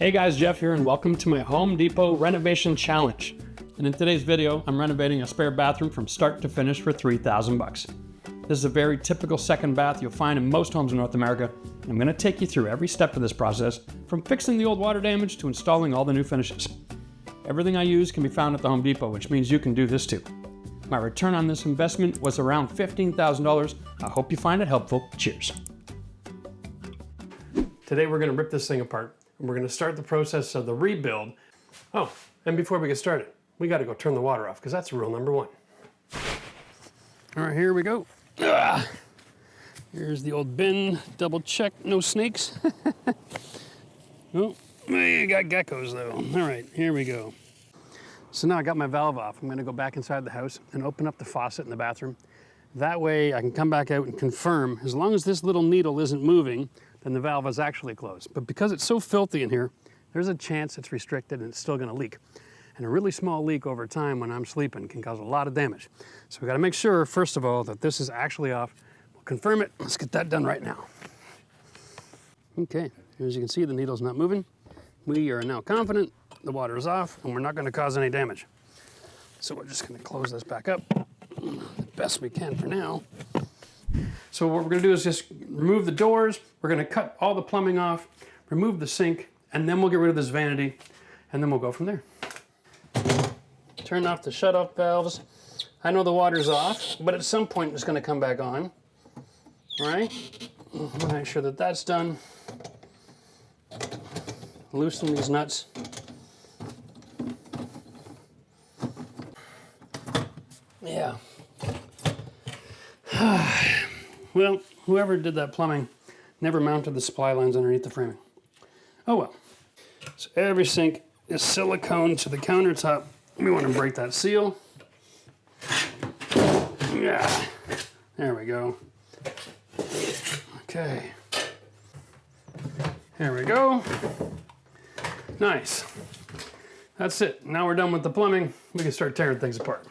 Hey guys, Jeff here and welcome to my Home Depot renovation challenge. And in today's video, I'm renovating a spare bathroom from start to finish for 3,000 bucks. This is a very typical second bath you'll find in most homes in North America. I'm gonna take you through every step of this process, from fixing the old water damage to installing all the new finishes. Everything I use can be found at the Home Depot, which means you can do this too. My return on this investment was around $15,000. I hope you find it helpful. Cheers. Today we're gonna rip this thing apart. We're going to start the process of the rebuild. Oh, and before we get started, we got to go turn the water off because that's rule number one. All right, here we go. Here's the old bin. Double check, no snakes. Oh, you got geckos though. All right, here we go. So now I got my valve off. I'm going to go back inside the house and open up the faucet in the bathroom. That way I can come back out and confirm, as long as this little needle isn't moving, then the valve is actually closed. But because it's so filthy in here, there's a chance it's restricted and it's still gonna leak. And a really small leak over time when I'm sleeping can cause a lot of damage. So we gotta make sure, first of all, that this is actually off. We'll confirm it. Let's get that done right now. Okay, as you can see, the needle's not moving. We are now confident the water is off and we're not gonna cause any damage. So we're just gonna close this back up the best we can for now. So what we're going to do is just remove the doors, we're going to cut all the plumbing off, remove the sink, and then we'll get rid of this vanity, and then we'll go from there. Turn off the shut-off valves. I know the water's off, but at some point it's going to come back on. All right? Make sure that that's done. Loosen these nuts. Yeah. Well, whoever did that plumbing never mounted the supply lines underneath the framing. Oh well. So every sink is silicone to the countertop. We want to break that seal. Yeah, there we go. Okay. There we go. Nice. That's it. Now we're done with the plumbing. We can start tearing things apart.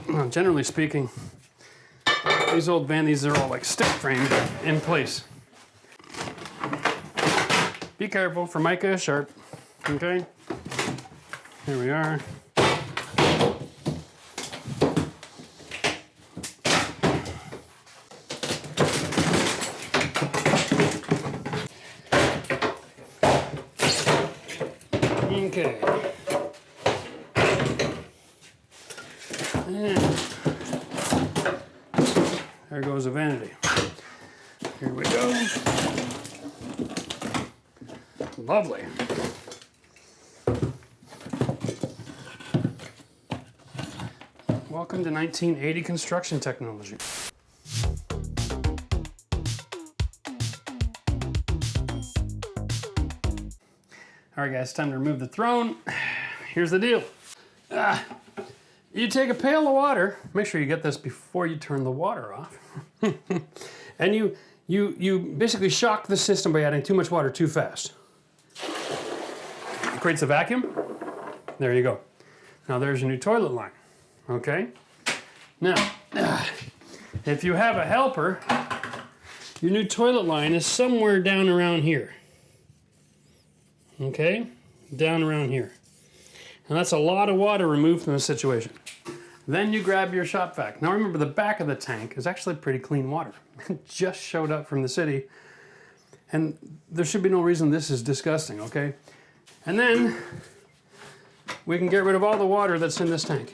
Well, generally speaking, these old vanities are all like stick framed in place. Be careful, Formica is sharp, okay? Here we are. Okay. There goes a vanity. Here we go. Lovely. Welcome to 1980 construction technology. All right, guys, time to remove the throne. Here's the deal. You take a pail of water, make sure you get this before you turn the water off, and you basically shock the system by adding too much water too fast. It creates a vacuum. There you go. Now there's your new toilet line, okay? Now, if you have a helper, your new toilet line is somewhere down around here, okay? Down around here. And that's a lot of water removed from the situation. Then you grab your shop vac. Now remember, the back of the tank is actually pretty clean water. It just showed up from the city. And there should be no reason this is disgusting, okay? And then we can get rid of all the water that's in this tank.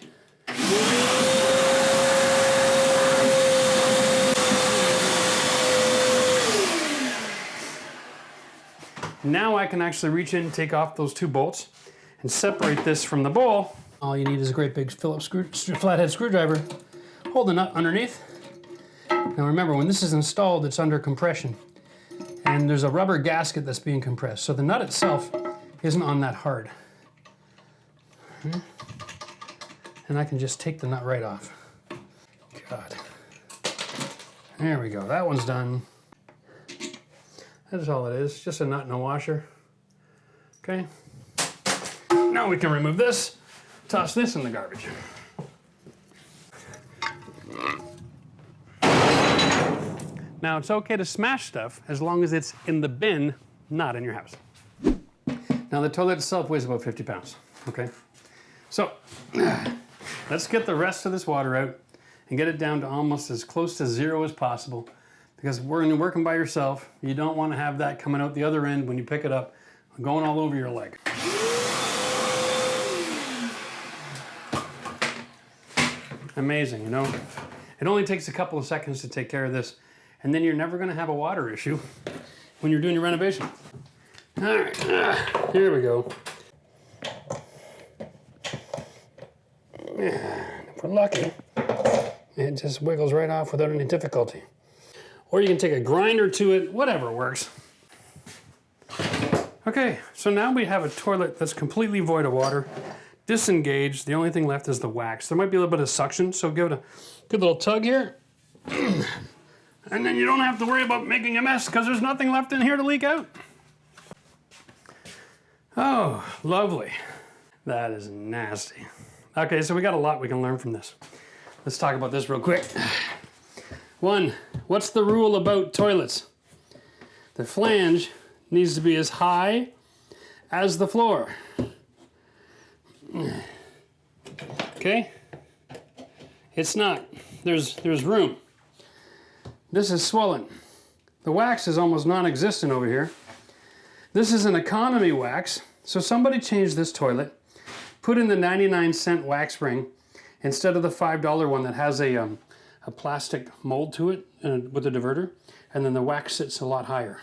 Now I can actually reach in and take off those two bolts and separate this from the bowl. All you need is a great big Phillips flathead screwdriver. Hold the nut underneath. Now remember, when this is installed, it's under compression. And there's a rubber gasket that's being compressed. So the nut itself isn't on that hard. And I can just take the nut right off. God. There we go, that one's done. That's all it is, just a nut and a washer. Okay. Now we can remove this, toss this in the garbage. Now it's okay to smash stuff as long as it's in the bin not in your house. Now the toilet itself weighs about 50 pounds, okay? So let's get the rest of this water out and get it down to almost as close to zero as possible, because when you're working by yourself, you don't want to have that coming out the other end when you pick it up, going all over your leg. Amazing, you know? It only takes a couple of seconds to take care of this, and then you're never going to have a water issue when you're doing your renovation. All right, here we go. If we're lucky, it just wiggles right off without any difficulty. Or you can take a grinder to it, whatever works. Okay, so now we have a toilet that's completely void of water, disengaged. The only thing left is the wax. There might be a little bit of suction, so give it a good little tug here. And then you don't have to worry about making a mess because there's nothing left in here to leak out. Oh, lovely. That is nasty. Okay, so we got a lot we can learn from this. Let's talk about this real quick. One, what's the rule about toilets? The flange needs to be as high as the floor. Okay? It's not. There's room. This is swollen. The wax is almost non-existent over here. This is an economy wax, so somebody changed this toilet, put in the 99-cent wax ring instead of the $5 one that has a plastic mold to it with a diverter, and then the wax sits a lot higher.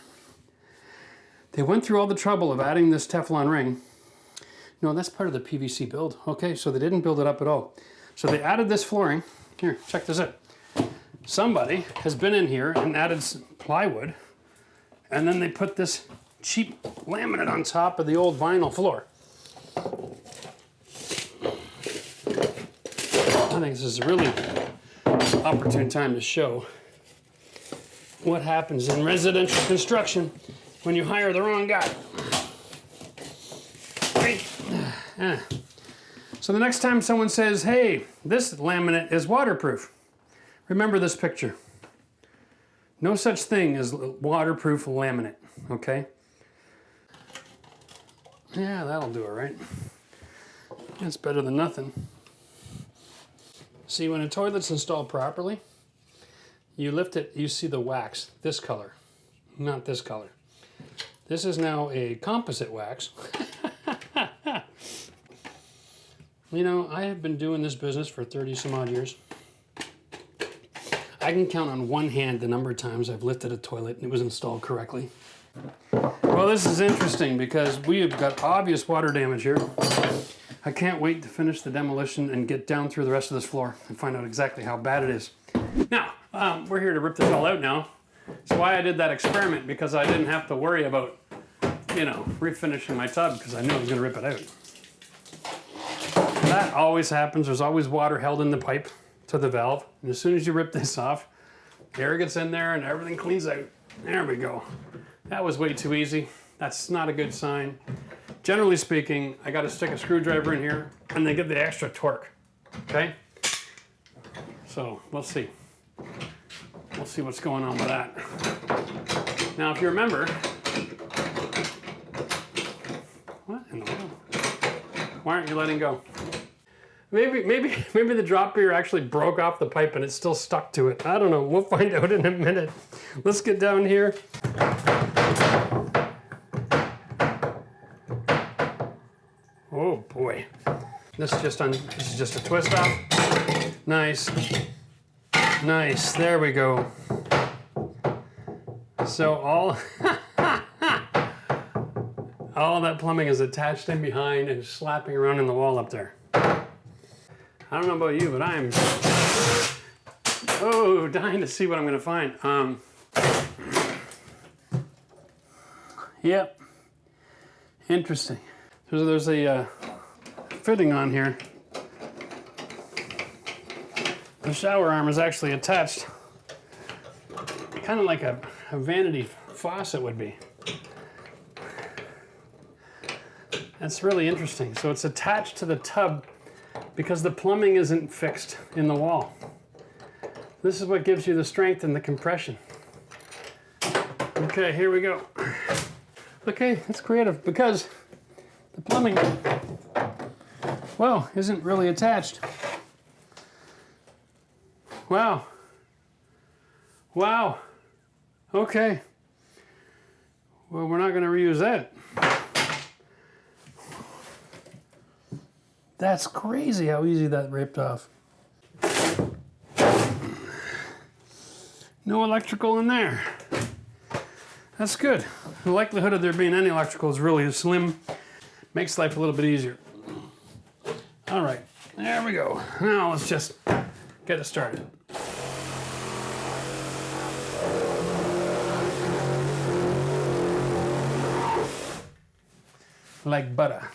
They went through all the trouble of adding this Teflon ring. No, that's part of the PVC build. Okay, so they didn't build it up at all. So they added this flooring. Here, check this out. Somebody has been in here and added some plywood, and then they put this cheap laminate on top of the old vinyl floor. I think this is a really opportune time to show what happens in residential construction when you hire the wrong guy. Right? So the next time someone says, hey, this laminate is waterproof, remember this picture. No such thing as waterproof laminate, okay? Yeah, that'll do it, right? That's better than nothing. See, when a toilet's installed properly, you lift it, you see the wax, this color, not this color. This is now a composite wax. You know, I have been doing this business for 30 some odd years. I can count on one hand the number of times I've lifted a toilet and it was installed correctly. Well, this is interesting because we have got obvious water damage here. I can't wait to finish the demolition and get down through the rest of this floor and find out exactly how bad it is. Now, we're here to rip this all out now. That's why I did that experiment, because I didn't have to worry about, you know, refinishing my tub because I knew I was going to rip it out. That always happens. There's always water held in the pipe to the valve. And as soon as you rip this off, air gets in there and everything cleans out. There we go. That was way too easy. That's not a good sign. Generally speaking, I got to stick a screwdriver in here and then get the extra torque. Okay? So we'll see. We'll see what's going on with that. Now, if you remember, what in the world? Why aren't you letting go? Maybe the drop gear actually broke off the pipe and it's still stuck to it. I don't know. We'll find out in a minute. Let's get down here. Oh boy. This is just a twist off. Nice. Nice. There we go. So all that plumbing is attached in behind and slapping around in the wall up there. I don't know about you, but I'm dying to see what I'm going to find. Yep. Interesting. There's a fitting on here. The shower arm is actually attached, kind of like a vanity faucet would be. That's really interesting. So it's attached to the tub because the plumbing isn't fixed in the wall. This is what gives you the strength and the compression. Okay, here we go. Okay, that's creative because the plumbing, well, isn't really attached. Wow. Wow. Okay. Well, we're not going to reuse that. That's crazy how easy that ripped off. No electrical in there. That's good. The likelihood of there being any electrical is really slim. Makes life a little bit easier. All right, there we go. Now let's just get it started. Like butter.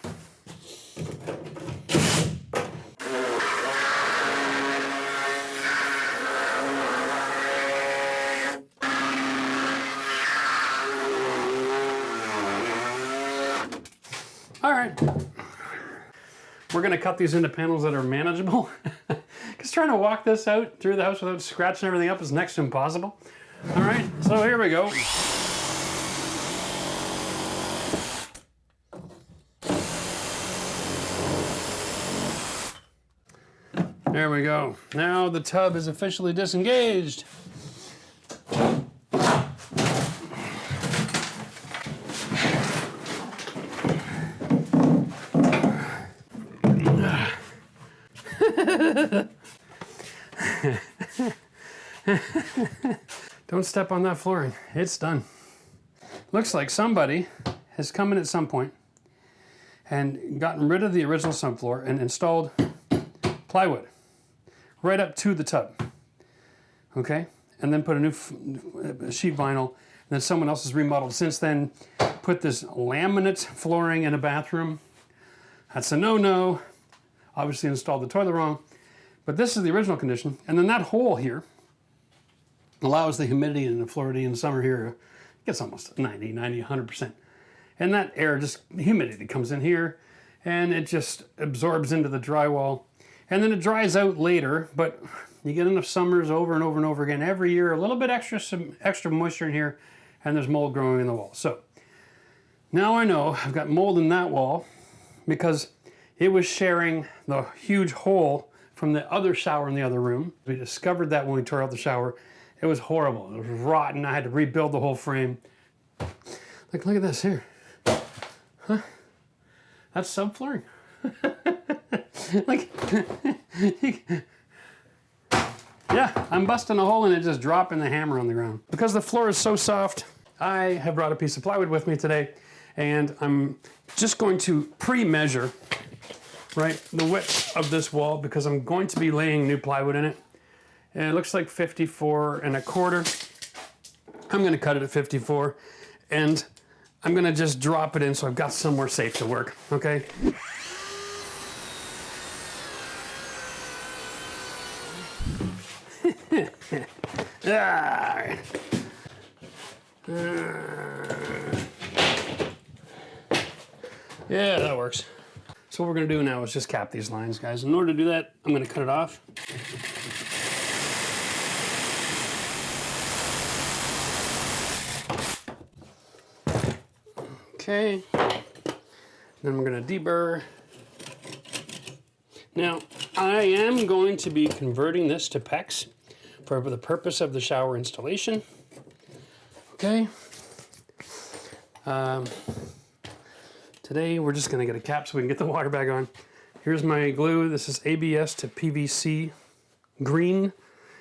All right, we're gonna cut these into panels that are manageable because trying to walk this out through the house without scratching everything up is next to impossible. All right, so here we go. There we go. Now the tub is officially disengaged. Don't step on that flooring. It's done. Looks like somebody has come in at some point and gotten rid of the original subfloor and installed plywood right up to the tub. Okay? And then put a new sheet vinyl. And then someone else has remodeled since then, put this laminate flooring in a bathroom. That's a no-no. Obviously installed the toilet wrong. But this is the original condition. And then that hole here allows the humidity and the fluidity in the summer here. It gets almost 90, 100%. And that air, just humidity comes in here and it just absorbs into the drywall. And then it dries out later, but you get enough summers over and over and over again. Every year, a little bit extra moisture in here, and there's mold growing in the wall. So now I know I've got mold in that wall because it was sharing the huge hole from the other shower in the other room. We discovered that when we tore out the shower. It was horrible. It was rotten. I had to rebuild the whole frame. Like, look at this here. Huh? That's subflooring. Like, yeah, I'm busting a hole in it, just dropping the hammer on the ground. Because the floor is so soft, I have brought a piece of plywood with me today, and I'm just going to pre-measure, right, the width of this wall because I'm going to be laying new plywood in it. And it looks like 54 1/4. I'm going to cut it at 54, and I'm going to just drop it in so I've got somewhere safe to work, okay? Yeah, that works. So what we're going to do now is just cap these lines, guys. In order to do that, I'm going to cut it off. Okay. Then we're going to deburr. Now, I am going to be converting this to PEX for the purpose of the shower installation. Okay. Today we're just going to get a cap so we can get the water bag on. Here's my glue. This is ABS to PVC green.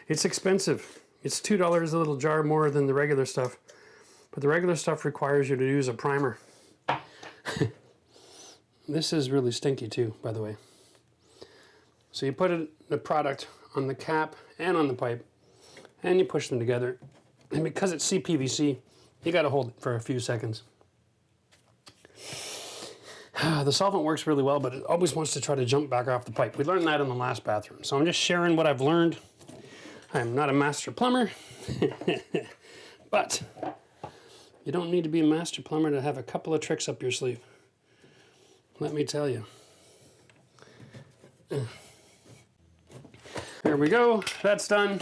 It's expensive. It's $2 a little jar more than the regular stuff. But the regular stuff requires you to use a primer. This is really stinky too, by the way. So you put the product on the cap and on the pipe, and you push them together. And because it's CPVC, you got to hold it for a few seconds. The solvent works really well, but it always wants to try to jump back off the pipe. We learned that in the last bathroom. So I'm just sharing what I've learned. I'm not a master plumber, but you don't need to be a master plumber to have a couple of tricks up your sleeve. Let me tell you. There we go, that's done.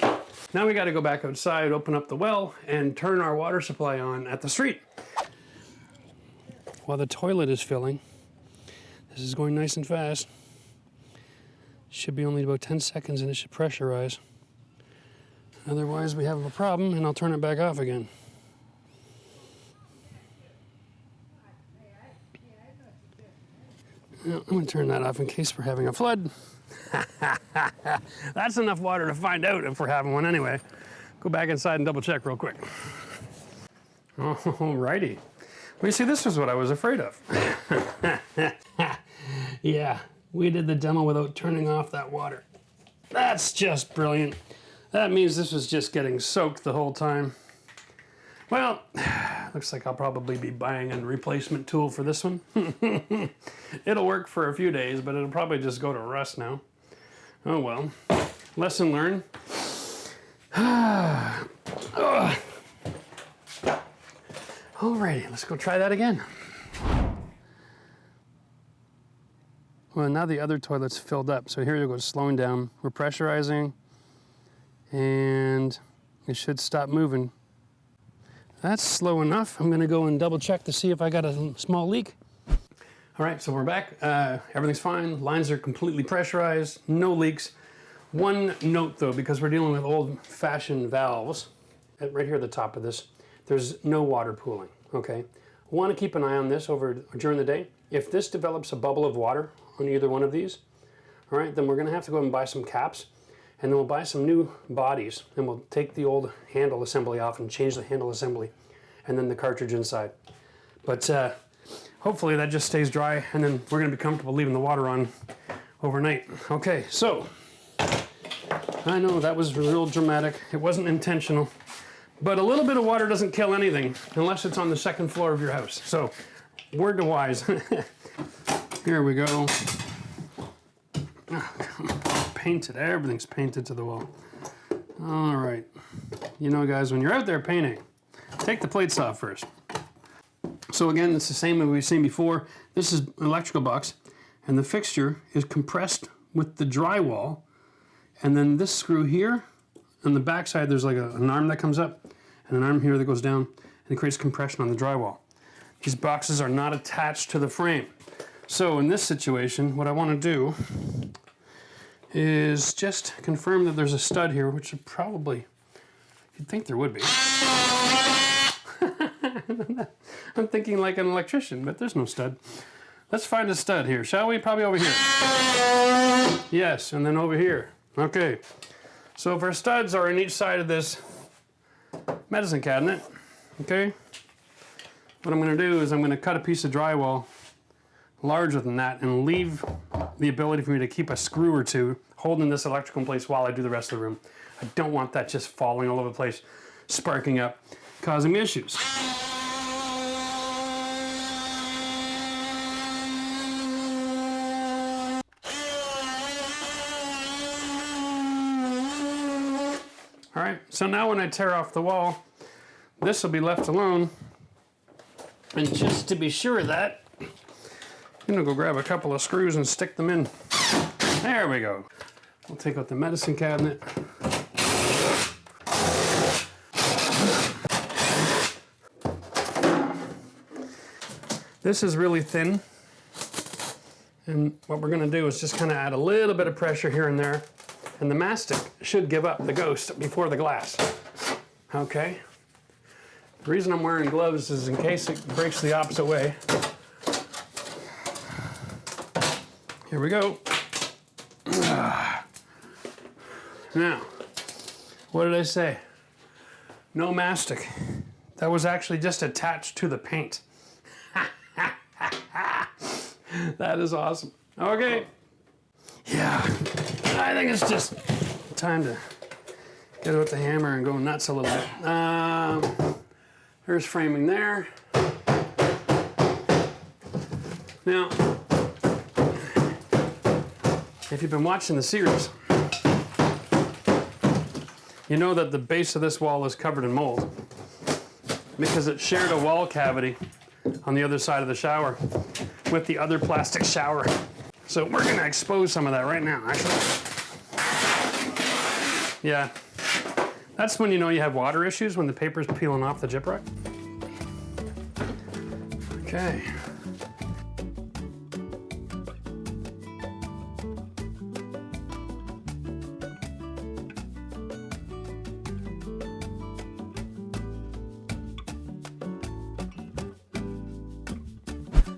Now we got to go back outside, open up the well, and turn our water supply on at the street. while the toilet is filling. This is going nice and fast. Should be only about 10 seconds and it should pressurize. Otherwise we have a problem and I'll turn it back off again. Well, I'm gonna turn that off in case we're having a flood. That's enough water to find out if we're having one anyway. Go back inside and double check real quick. Alrighty. Well, you see, this was what I was afraid of. Yeah, we did the demo without turning off that water. That's just brilliant. That means this was just getting soaked the whole time. Well, looks like I'll probably be buying a replacement tool for this one. It'll work for a few days, but it'll probably just go to rust now. Oh well. Lesson learned. Alrighty, let's go try that again. Well, now the other toilet's filled up, so here you go, slowing down. We're pressurizing, and it should stop moving. That's slow enough. I'm gonna go and double check to see if I got a small leak. All right, so we're back. Everything's fine. Lines are completely pressurized, no leaks. One note though, because we're dealing with old-fashioned valves, right here at the top of this, there's no water pooling, okay? Want to keep an eye on this during the day. If this develops a bubble of water on either one of these, all right, then we're gonna have to go and buy some caps, and then we'll buy some new bodies, and we'll take the old handle assembly off and change the handle assembly, and then the cartridge inside. But hopefully that just stays dry, and then we're gonna be comfortable leaving the water on overnight. Okay, so, I know that was real dramatic. It wasn't intentional. But a little bit of water doesn't kill anything unless it's on the second floor of your house. So, word to wise. Here we go. Painted, everything's painted to the wall. All right. You know, guys, when you're out there painting, take the plates off first. So again, it's the same as we've seen before. This is an electrical box, and the fixture is compressed with the drywall. And then this screw here, on the back side, there's like an arm that comes up and an arm here that goes down, and it creates compression on the drywall. These boxes are not attached to the frame. So in this situation, what I want to do is just confirm that there's a stud here, which would probably, you'd think there would be. I'm thinking like an electrician, but there's no stud. Let's find a stud here, shall we? Probably over here. Yes, and then over here. Okay. So if our studs are on each side of this medicine cabinet, okay, what I'm going to do is I'm going to cut a piece of drywall larger than that and leave the ability for me to keep a screw or two holding this electrical in place while I do the rest of the room. I don't want that just falling all over the place, sparking up, causing me issues. All right, so now when I tear off the wall, this will be left alone. And just to be sure of that, I'm gonna go grab a couple of screws and stick them in. There we go. We'll take out the medicine cabinet. This is really thin. And what we're gonna do is just kind of add a little bit of pressure here and there. And the mastic should give up the ghost before the glass. Okay? The reason I'm wearing gloves is in case it breaks the opposite way. Here we go. Now, what did I say? No mastic. That was actually just attached to the paint. That is awesome. Okay. Yeah, I think it's just time to get it with the hammer and go nuts a little bit. There's framing there. Now, if you've been watching the series, you know that the base of this wall is covered in mold because it shared a wall cavity on the other side of the shower with the other plastic shower. So we're gonna expose some of that right now, actually. Yeah, that's when you know you have water issues, when the paper's peeling off the gyprock. Okay,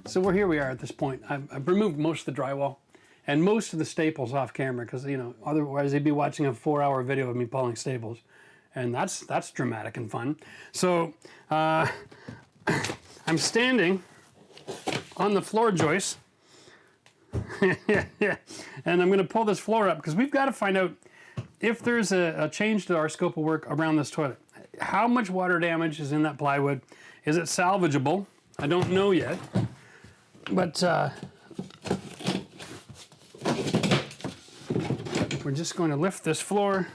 So here we are at this point. I've removed most of the drywall and most of the staples off camera because, you know, otherwise they'd be watching a 4-hour video of me pulling staples. And that's dramatic and fun. So I'm standing on the floor joist. And I'm going to pull this floor up because we've got to find out if there's a change to our scope of work around this toilet. How much water damage is in that plywood? Is it salvageable? I don't know yet. But we're just going to lift this floor,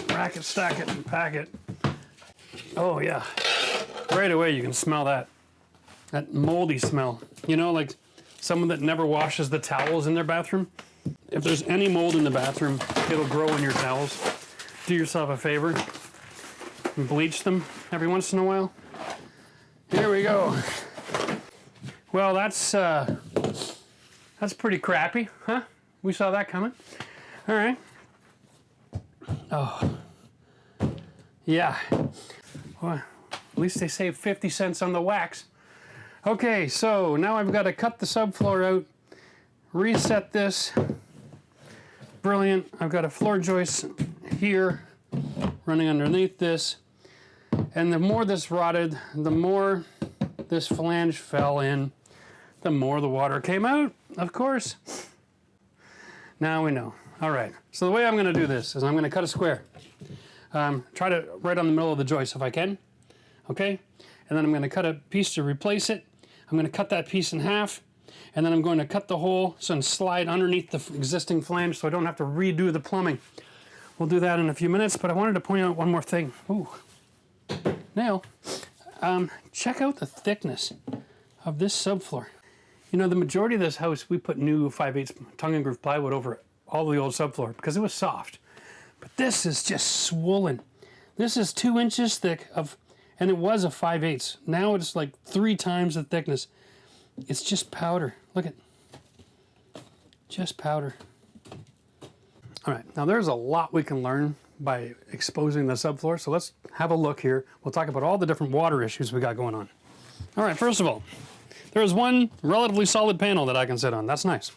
rack it, stack it, and pack it. Oh yeah, right away you can smell that moldy smell. You know, like someone that never washes the towels in their bathroom. If there's any mold in the bathroom, it'll grow in your towels. Do yourself a favor and bleach them every once in a while. Here we go. Well, that's pretty crappy, huh? We saw that coming. All right. Oh, yeah. Well, at least they saved 50 cents on the wax. Okay, so now I've got to cut the subfloor out, reset this. Brilliant. I've got a floor joist here running underneath this. And the more this rotted, the more this flange fell in, the more the water came out, of course. Now we know. All right, so the way I'm gonna do this is I'm gonna cut a square. Try to right on the middle of the joist if I can, okay? And then I'm gonna cut a piece to replace it. I'm gonna cut that piece in half, and then I'm going to cut the hole and slide underneath the existing flange so I don't have to redo the plumbing. We'll do that in a few minutes, but I wanted to point out one more thing. Ooh, nail. Check out the thickness of this subfloor. You know, the majority of this house, we put new 5/8 tongue and groove plywood over all the old subfloor because it was soft. But this is just swollen. This is 2 inches thick and it was a 5/8. Now it's like 3 times the thickness. It's just powder. Look at, just powder. All right, now there's a lot we can learn by exposing the subfloor. So let's have a look here. We'll talk about all the different water issues we got going on. All right, first of all, there's one relatively solid panel that I can sit on. That's nice.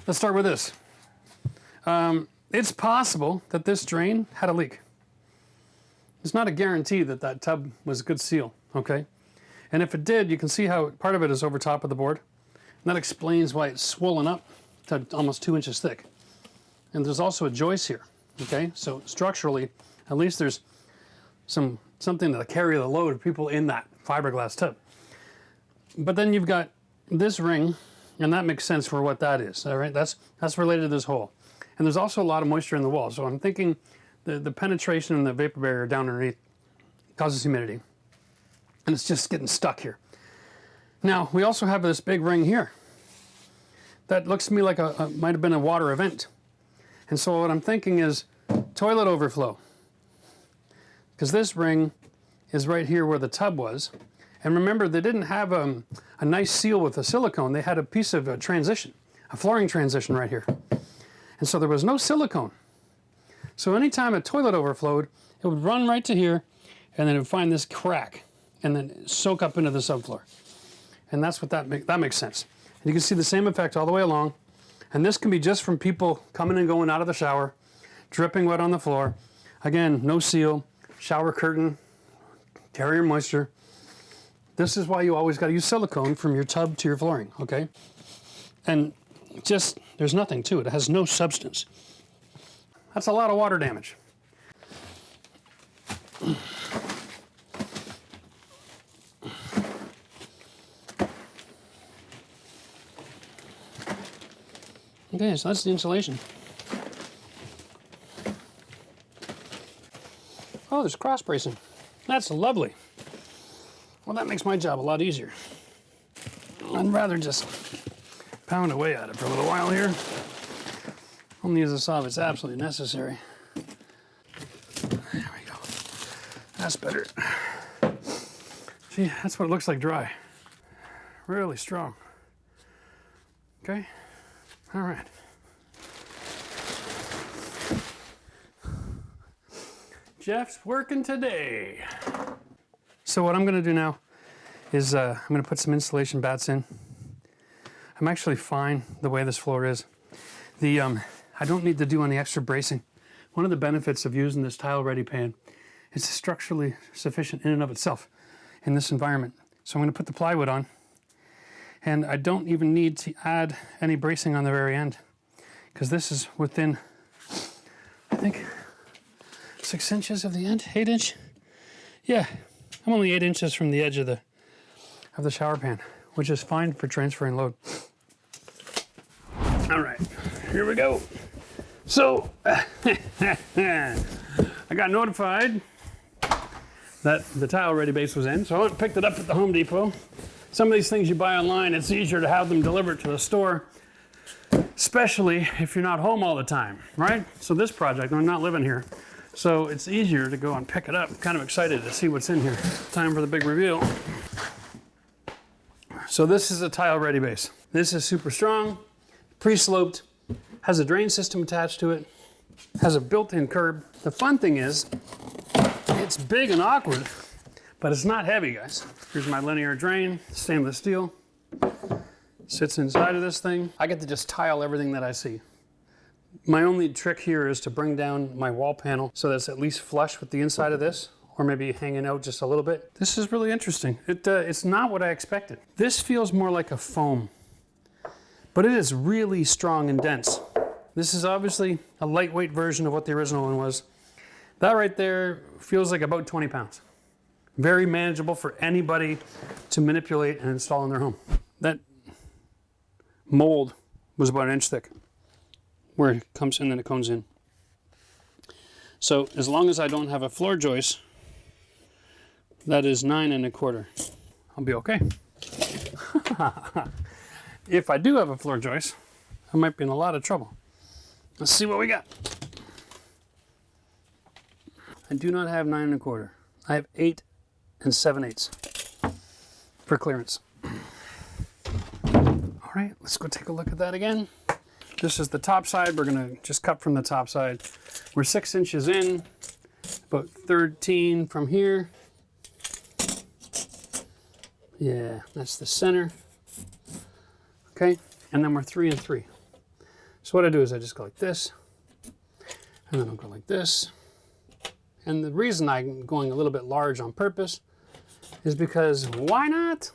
Let's start with this. It's possible that this drain had a leak. It's not a guarantee that that tub was a good seal, okay? And if it did, you can see how part of it is over top of the board. And that explains why it's swollen up to almost 2 inches thick. And there's also a joist here, okay? So structurally, at least there's something to carry the load of people in that fiberglass tub. But then you've got this ring, and that makes sense for what that is, all right? That's related to this hole. And there's also a lot of moisture in the wall, so I'm thinking the penetration and the vapor barrier down underneath causes humidity. And it's just getting stuck here. Now, we also have this big ring here. That looks to me like might have been a water event. And so what I'm thinking is toilet overflow. Because this ring is right here where the tub was. And remember, they didn't have a nice seal with a silicone. They had a piece of a transition, a flooring transition right here. And so there was no silicone. So anytime a toilet overflowed, it would run right to here, and then it would find this crack, and then soak up into the subfloor. And that's what that makes sense. And you can see the same effect all the way along. And this can be just from people coming and going out of the shower, dripping wet on the floor. Again, no seal, shower curtain, carrier moisture. This is why you always got to use silicone from your tub to your flooring, okay? And just, there's nothing to it. It has no substance. That's a lot of water damage. Okay, so that's the insulation. Oh, there's cross bracing. That's lovely. Well, that makes my job a lot easier. I'd rather just pound away at it for a little while here. Only use a saw if it's absolutely necessary. There we go. That's better. See, that's what it looks like dry. Really strong. Okay? All right. Jeff's working today. So what I'm gonna do now is I'm gonna put some insulation bats in. I'm actually fine the way this floor is. I don't need to do any extra bracing. One of the benefits of using this tile ready pan is it's structurally sufficient in and of itself in this environment. So I'm gonna put the plywood on, and I don't even need to add any bracing on the very end, because this is within, I think, 6 inches of the end, 8 inch. Yeah, I'm only 8 inches from the edge of the shower pan, which is fine for transferring load. All right, here we go. So, I got notified that the tile ready base was in, so I went and picked it up at the Home Depot. Some of these things you buy online, it's easier to have them delivered to the store, especially if you're not home all the time, right? So this project, I'm not living here, so it's easier to go and pick it up. I'm kind of excited to see what's in here. Time for the big reveal. So this is a tile ready base. This is super strong, pre-sloped, has a drain system attached to it, has a built-in curb. The fun thing is, it's big and awkward, but it's not heavy, guys. Here's my linear drain, stainless steel. Sits inside of this thing. I get to just tile everything that I see. My only trick here is to bring down my wall panel so that it's at least flush with the inside of this, or maybe hanging out just a little bit. This is really interesting. It's not what I expected. This feels more like a foam, but it is really strong and dense. This is obviously a lightweight version of what the original one was. That right there feels like about 20 pounds. Very manageable for anybody to manipulate and install in their home. That mold was about 1 inch thick, where it comes in and it comes in. So as long as I don't have a floor joist, that is 9 1/4. I'll be okay. If I do have a floor joist, I might be in a lot of trouble. Let's see what we got. I do not have 9 1/4. I have 8 7/8 for clearance. All right, let's go take a look at that again. This is the top side. We're gonna just cut from the top side. We're 6 inches in, about 13 from here. Yeah, that's the center. Okay, and then we're 3 and 3. So what I do is I just go like this, and then I'll go like this. And the reason I'm going a little bit large on purpose is because why not?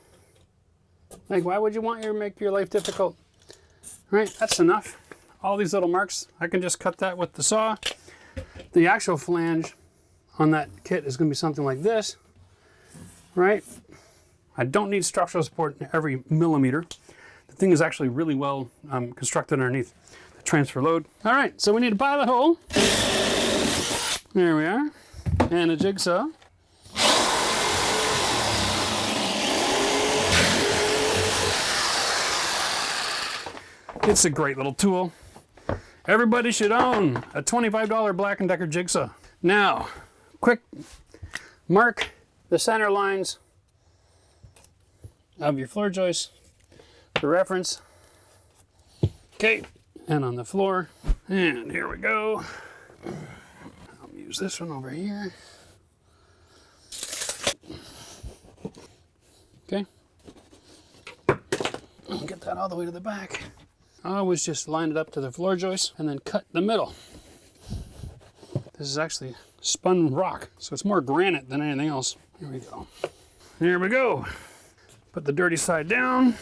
Like, why would you want to make your life difficult? All right, that's enough. All these little marks, I can just cut that with the saw. The actual flange on that kit is going to be something like this, right? I don't need structural support in every millimeter. The thing is actually really well constructed underneath the transfer load. All right, so we need a pilot hole. There we are, and a jigsaw. It's a great little tool. Everybody should own a $25 Black & Decker jigsaw. Now, quick mark the center lines of your floor joist for reference. Okay, and on the floor, and here we go. I'll use this one over here. Okay, I'll get that all the way to the back. I always just line it up to the floor joist and then cut the middle. This is actually spun rock, so it's more granite than anything else. Here we go. Here we go. Put the dirty side down.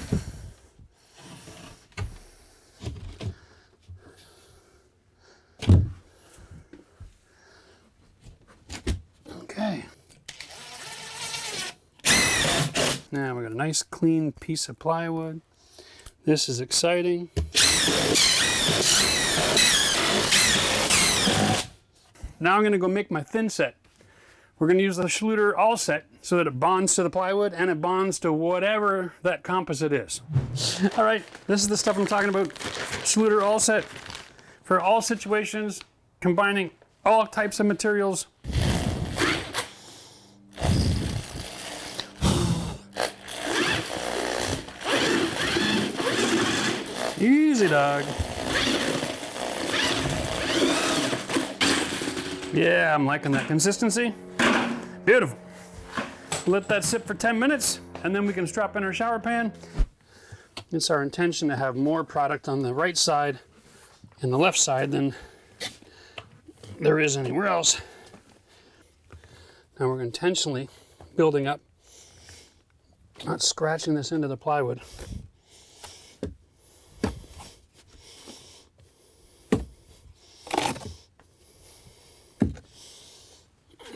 Okay. Now we got a nice clean piece of plywood. This is exciting. Now I'm going to go make my Thinset. We're going to use the Schluter all set so that it bonds to the plywood and it bonds to whatever that composite is. All right, this is the stuff I'm talking about. Schluter all set for all situations, combining all types of materials. Easy, dog. Yeah, I'm liking that consistency. Beautiful. Let that sit for 10 minutes, and then we can strap in our shower pan. It's our intention to have more product on the right side and the left side than there is anywhere else. Now we're intentionally building up, not scratching this into the plywood.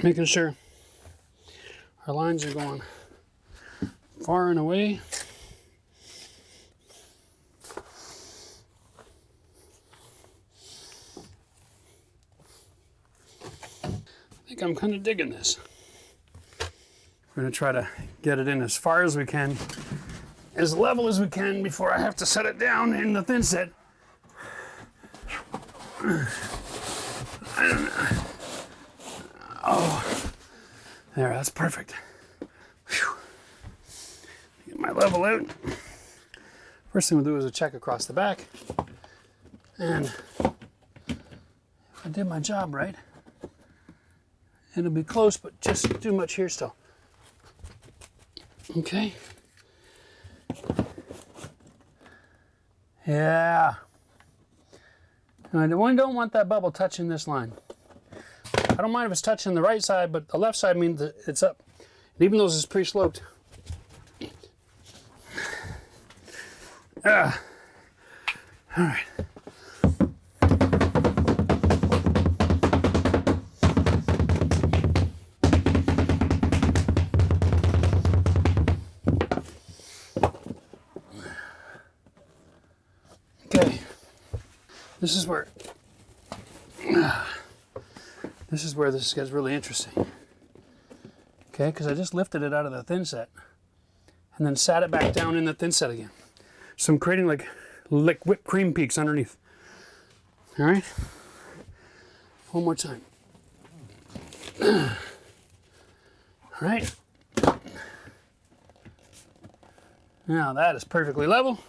Making sure our lines are going far and away. I think I'm kind of digging this. We're going to try to get it in as far as we can, as level as we can before I have to set it down in the Thinset. I don't know. Oh, there, that's perfect. Whew. Get my level out. First thing we'll do is a check across the back. And if I did my job right, it'll be close, but just too much here still. Okay. Yeah. And I don't want that bubble touching this line. I don't mind if it's touching the right side, but the left side means that it's up. And even though this is pre-sloped. All right. Okay. This is where this gets really interesting. Okay, because I just lifted it out of the Thinset and then sat it back down in the Thinset again. So I'm creating like whipped cream peaks underneath. All right, one more time. All right. Now that is perfectly level.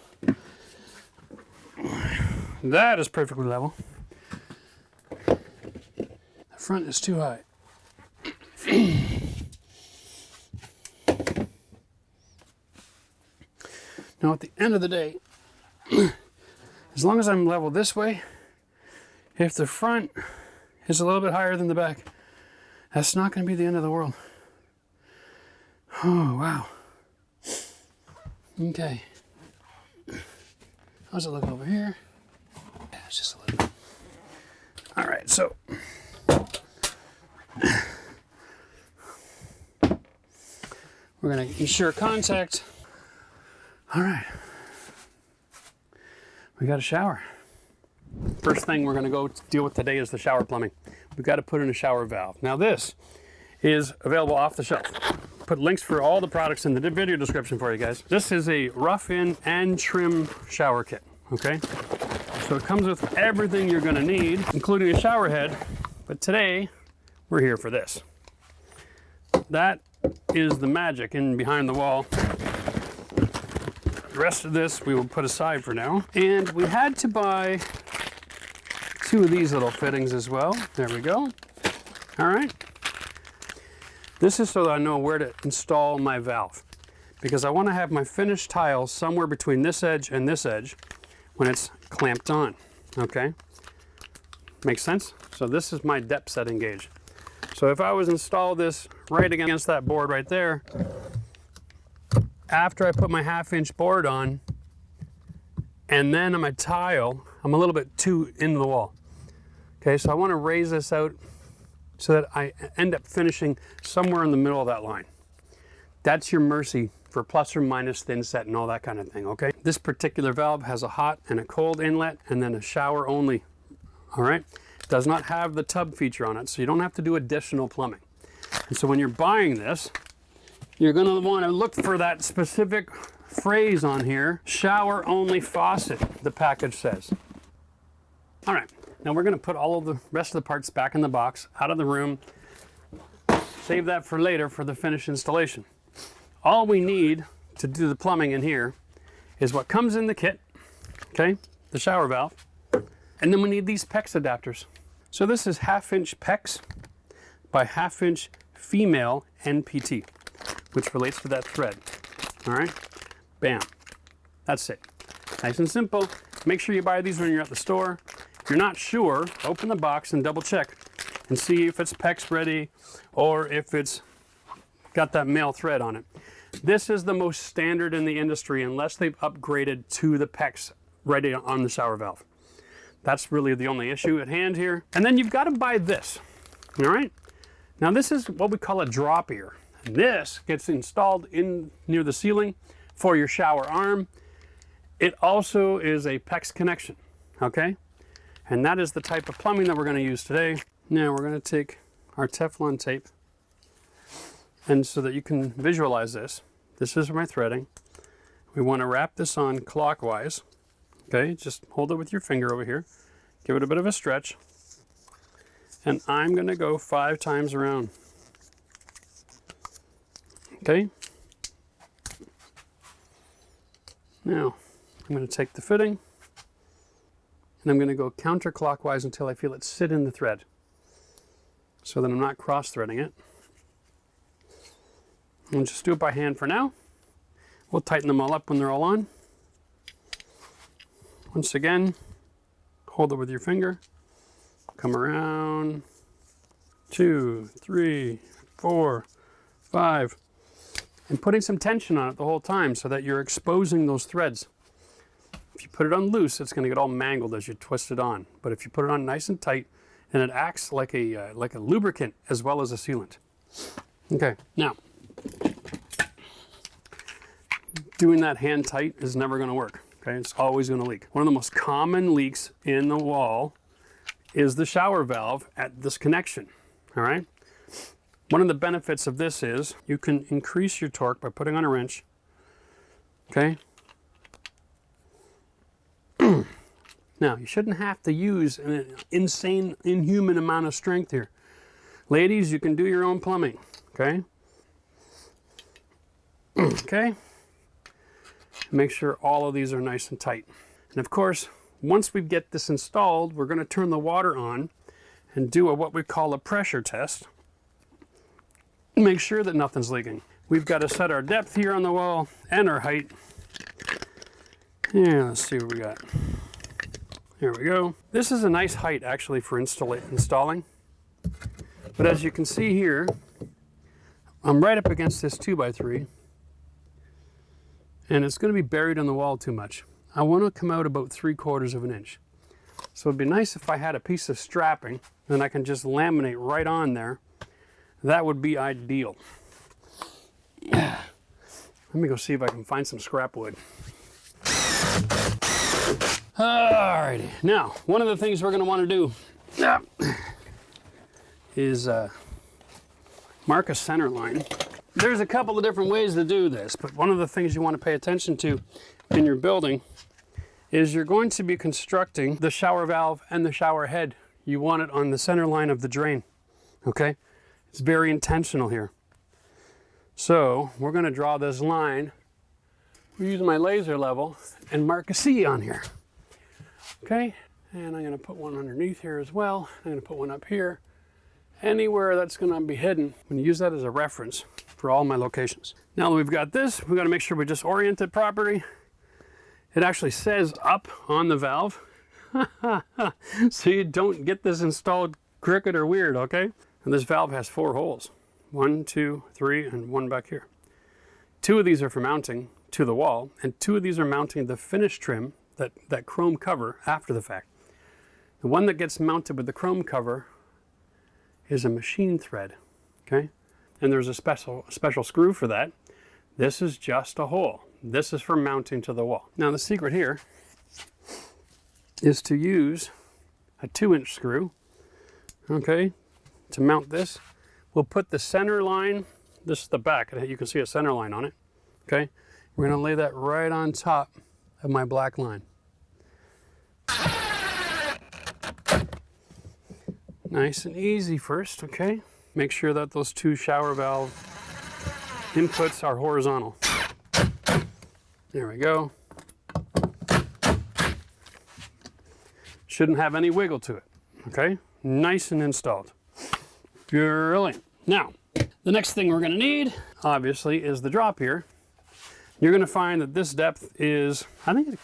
That is perfectly level. The front is too high. Now at the end of the day, as long as I'm level this way, if the front is a little bit higher than the back, that's not going to be the end of the world. Oh, wow. Okay. How's it look over here? Yeah, it's just a little bit. All right, so we're going to ensure contact. All right. We got a shower. First thing we're going to go deal with today is the shower plumbing. We've got to put in a shower valve. Now this is available off the shelf. Put links for all the products in the video description for you guys. This is a rough-in and trim shower kit, okay? So it comes with everything you're going to need, including a shower head, but today we're here for this. That is the magic in behind the wall. The rest of this we will put aside for now. And we had to buy 2 of these little fittings as well. There we go. All right. This is so that I know where to install my valve, because I want to have my finished tile somewhere between this edge and this edge when it's clamped on, okay? Makes sense? So this is my depth setting gauge. So if I was to install this right against that board right there, after I put my 1/2-inch board on, and then on my tile, I'm a little bit too into the wall. Okay, so I want to raise this out so that I end up finishing somewhere in the middle of that line. That's your mercy for plus or minus Thinset and all that kind of thing, okay? This particular valve has a hot and a cold inlet and then a shower only, all right? It does not have the tub feature on it, so you don't have to do additional plumbing. And so when you're buying this, you're gonna wanna look for that specific phrase on here, shower only faucet, the package says. All right. Now we're going to put all of the rest of the parts back in the box, out of the room, save that for later for the finished installation. All we need to do the plumbing in here is what comes in the kit, okay, the shower valve, and then we need these PEX adapters. So this is 1/2-inch PEX by 1/2-inch female NPT, which relates to that thread. All right, bam, that's it. Nice and simple. Make sure you buy these when you're at the store. If you're not sure, open the box and double check and see if it's PEX ready or if it's got that male thread on it. This is the most standard in the industry unless they've upgraded to the PEX ready on the shower valve. That's really the only issue at hand here. And then you've got to buy this, all right? Now this is what we call a drop ear. This gets installed in near the ceiling for your shower arm. It also is a PEX connection, okay? And that is the type of plumbing that we're going to use today. Now we're going to take our Teflon tape, and so that you can visualize this, this is my threading. We want to wrap this on clockwise, okay? Just hold it with your finger over here. Give it a bit of a stretch. And I'm going to go 5 times around. Okay? Now, I'm going to take the fitting and I'm going to go counterclockwise until I feel it sit in the thread so that I'm not cross-threading it. And just do it by hand for now. We'll tighten them all up when they're all on. Once again, hold it with your finger. Come around. 2, 3, 4, 5. And putting some tension on it the whole time so that you're exposing those threads. If you put it on loose, it's going to get all mangled as you twist it on. But if you put it on nice and tight, and it acts like a lubricant as well as a sealant. Okay, now, doing that hand tight is never going to work. Okay, it's always going to leak. One of the most common leaks in the wall is the shower valve at this connection. All right. One of the benefits of this is you can increase your torque by putting on a wrench. Okay. Now, you shouldn't have to use an insane, inhuman amount of strength here. Ladies, you can do your own plumbing. Okay. Okay. Make sure all of these are nice and tight. And of course, once we get this installed, we're going to turn the water on and do what we call a pressure test. Make sure that nothing's leaking. We've got to set our depth here on the wall and our height. Yeah, let's see what we got. Here we go. This is a nice height actually for installing. But as you can see here, I'm right up against this 2x3. And it's going to be buried in the wall too much. I want to come out about 3/4 of an inch. So it'd be nice if I had a piece of strapping, then I can just laminate right on there. That would be ideal. Let me go see if I can find some scrap wood. Alrighty, now one of the things we're going to want to do is mark a center line. There's a couple of different ways to do this, but one of the things you want to pay attention to in your building is you're going to be constructing the shower valve and the shower head. You want it on the center line of the drain, okay? It's very intentional here. So we're going to draw this line. We're using my laser level and mark a C on here, okay? And I'm going to put one underneath here as well. I'm going to put one up here. Anywhere that's going to be hidden, I'm going to use that as a reference for all my locations. Now that we've got this, we've got to make sure we just orient it properly. It actually says up on the valve, so you don't get this installed crooked or weird, okay? And this valve has 4 holes. 1, 2, 3, and 1 back here. 2 of these are for mounting to the wall, and 2 of these are mounting the finish trim, that chrome cover, after the fact. The one that gets mounted with the chrome cover is a machine thread, okay? And there's a special screw for that. This is just a hole. This is for mounting to the wall. Now the secret here is to use a 2-inch screw, okay, to mount this. We'll put the center line, this is the back, you can see a center line on it, okay? We're gonna lay that right on top of my black line. Nice and easy first, okay? Make sure that those 2 shower valve inputs are horizontal. There we go. Shouldn't have any wiggle to it, okay? Nice and installed. Brilliant. Now, the next thing we're gonna need, obviously, is the drop here. you're gonna find that this depth is, I think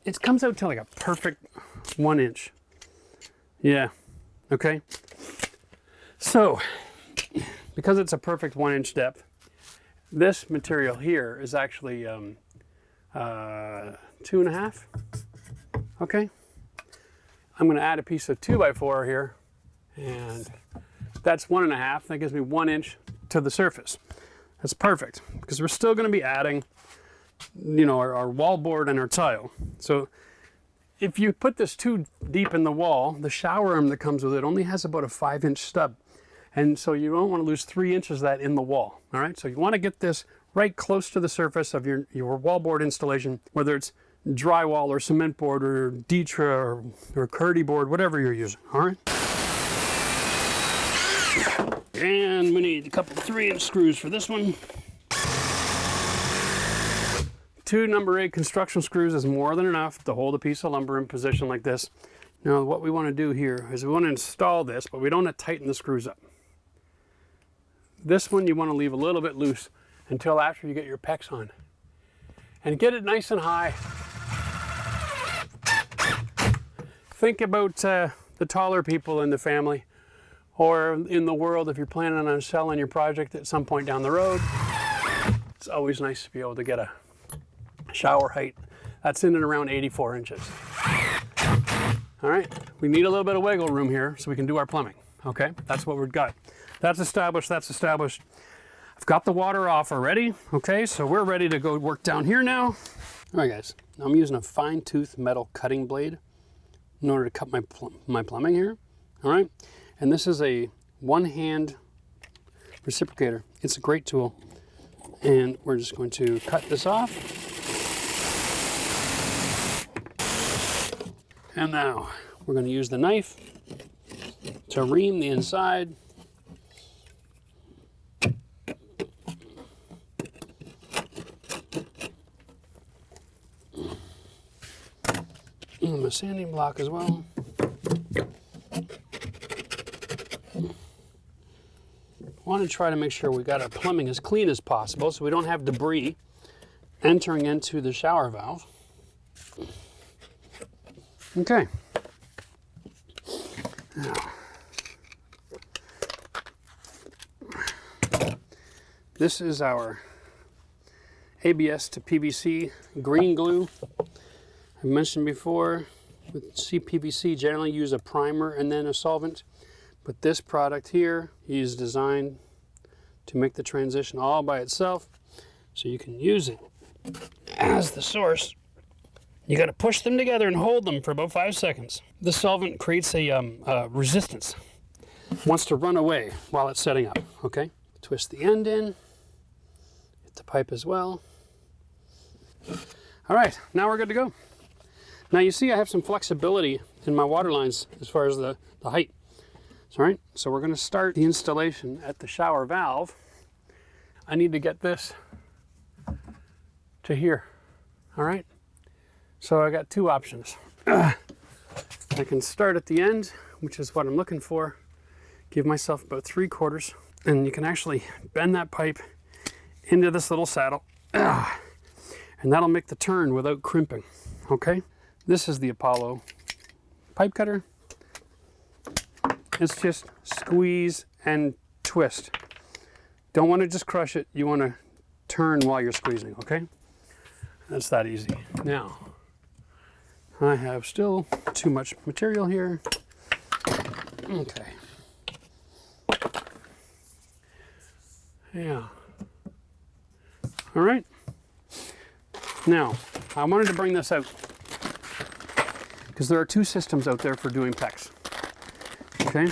it comes out to like a perfect 1 inch. Yeah, okay. So, because it's a perfect 1 inch depth, this material here is actually 2.5. Okay. I'm going to add a piece of 2x4 here, and that's 1.5. That gives me 1 inch to the surface. That's perfect, because we're still going to be adding, you know, our wall board and our tile. So if you put this too deep in the wall, the shower arm that comes with it only has about a 5-inch stub. And so you don't want to lose 3 inches of that in the wall. All right, so you want to get this right close to the surface of your wallboard installation, whether it's drywall or cement board or Ditra or KERDI-BOARD, whatever you're using. All right. And we need a couple 3-inch screws for this one. 2 number 8 construction screws is more than enough to hold a piece of lumber in position like this. Now what we want to do here is we want to install this, but we don't want to tighten the screws up. This one you want to leave a little bit loose until after you get your pecs on. And get it nice and high. Think about the taller people in the family or in the world if you're planning on selling your project at some point down the road. It's always nice to be able to get a shower height that's in and around 84 inches. All right, we need a little bit of wiggle room here so we can do our plumbing. Okay, that's what we've got. That's established, that's established. I've got the water off already. Okay, so we're ready to go work down here now. All right, guys, I'm using a fine tooth metal cutting blade in order to cut my plumbing here. All right, and this is a one-hand reciprocator. It's a great tool. And we're just going to cut this off. And now we're going to use the knife to ream the inside. And my sanding block as well. Want to try to make sure we got our plumbing as clean as possible so we don't have debris entering into the shower valve. Okay. Now, this is our ABS to PVC green glue. I mentioned before, with CPVC generally use a primer and then a solvent, but this product here is designed to make the transition all by itself, so you can use it as the source. You got to push them together and hold them for about 5 seconds. The solvent creates a resistance. It wants to run away while it's setting up, okay? Twist the end in, hit the pipe as well. All right, now we're good to go. Now you see I have some flexibility in my water lines as far as the height. All right, so we're going to start the installation at the shower valve. I need to get this to here, all right? So I got two options. I can start at the end, which is what I'm looking for. Give myself about 3/4, and you can actually bend that pipe into this little saddle, and that'll make the turn without crimping, okay? This is the Apollo pipe cutter. It's just squeeze and twist. Don't want to just crush it. You want to turn while you're squeezing, okay? That's that easy. Now, I have still too much material here. Okay. Yeah. All right. Now, I wanted to bring this out because there are two systems out there for doing PEX. Okay,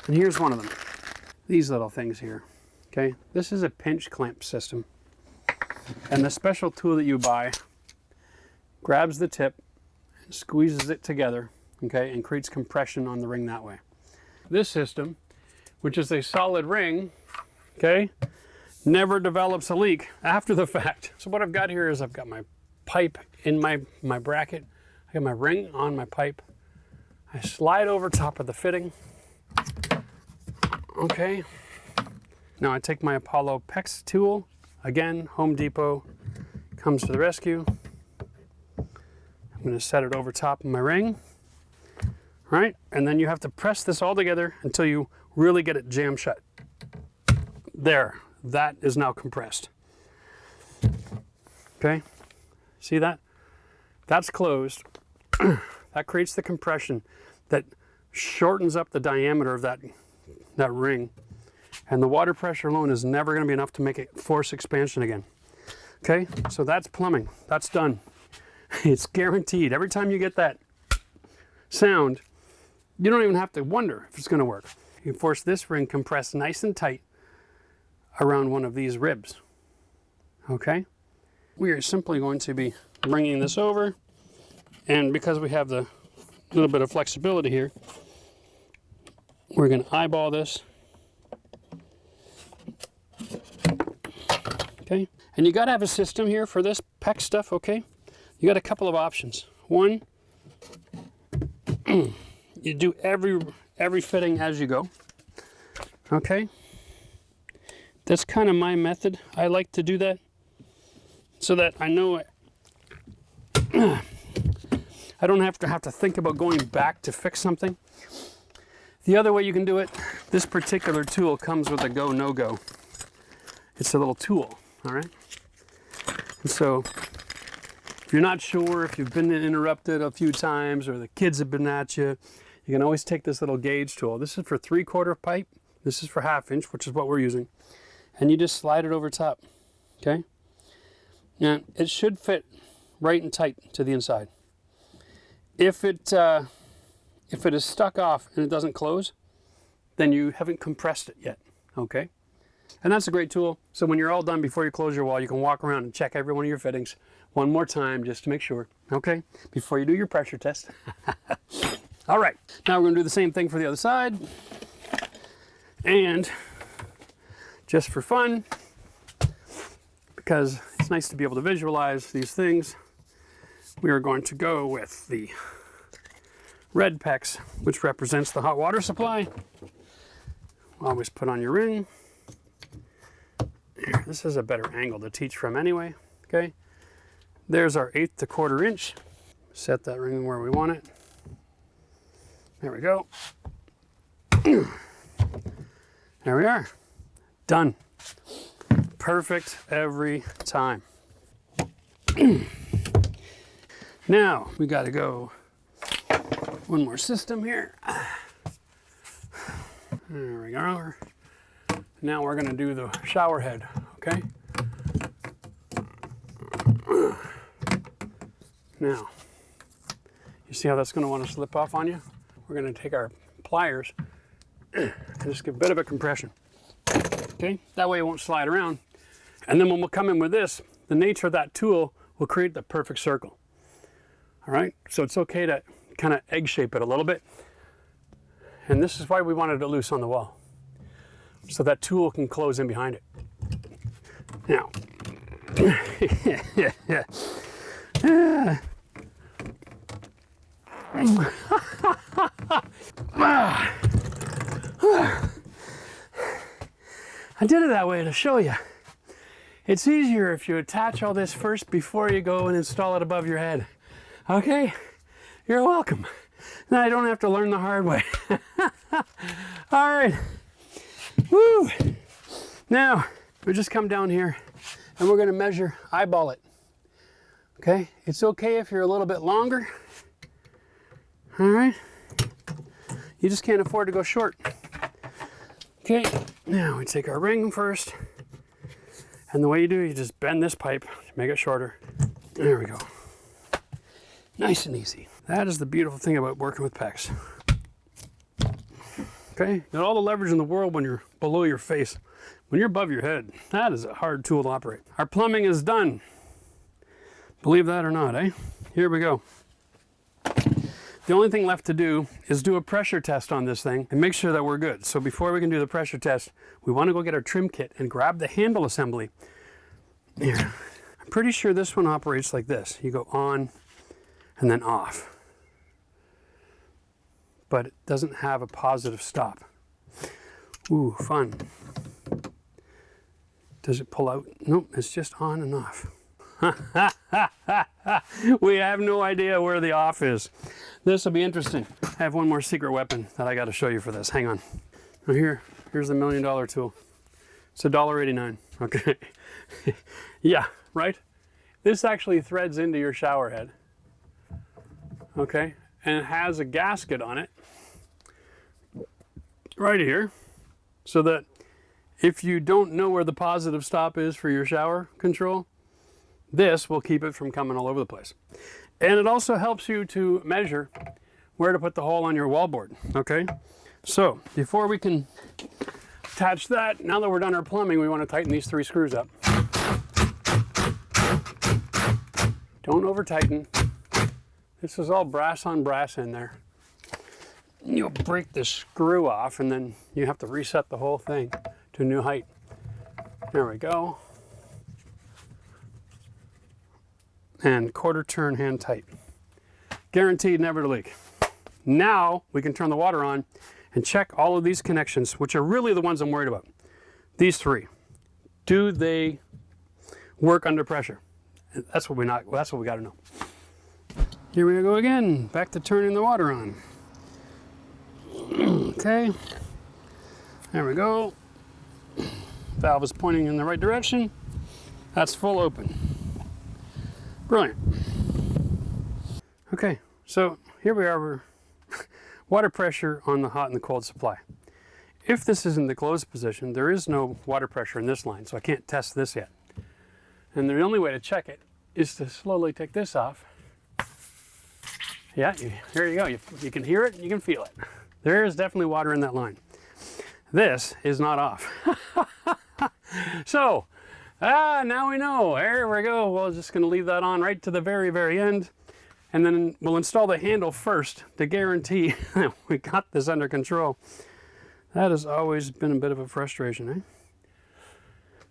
and here's one of them. These little things here, okay? This is a pinch clamp system. And the special tool that you buy grabs the tip, and squeezes it together, okay, and creates compression on the ring that way. This system, which is a solid ring, okay, never develops a leak after the fact. So what I've got here is I've got my pipe in my bracket. I got my ring on my pipe. I slide over top of the fitting. Okay. Now I take my Apollo PEX tool, Again, Home Depot comes to the rescue. I'm going to set it over top of my ring. Right? And then you have to press this all together until you really get it jammed shut. There, that is now compressed. Okay, see that? That's closed. That creates the compression that shortens up the diameter of that ring. And the water pressure alone is never going to be enough to make it force expansion again. Okay, so that's plumbing. That's done. It's guaranteed. Every time you get that sound, you don't even have to wonder if it's going to work. You force this ring compressed nice and tight around one of these ribs. Okay? We are simply going to be bringing this over, and because we have the little bit of flexibility here, we're going to eyeball this. Okay? And you got to have a system here for this PEX stuff, okay? You got a couple of options. One, you do every fitting as you go. Okay? That's kind of my method. I like to do that so that I know I don't have to think about going back to fix something. The other way you can do it, this particular tool comes with a go, no go. It's a little tool, all right? And so if you're not sure, if you've been interrupted a few times or the kids have been at you, you can always take this little gauge tool. This is for 3/4 pipe. This is for 1/2 inch, which is what we're using. And you just slide it over top, okay? And it should fit right and tight to the inside. If it is stuck off and it doesn't close, then you haven't compressed it yet, okay? And that's a great tool. So when you're all done, before you close your wall, you can walk around and check every one of your fittings one more time just to make sure, okay? Before you do your pressure test. All right, now we're gonna do the same thing for the other side. And just for fun, because it's nice to be able to visualize these things, we are going to go with the red PEX, which represents the hot water supply. Always put on your ring. Here, this is a better angle to teach from anyway, okay? There's our 1/8 to 1/4 inch. Set that ring where we want it. There we go. There we are. Done. Perfect every time. Now we got to go one more system here. There we go. Now we're going to do the shower head, okay? Now, you see how that's going to want to slip off on you? We're going to take our pliers and just give a bit of a compression. Okay, that way it won't slide around. And then when we'll come in with this, the nature of that tool will create the perfect circle. All right, so it's okay to kind of egg shape it a little bit. And this is why we wanted it loose on the wall, so that tool can close in behind it. Now, I did it that way to show you. It's easier if you attach all this first before you go and install it above your head. Okay? You're welcome. Now I don't have to learn the hard way. All right. Woo! Now, we just come down here and we're going to measure, eyeball it. Okay? It's okay if you're a little bit longer. All right? You just can't afford to go short. Okay, now we take our ring first, and the way you do it, you just bend this pipe to make it shorter. There we go. Nice and easy. That is the beautiful thing about working with PEX. Okay, got all the leverage in the world when you're below your face. When you're above your head, that is a hard tool to operate. Our plumbing is done. Believe that or not, eh? Here we go. The only thing left to do is do a pressure test on this thing and make sure that we're good. So before we can do the pressure test, we want to go get our trim kit and grab the handle assembly. Here. I'm pretty sure this one operates like this. You go on and then off. But it doesn't have a positive stop. Ooh, fun. Does it pull out? Nope, it's just on and off. We have no idea where the off is. This will be interesting. I have one more secret weapon that I got to show you for this. Hang on. Here's the $1 million tool. It's $1.89. Okay. Yeah, right? This actually threads into your shower head. Okay. And it has a gasket on it right here, so that if you don't know where the positive stop is for your shower control, this will keep it from coming all over the place. And it also helps you to measure where to put the hole on your wallboard, okay? So before we can attach that, now that we're done our plumbing, we want to tighten these 3 screws up. Don't over tighten. This is all brass on brass in there. You'll break the screw off and then you have to reset the whole thing to a new height. There we go. And quarter turn hand tight. Guaranteed never to leak. Now we can turn the water on and check all of these connections, which are really the ones I'm worried about. These 3. Do they work under pressure? That's what we got to know. Here we go again, back to turning the water on. Okay, there we go. Valve is pointing in the right direction. That's full open. Brilliant. Okay, so here we are, water pressure on the hot and the cold supply. If this is in the closed position, there is no water pressure in this line, so I can't test this yet. And the only way to check it is to slowly take this off. Yeah, here you go. You can hear it, you can feel it. There is definitely water in that line. This is not off. So, now we know. There we go. We're just going to leave that on right to the very, very end. And then we'll install the handle first to guarantee that we got this under control. That has always been a bit of a frustration, eh?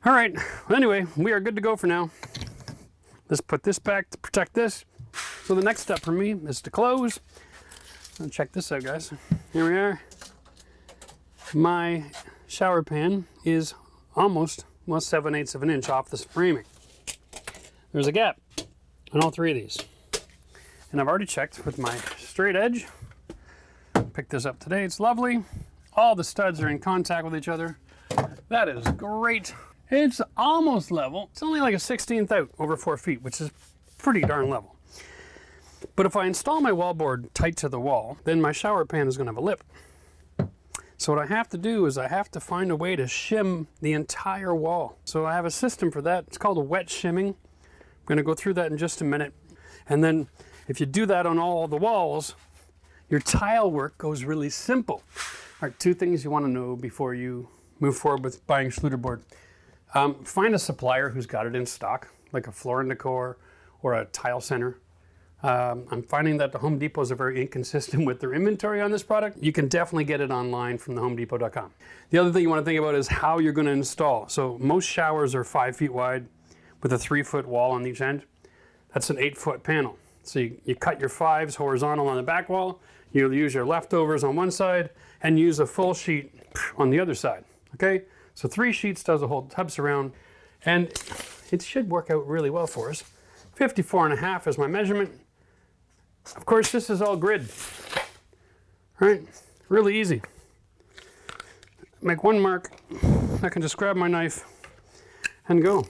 All right. Well, anyway, we are good to go for now. Let's put this back to protect this. So the next step for me is to close. And check this out, guys. Here we are. My shower pan is almost 7/8 of an inch off this framing. There's a gap on all 3 of these. And I've already checked with my straight edge. Picked this up today. It's lovely. All the studs are in contact with each other. That is great. It's almost level. It's only like a 1/16 out over 4 feet, which is pretty darn level. But if I install my wallboard tight to the wall, then my shower pan is going to have a lip. So what I have to do is I have to find a way to shim the entire wall. So I have a system for that. It's called a wet shimming. I'm going to go through that in just a minute. And then if you do that on all the walls, your tile work goes really simple. All right, 2 things you want to know before you move forward with buying Schluter board. Find a supplier who's got it in stock, like a Floor & Decor or a Tile Center. I'm finding that the Home Depots are very inconsistent with their inventory on this product. You can definitely get it online from thehomedepot.com. The other thing you want to think about is how you're going to install. So most showers are 5 feet wide with a 3-foot wall on each end. That's an 8-foot panel. So you cut your 5s horizontal on the back wall, you'll use your leftovers on one side, and use a full sheet on the other side, okay? So 3 sheets does a whole tub surround, and it should work out really well for us. 54.5 is my measurement. Of course, this is all grid, right? Really easy. Make one mark, I can just grab my knife and go.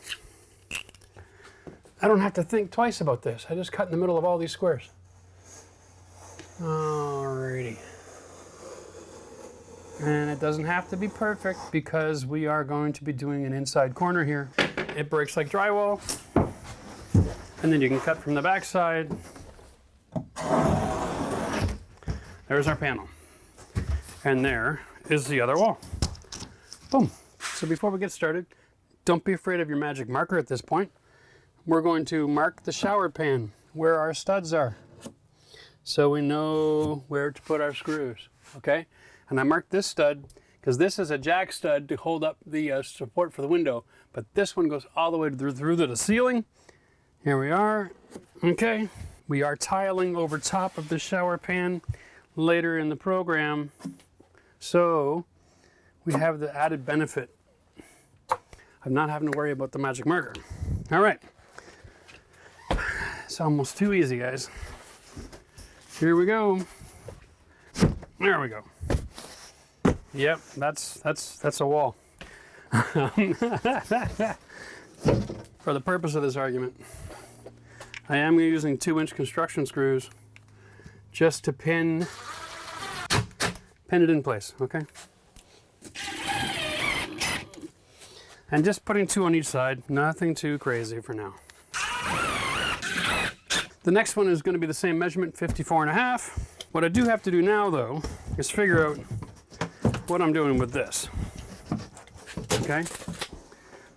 I don't have to think twice about this. I just cut in the middle of all these squares. Alrighty. And it doesn't have to be perfect because we are going to be doing an inside corner here. It breaks like drywall. And then you can cut from the back side. There's our panel. And there is the other wall. Boom. So before we get started, don't be afraid of your magic marker at this point. We're going to mark the shower pan where our studs are, so we know where to put our screws, okay? And I marked this stud because this is a jack stud to hold up the support for the window, but this one goes all the way through to the ceiling. Here we are, okay? We are tiling over top of the shower pan later in the program, so we have the added benefit of not having to worry about the magic marker. All right. It's almost too easy, guys. Here we go. There we go. Yep, that's a wall. For the purpose of this argument, I am using 2-inch construction screws just to pin it in place, okay? And just putting 2 on each side, nothing too crazy for now. The next one is going to be the same measurement, 54.5. What I do have to do now, though, is figure out what I'm doing with this. Okay?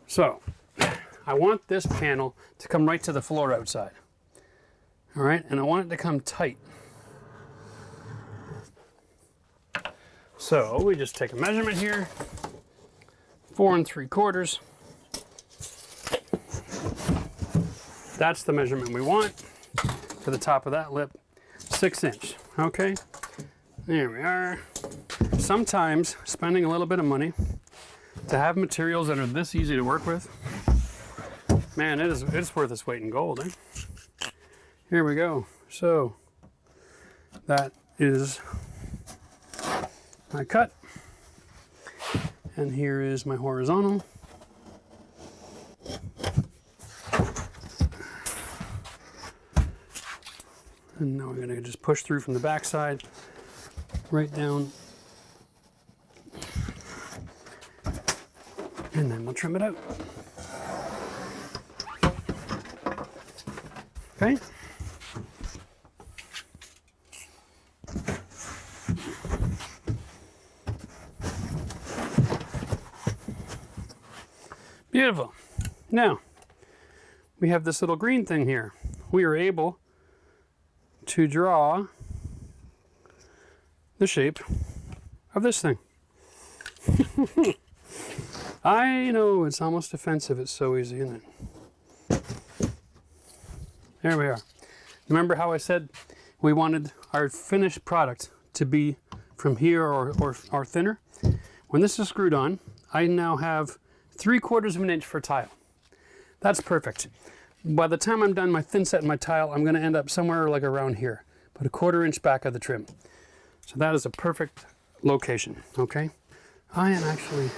So, I want this panel to come right to the floor outside. All right? And I want it to come tight. So, we just take a measurement here. 4 3/4. That's the measurement we want to the top of that lip. 6 inch. Okay? There we are. Sometimes spending a little bit of money to have materials that are this easy to work with, man, it's worth its weight in gold, eh? Here we go. So that is my cut, and here is my horizontal. And now we're going to just push through from the back side right down, and then we'll trim it out. Okay. Beautiful. Now, we have this little green thing here. We are able to draw the shape of this thing. I know, it's almost offensive. It's so easy, isn't it? There we are. Remember how I said we wanted our finished product to be from here or thinner? When this is screwed on, I now have 3/4 of an inch for tile. That's perfect. By the time I'm done my thinset and my tile, I'm going to end up somewhere like around here, but 1/4 inch back of the trim. So that is a perfect location, okay? I am actually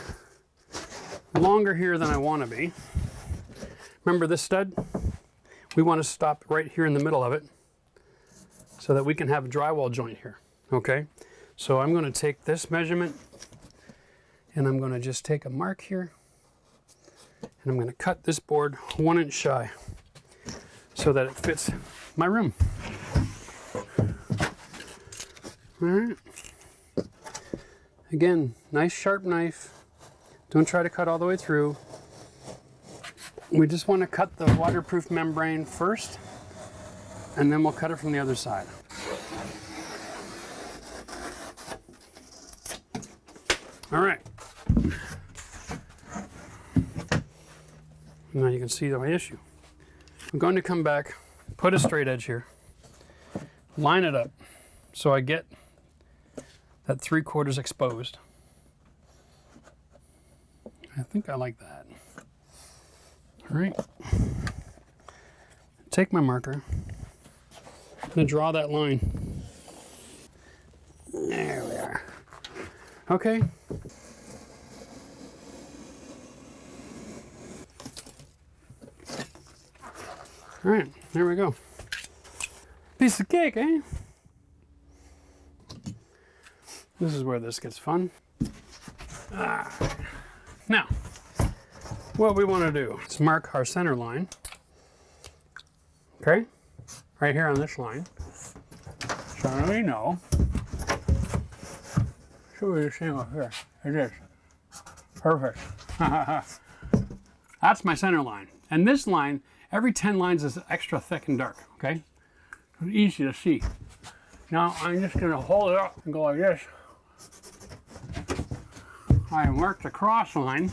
longer here than I want to be. Remember this stud? We want to stop right here in the middle of it so that we can have a drywall joint here, okay? So I'm going to take this measurement and I'm going to just take a mark here, and I'm going to cut this board 1 inch shy so that it fits my room. All right. Again, nice sharp knife. Don't try to cut all the way through. We just want to cut the waterproof membrane first, and then we'll cut it from the other side. All right. Now you can see my issue. I'm going to come back, put a straight edge here, line it up so I get that 3/4 exposed. I think I like that. All right. Take my marker. I'm going to draw that line. There we are. Okay. All right, there we go. Piece of cake, eh? This is where this gets fun. Now, what we want to do is mark our center line. Okay, right here on this line. So we know. Should we just see up here? It is. Perfect. That's my center line. And this line, every 10 lines is extra thick and dark, okay? It's easy to see. Now I'm just going to hold it up and go like this. I mark the cross line,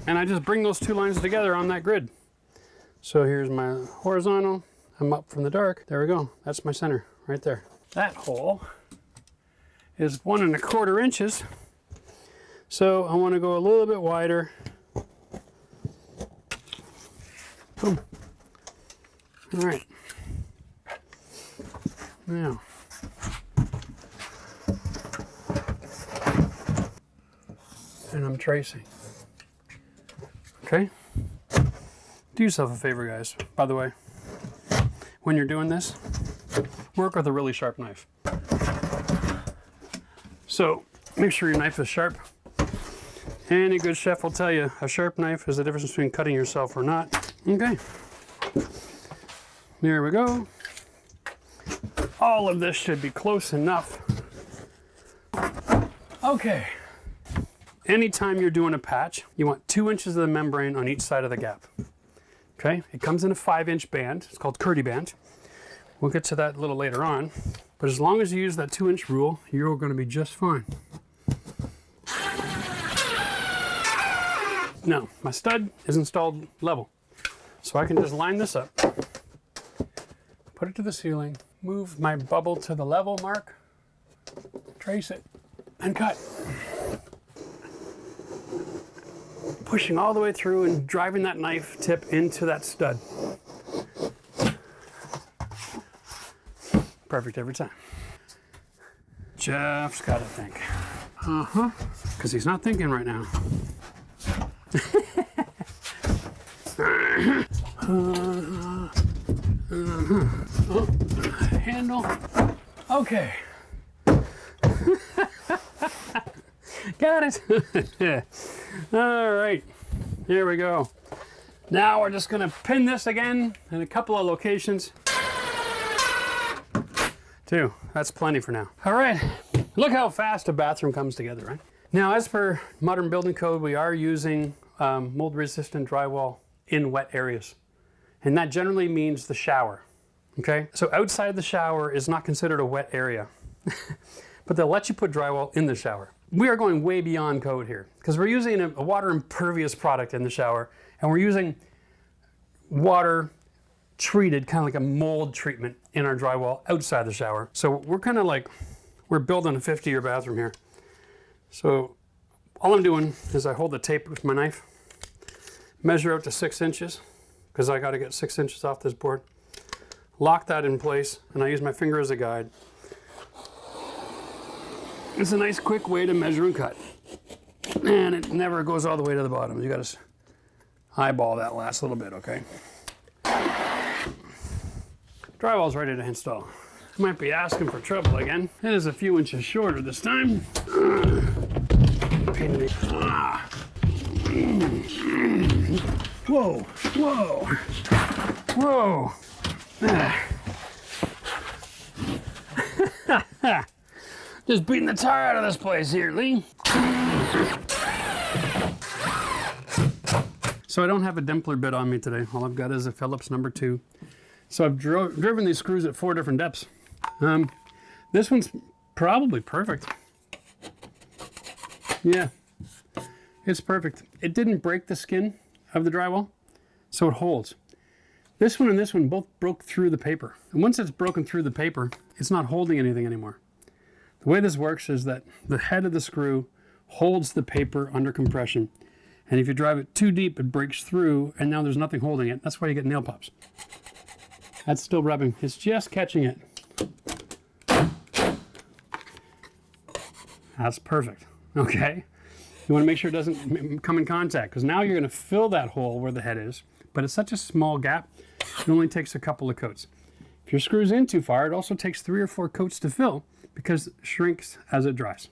and I just bring those 2 lines together on that grid. So here's my horizontal. I'm up from the dark. There we go. That's my center right there. That hole is 1 1/4 inches. So I want to go a little bit wider All right. Now, and I'm tracing. Okay? Do yourself a favor, guys, by the way. When you're doing this, work with a really sharp knife. So, make sure your knife is sharp. Any good chef will tell you a sharp knife is the difference between cutting yourself or not. Okay. There we go. All of this should be close enough. Okay. Anytime you're doing a patch, you want 2 inches of the membrane on each side of the gap. Okay? It comes in a 5-inch band. It's called Kerdi band. We'll get to that a little later on. But as long as you use that 2-inch rule, you're going to be just fine. Now, my stud is installed level. So I can just line this up, put it to the ceiling, move my bubble to the level mark, trace it, and cut. Pushing all the way through and driving that knife tip into that stud. Perfect every time. Jeff's got to think. Uh-huh. Because he's not thinking right now. Oh, handle. Okay. Got it. All right. Here we go. Now we're just going to pin this again in a couple of locations. 2. That's plenty for now. All right. Look how fast a bathroom comes together, right? Now, as per modern building code, we are using mold-resistant drywall in wet areas. And that generally means the shower, okay? So outside the shower is not considered a wet area, but they'll let you put drywall in the shower. We are going way beyond code here because we're using a water impervious product in the shower, and we're using water treated, kind of like a mold treatment in our drywall outside the shower. So we're kind of like, we're building a 50-year bathroom here. So all I'm doing is I hold the tape with my knife, measure out to 6 inches, because I got to get 6 inches off this board. Lock that in place, and I use my finger as a guide. It's a nice quick way to measure and cut. And it never goes all the way to the bottom. You got to eyeball that last little bit, okay? Drywall's ready to install. I might be asking for trouble again. It is a few inches shorter this time. Whoa, whoa, whoa. Just beating the tar out of this place here, Lee. So I don't have a Dempler bit on me today. All I've got is a Phillips number 2. So I've driven these screws at 4 different depths. This one's probably perfect. Yeah, it's perfect. It didn't break the skin of the drywall, so it holds. This one and this one both broke through the paper. And once it's broken through the paper, it's not holding anything anymore. The way this works is that the head of the screw holds the paper under compression. And if you drive it too deep, it breaks through, and now there's nothing holding it. That's why you get nail pops. That's still rubbing. It's just catching it. That's perfect. Okay. You want to make sure it doesn't come in contact, because now you're going to fill that hole where the head is, but it's such a small gap, it only takes a couple of coats. If your screw's in too far, it also takes 3 or 4 coats to fill because it shrinks as it dries.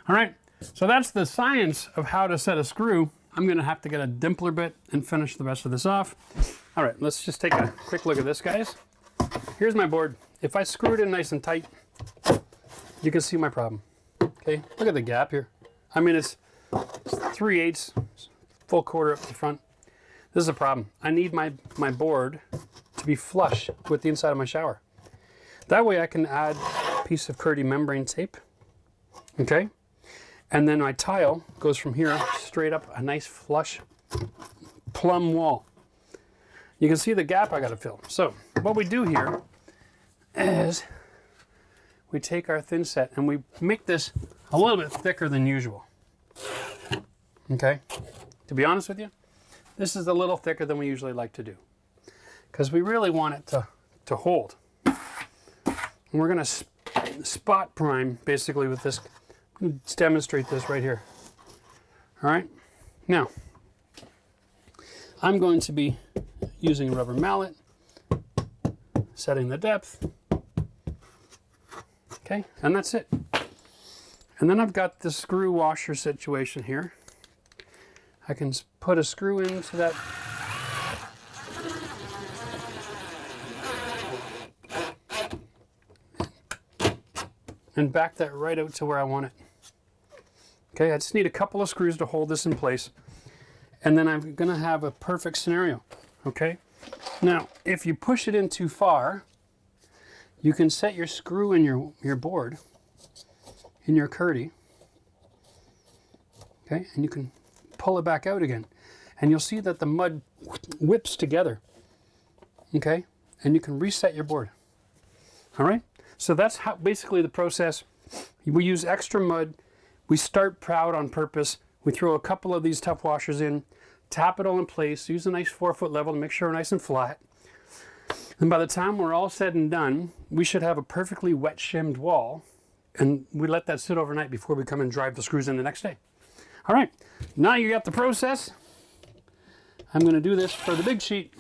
All right, so that's the science of how to set a screw. I'm going to have to get a Dempler bit and finish the rest of this off. All right, let's just take a quick look at this, guys. Here's my board. If I screw it in nice and tight, you can see my problem. Okay, look at the gap here. I mean, it's 3/8, full quarter up the front. This is a problem. I need my board to be flush with the inside of my shower. That way I can add a piece of Kerdi membrane tape, okay? And then my tile goes from here straight up a nice flush plumb wall. You can see the gap I gotta fill. So what we do here is we take our Thinset and we make this a little bit thicker than usual. Okay? To be honest with you, this is a little thicker than we usually like to do. because we really want it to hold. And we're going to spot prime basically with this. Let's demonstrate this right here. All right, now I'm going to be using a rubber mallet, setting the depth. Okay, and that's it. And then I've got the screw washer situation here. I can put a screw into that. And back that right out to where I want it. Okay, I just need a couple of screws to hold this in place. And then I'm gonna have a perfect scenario, okay? Now, if you push it in too far, you can set your screw in your board, in your Kerdi, okay? And you can pull it back out again. And you'll see that the mud whips together, okay? And you can reset your board, all right? So that's how basically the process. We use extra mud. We start proud on purpose. We throw a couple of these tough washers in, tap it all in place, use a nice 4-foot level to make sure we're nice and flat. And by the time we're all said and done, we should have a perfectly wet shimmed wall, and we let that sit overnight before we come and drive the screws in the next day. All right, now you got the process. I'm going to do this for the big sheet.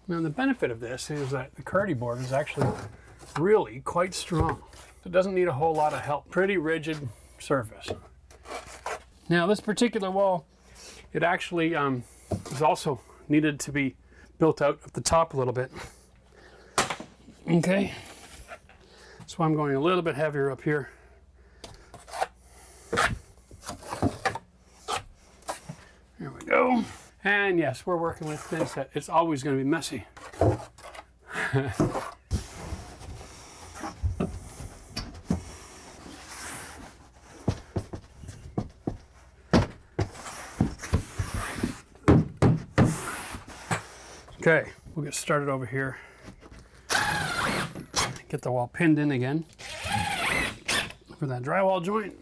Now the benefit of this is that the Kerdi board is actually really quite strong. It doesn't need a whole lot of help. Pretty rigid surface. Now this particular wall, it actually is also needed to be built out at the top a little bit. Okay, so I'm going a little bit heavier up here. There we go. And yes, we're working with Thinset. It's always going to be messy. Okay, we'll get started over here. Get the wall pinned in again for that drywall joint.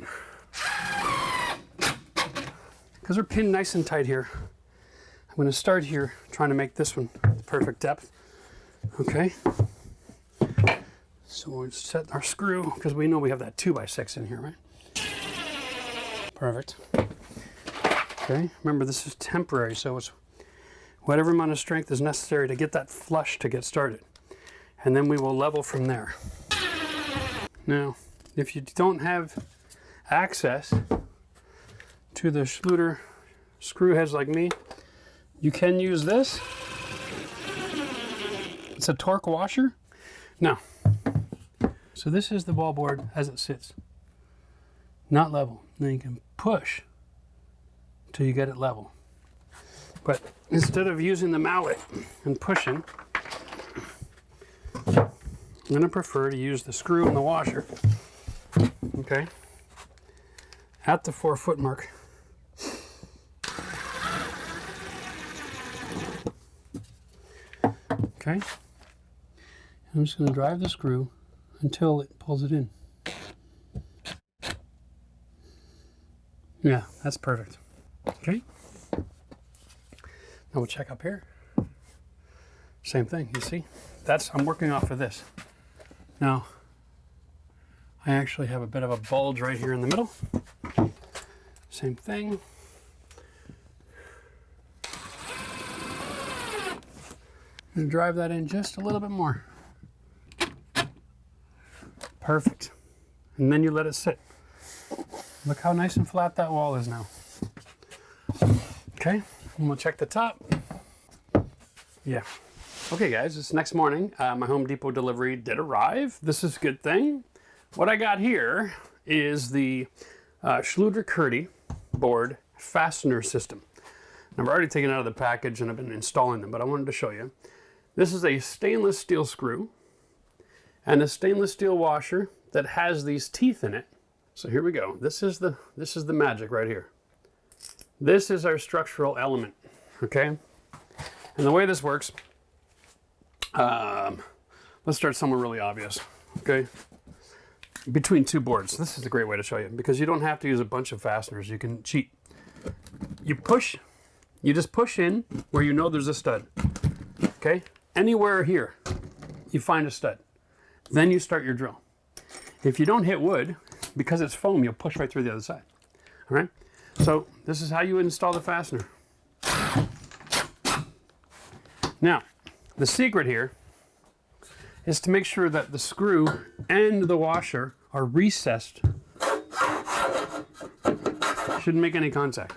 Because we're pinned nice and tight here, I'm going to start here trying to make this one the perfect depth. Okay, so we'll set our screw, because we know we have that 2x6 in here, right? Perfect. Okay, remember this is temporary, so it's whatever amount of strength is necessary to get that flush to get started. And then we will level from there. Now, if you don't have access to the Schluter screw heads like me, you can use this. It's a torque washer. Now, so this is the wall board as it sits, not level. Then you can push till you get it level. But instead of using the mallet and pushing, I'm going to prefer to use the screw and the washer, okay, at the 4-foot mark. Okay, I'm just going to drive the screw until it pulls it in. Yeah, that's perfect. Okay. Now we'll check up here. Same thing, you see? I'm working off of this. Now, I actually have a bit of a bulge right here in the middle. Same thing. I'm going to drive that in just a little bit more. Perfect. And then you let it sit. Look how nice and flat that wall is now. Okay, and we'll check the top. Yeah. Okay guys, it's next morning. My Home Depot delivery did arrive. This is a good thing. What I got here is the Schluter KERDI-BOARD fastener system. Now, I've already taken it out of the package and I've been installing them, but I wanted to show you. This is a stainless steel screw and a stainless steel washer that has these teeth in it. So here we go. This is the magic right here. This is our structural element, okay? And the way this works, let's start somewhere really obvious, okay? Between two boards. This is a great way to show you because you don't have to use a bunch of fasteners. You can cheat. You just push in where you know there's a stud. okay? Anywhere here, you find a stud. Then you start your drill. If you don't hit wood, because it's foam, you'll push right through the other side, all right? So this is how you install the fastener. Now, the secret here is to make sure that the screw and the washer are recessed. Shouldn't make any contact.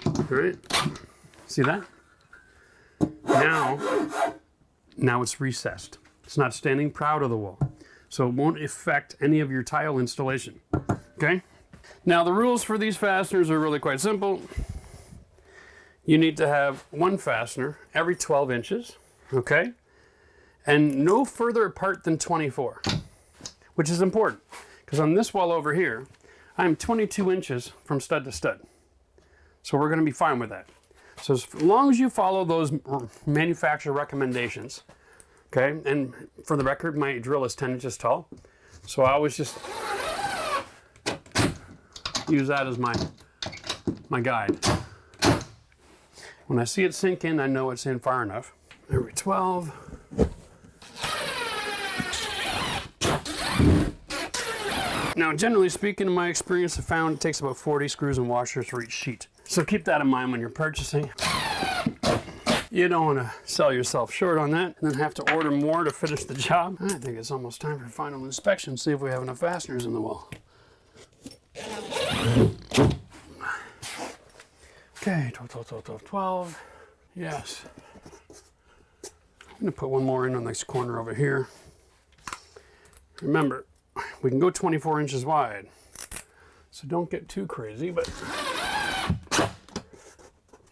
All right, see that? Now it's recessed. It's not standing proud of the wall. So it won't affect any of your tile installation, okay? Now the rules for these fasteners are really quite simple. You need to have one fastener every 12 inches, okay? And no further apart than 24, which is important because on this wall over here, I'm 22 inches from stud to stud. So we're gonna be fine with that. So as long as you follow those manufacturer recommendations, okay? And for the record, my drill is 10 inches tall. So I always just use that as my guide. When I see it sink in, I know it's in far enough. Every 12. Now, generally speaking, in my experience, I found it takes about 40 screws and washers for each sheet. So keep that in mind when you're purchasing. You don't want to sell yourself short on that and then have to order more to finish the job. I think it's almost time for final inspection, see if we have enough fasteners in the wall. Okay, 12. Yes. I'm going to put one more in on this corner over here. Remember, we can go 24 inches wide, so don't get too crazy, but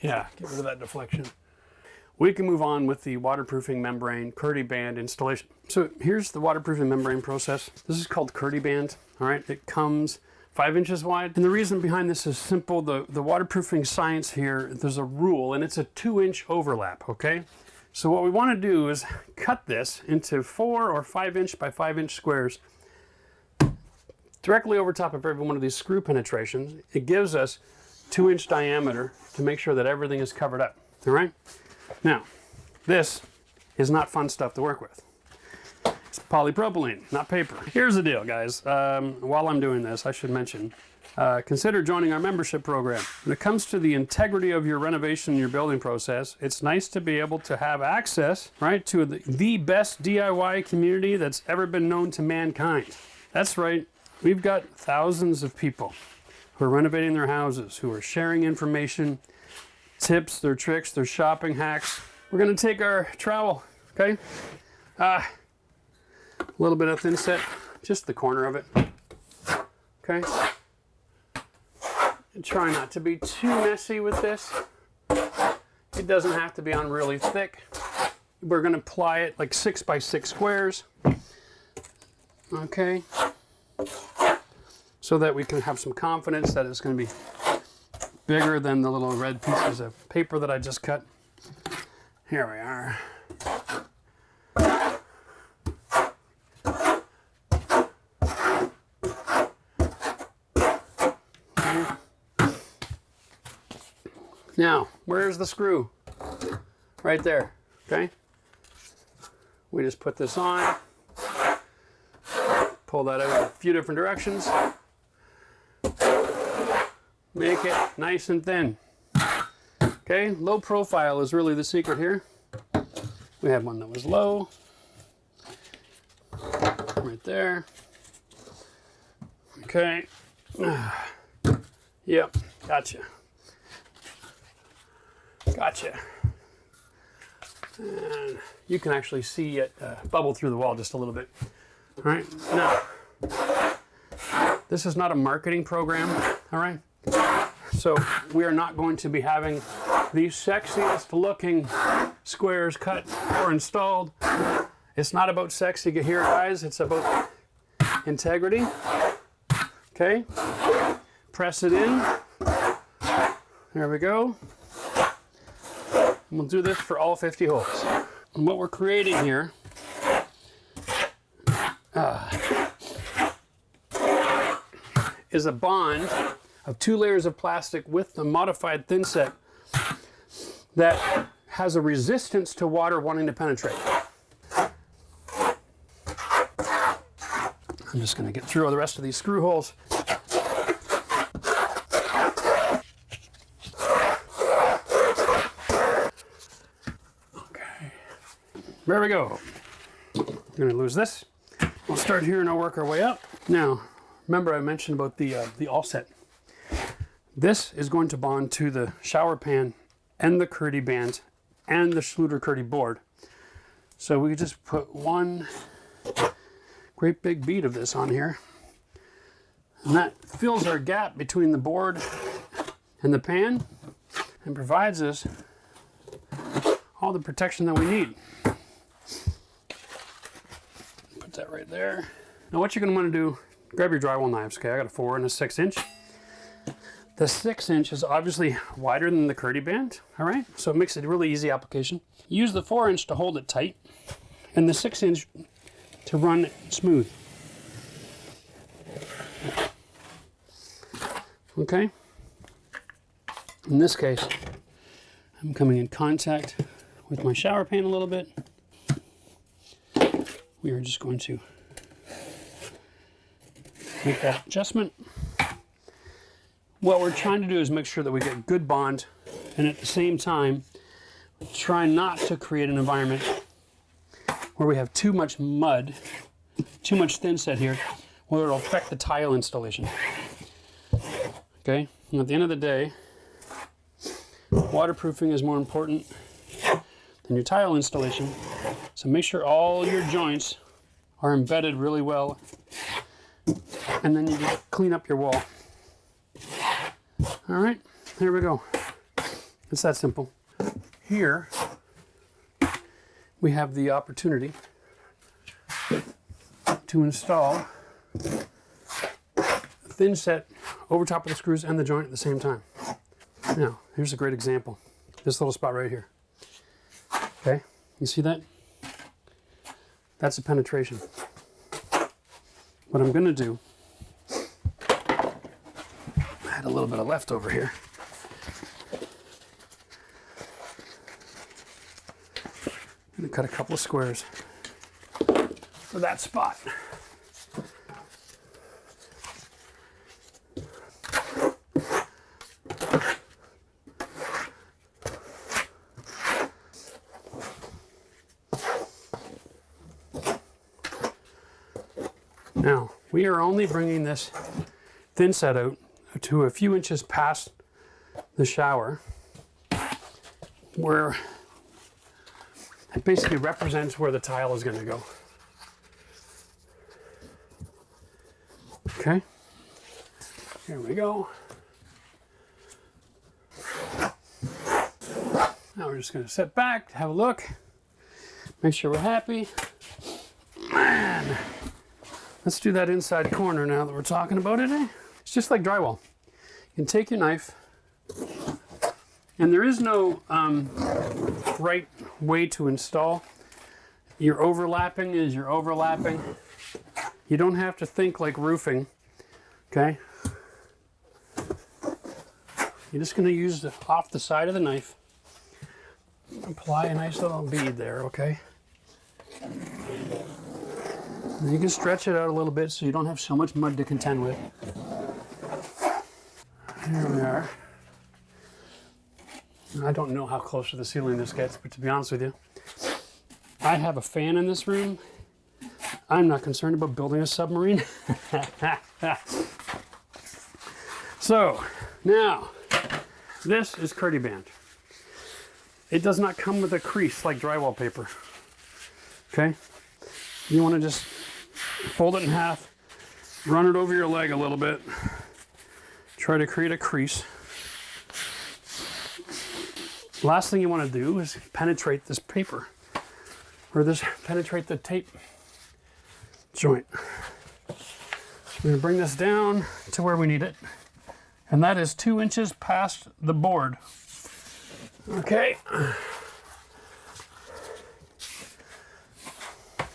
yeah, get rid of that deflection. We can move on with the waterproofing membrane KERDI-BAND installation. So here's the waterproofing membrane process. This is called KERDI-BAND, all right? It comes 5 inches wide. And the reason behind this is simple. The waterproofing science here, there's a rule, and it's a 2-inch overlap, okay? So what we want to do is cut this into 4 or 5 inch by 5 inch squares directly over top of every one of these screw penetrations. It gives us 2-inch diameter to make sure that everything is covered up, all right? Now, this is not fun stuff to work with. It's polypropylene, not paper. Here's the deal, guys. While I'm doing this, I should mention, consider joining our membership program. When it comes to the integrity of your renovation and your building process, it's nice to be able to have access, right, to the best DIY community that's ever been known to mankind. That's right. We've got thousands of people who are renovating their houses, who are sharing information, tips, their tricks, their shopping hacks. We're gonna take our trowel, okay? A little bit of Thinset, just the corner of it, okay? And try not to be too messy with this. It doesn't have to be on really thick. We're gonna apply it like 6 by 6 squares, okay? So that we can have some confidence that it's gonna be bigger than the little red pieces of paper that I just cut. Here we are. Okay. Now, where's the screw? Right there, okay? We just put this on, pull that out a few different directions. Make it nice and thin. Okay, low profile is really the secret here. We had one that was low. Right there. Okay. Yep, gotcha. Gotcha. And you can actually see it bubble through the wall just a little bit. All right, now, this is not a marketing program, all right? So we are not going to be having the sexiest looking squares cut or installed. It's not about sexy here, guys. It's about integrity. Okay, press it in. There we go. And we'll do this for all 50 holes. And what we're creating here is a bond of 2 layers of plastic with the modified Thinset that has a resistance to water wanting to penetrate. I'm just going to get through all the rest of these screw holes. Okay, there we go. I'm going to lose this. We'll start here and I'll work our way up. Now, remember I mentioned about the all set. This is going to bond to the shower pan and the Kerdi band and the Schluter KERDI-BOARD. So we just put one great big bead of this on here, and that fills our gap between the board and the pan and provides us all the protection that we need. Put that right there. Now what you're going to want to do, grab your drywall knives. Okay, I got a 4 and a 6 inch. The 6 inch is obviously wider than the Kerdi band, all right? So it makes it a really easy application. Use the 4 inch to hold it tight, and the 6 inch to run smooth. Okay? In this case, I'm coming in contact with my shower pan a little bit. We are just going to make that adjustment. What we're trying to do is make sure that we get good bond, and at the same time, try not to create an environment where we have too much mud, too much thinset here, where it'll affect the tile installation. Okay, and at the end of the day, waterproofing is more important than your tile installation. So make sure all your joints are embedded really well, and then you just clean up your wall. All right, there we go. It's that simple. Here, we have the opportunity to install a thin set over top of the screws and the joint at the same time. Now, here's a great example. This little spot right here. Okay, you see that? That's a penetration. What I'm going to do, I had a little bit of leftover here. I'm going to cut a couple of squares for that spot. Now, we are only bringing this thin set out to a few inches past the shower, where it basically represents where the tile is going to go. Okay, here we go. Now we're just going to sit back, have a look, make sure we're happy. Man, let's do that inside corner now that we're talking about it. It's just like drywall. You can take your knife, and there is no right way to install. Your overlapping is your overlapping. You don't have to think like roofing, okay? You're just going to use off the side of the knife. Apply a nice little bead there, okay? And you can stretch it out a little bit so you don't have so much mud to contend with. Here we are. I don't know how close to the ceiling this gets, but to be honest with you, I have a fan in this room. I'm not concerned about building a submarine. So, now, this is Kerdi band. It does not come with a crease like drywall paper. Okay? You want to just fold it in half, run it over your leg a little bit, try to create a crease. Last thing you want to do is penetrate this paper, or penetrate the tape joint. So we're going to bring this down to where we need it, and that is 2 inches past the board. Okay.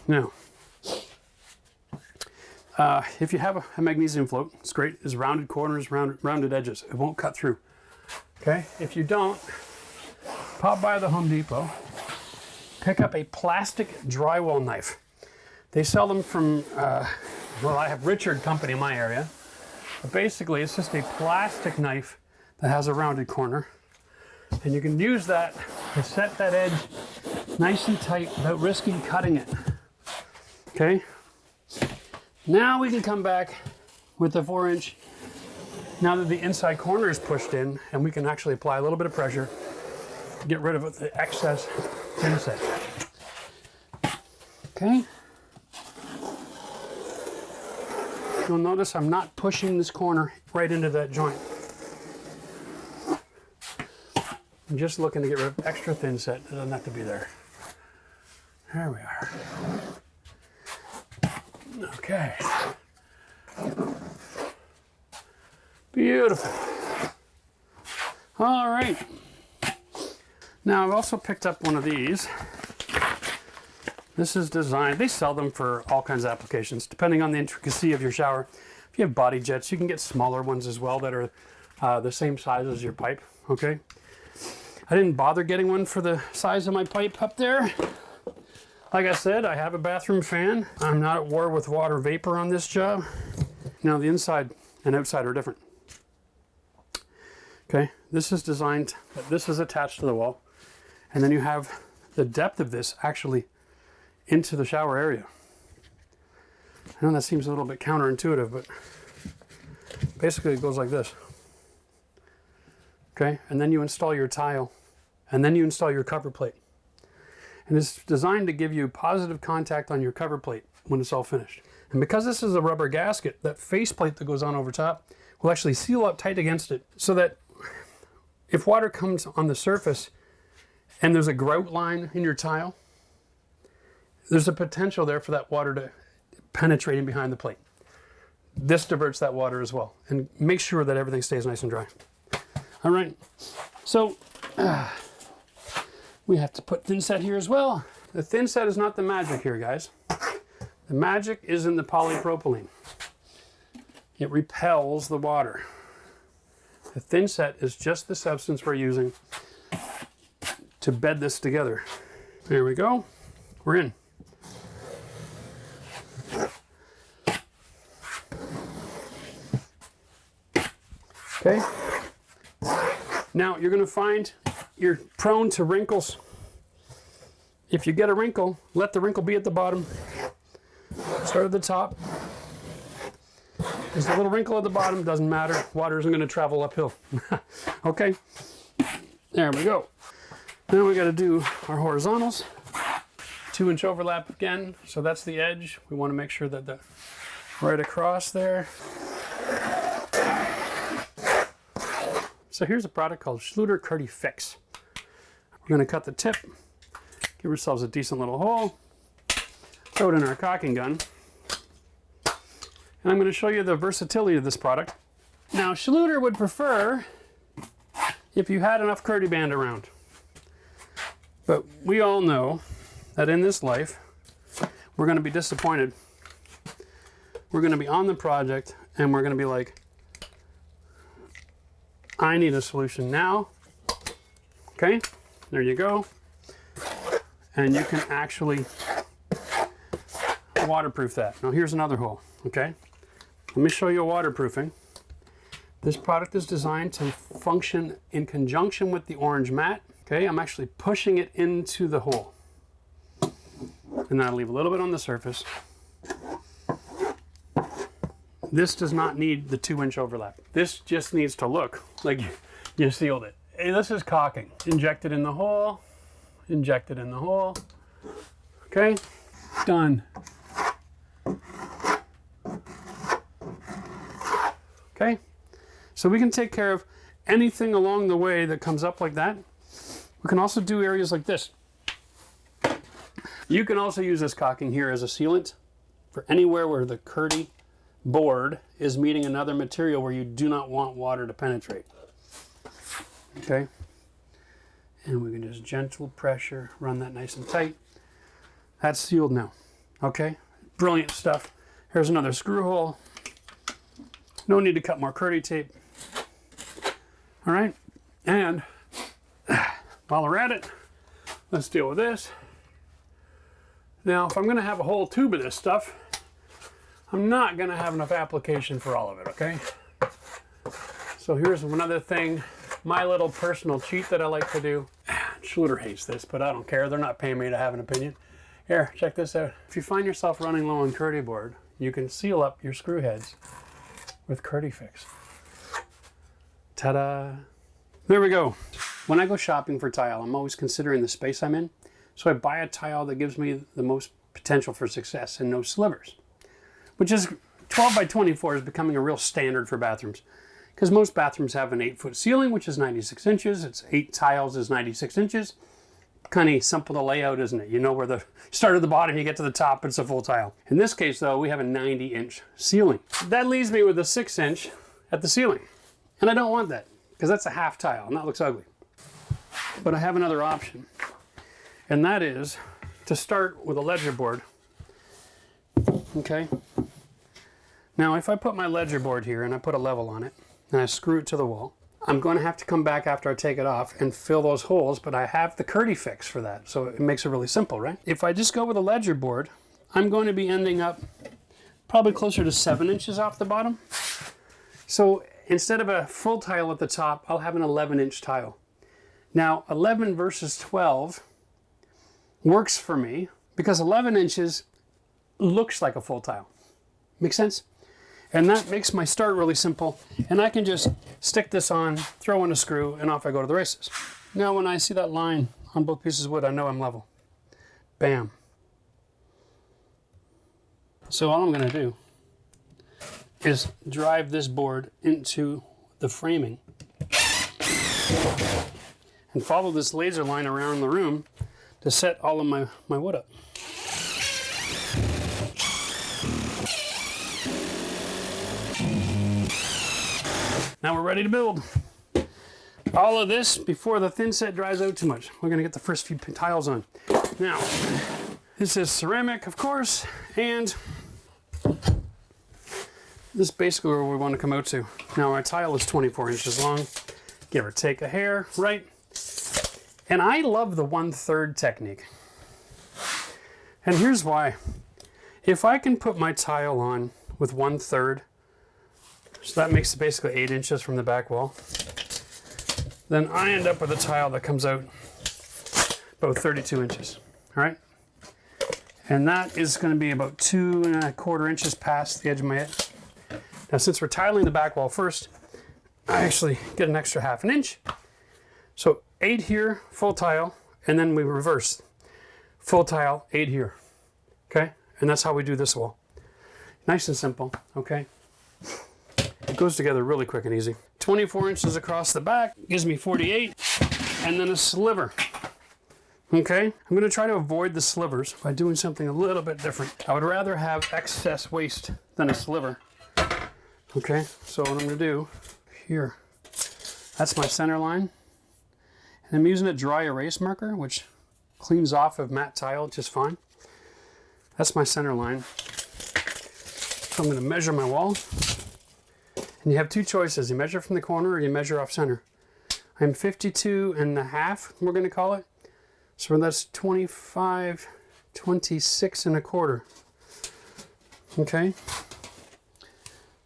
Now, if you have a magnesium float, it's great. It's rounded corners, rounded edges. It won't cut through. Okay. If you don't, pop by the Home Depot, pick up a plastic drywall knife. They sell them from, well, I have Richard Company in my area. But basically, it's just a plastic knife that has a rounded corner. And you can use that to set that edge nice and tight without risking cutting it. Okay? Now we can come back with the 4-inch. Now that the inside corner is pushed in, and we can actually apply a little bit of pressure to get rid of the excess Thinset. Okay? You'll notice I'm not pushing this corner right into that joint. I'm just looking to get rid of extra Thinset. It doesn't have to be there. There we are. Okay. Beautiful. All right. Now I've also picked up one of these. This is designed, they sell them for all kinds of applications, depending on the intricacy of your shower. If you have body jets, you can get smaller ones as well that are the same size as your pipe, okay? I didn't bother getting one for the size of my pipe up there. Like I said, I have a bathroom fan. I'm not at war with water vapor on this job. Now the inside and outside are different. Okay, this is designed, this is attached to the wall. And then you have the depth of this actually into the shower area. I know that seems a little bit counterintuitive, but basically it goes like this. Okay, and then you install your tile, and then you install your cover plate. And it's designed to give you positive contact on your cover plate when it's all finished. And because this is a rubber gasket, that faceplate that goes on over top will actually seal up tight against it, so that if water comes on the surface and there's a grout line in your tile, there's a potential there for that water to penetrate in behind the plate. This diverts that water as well and makes sure that everything stays nice and dry. All right, so we have to put Thinset here as well. The Thinset is not the magic here, guys. The magic is in the polypropylene. It repels the water. The Thinset is just the substance we're using to bed this together. There we go, we're in. Okay, now you're going to find you're prone to wrinkles. If you get a wrinkle, let the wrinkle be at the bottom. Start at the top. There's a little wrinkle at the bottom, doesn't matter. Water isn't going to travel uphill. Okay, there we go. Now we got to do our horizontals. 2-inch overlap again, so that's the edge. We want to make sure that the right across there. So here's a product called Shimming KERDI-BOARD. We're going to cut the tip, give ourselves a decent little hole, throw it in our caulking gun, and I'm going to show you the versatility of this product. Now Schluter would prefer if you had enough Kerdi band around, but we all know that in this life we're going to be disappointed. We're going to be on the project and we're going to be like, I need a solution now. Okay, there you go. And you can actually waterproof that. Now here's another hole, okay? Let me show you a waterproofing. This product is designed to function in conjunction with the orange mat. Okay, I'm actually pushing it into the hole. And that'll leave a little bit on the surface. This does not need the 2-inch overlap. This just needs to look like you sealed it. Hey, this is caulking. Inject it in the hole, inject it in the hole. Okay, done. Okay, so we can take care of anything along the way that comes up like that. We can also do areas like this. You can also use this caulking here as a sealant for anywhere where the Kerdi board is meeting another material where you do not want water to penetrate. Okay, and we can just gentle pressure, run that nice and tight. That's sealed now. Okay, brilliant stuff. Here's another screw hole. No need to cut more Kerdi tape. All right, and While we're at it, let's deal with this. Now, if I'm gonna have a whole tube of this stuff, I'm not gonna have enough application for all of it, okay? So here's another thing, my little personal cheat that I like to do. Schluter hates this, but I don't care. They're not paying me to have an opinion. Here, check this out. If you find yourself running low on KERDI-BOARD, you can seal up your screw heads with KERDI-Fix. Ta-da! There we go. When I go shopping for tile, I'm always considering the space I'm in. So I buy a tile that gives me the most potential for success and no slivers. Which is 12 by 24 is becoming a real standard for bathrooms. Because most bathrooms have an 8-foot ceiling, which is 96 inches. It's 8 tiles is 96 inches. Kind of simple to lay out, isn't it? You know where the start at the bottom, you get to the top, it's a full tile. In this case, though, we have a 90-inch ceiling. That leaves me with a 6-inch at the ceiling. And I don't want that, because that's a half tile, and that looks ugly. But I have another option. And that is to start with a ledger board. Okay? Now, if I put my ledger board here and I put a level on it, and I screw it to the wall, I'm going to have to come back after I take it off and fill those holes, but I have the KERDI-Fix for that, so it makes it really simple, right? If I just go with a ledger board, I'm going to be ending up probably closer to 7 inches off the bottom. So instead of a full tile at the top, I'll have an 11-inch tile. Now, 11 versus 12 works for me because 11 inches looks like a full tile. Make sense? And that makes my start really simple. And I can just stick this on, throw in a screw, and off I go to the races. Now when I see that line on both pieces of wood, I know I'm level. Bam. So all I'm going to do is drive this board into the framing and follow this laser line around the room to set all of my wood up. Now we're ready to build. All of this before the thinset dries out too much. We're going to get the first few tiles on. Now, this is ceramic, of course, and this is basically where we want to come out to. Now our tile is 24 inches long, give or take a hair, right? And I love the 1/3 technique. And here's why. If I can put my tile on with 1/3, so that makes it basically 8 inches from the back wall, then I end up with a tile that comes out about 32 inches, all right? And that is going to be about 2 1/4 inches past the edge of my head. Now, since we're tiling the back wall first, I actually get an extra 1/2 inch. So 8 here, full tile, and then we reverse. Full tile, 8 here, okay? And that's how we do this wall. Nice and simple, okay? It goes together really quick and easy. 24 inches across the back gives me 48, and then a sliver. Okay, I'm going to try to avoid the slivers by doing something a little bit different. I would rather have excess waste than a sliver. Okay, so what I'm going to do here, that's my center line. And I'm using a dry erase marker, which cleans off of matte tile just fine. That's my center line. So I'm going to measure my wall. And you have two choices. You measure from the corner or you measure off center. I'm 52.5, we're going to call it. So that's 25, 26 1/4. Okay.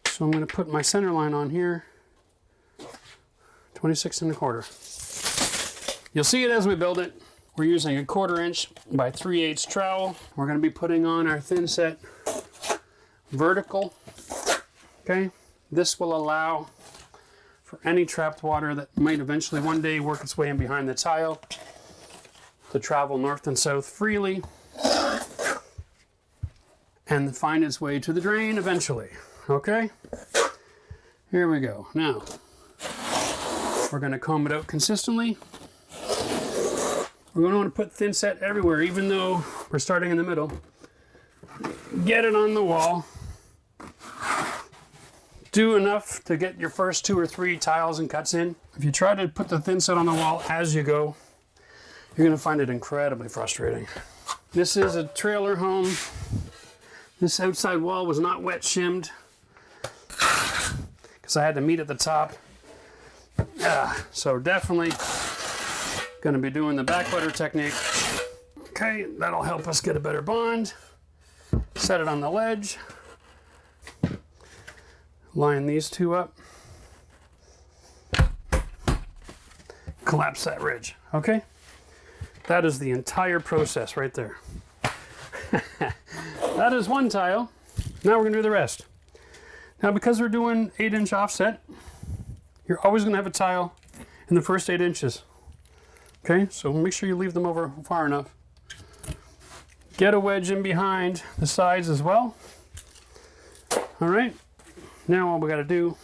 So I'm going to put my center line on here. 26 1/4. You'll see it as we build it. We're using a 1/4 inch by 3/8 trowel. We're going to be putting on our thinset vertical. Okay. This will allow for any trapped water that might eventually one day work its way in behind the tile to travel north and south freely and find its way to the drain eventually. Okay? Here we go. Now, we're going to comb it out consistently. We're going to want to put thinset everywhere, even though we're starting in the middle. Get it on the wall. Do enough to get your first 2 or 3 tiles and cuts in. If you try to put the thinset on the wall as you go, you're going to find it incredibly frustrating. This is a trailer home. This outside wall was not wet shimmed because I had to meet at the top. So definitely Gonna be doing the backwater technique. Okay, that'll help us get a better bond. Set it on the ledge. Line these two up. Collapse that ridge, okay? That is the entire process right there. That is one tile. Now we're gonna do the rest. Now because we're doing 8-inch offset, you're always gonna have a tile in the first 8 inches. Okay, so make sure you leave them over far enough. Get a wedge in behind the sides as well. All right, now all we gotta do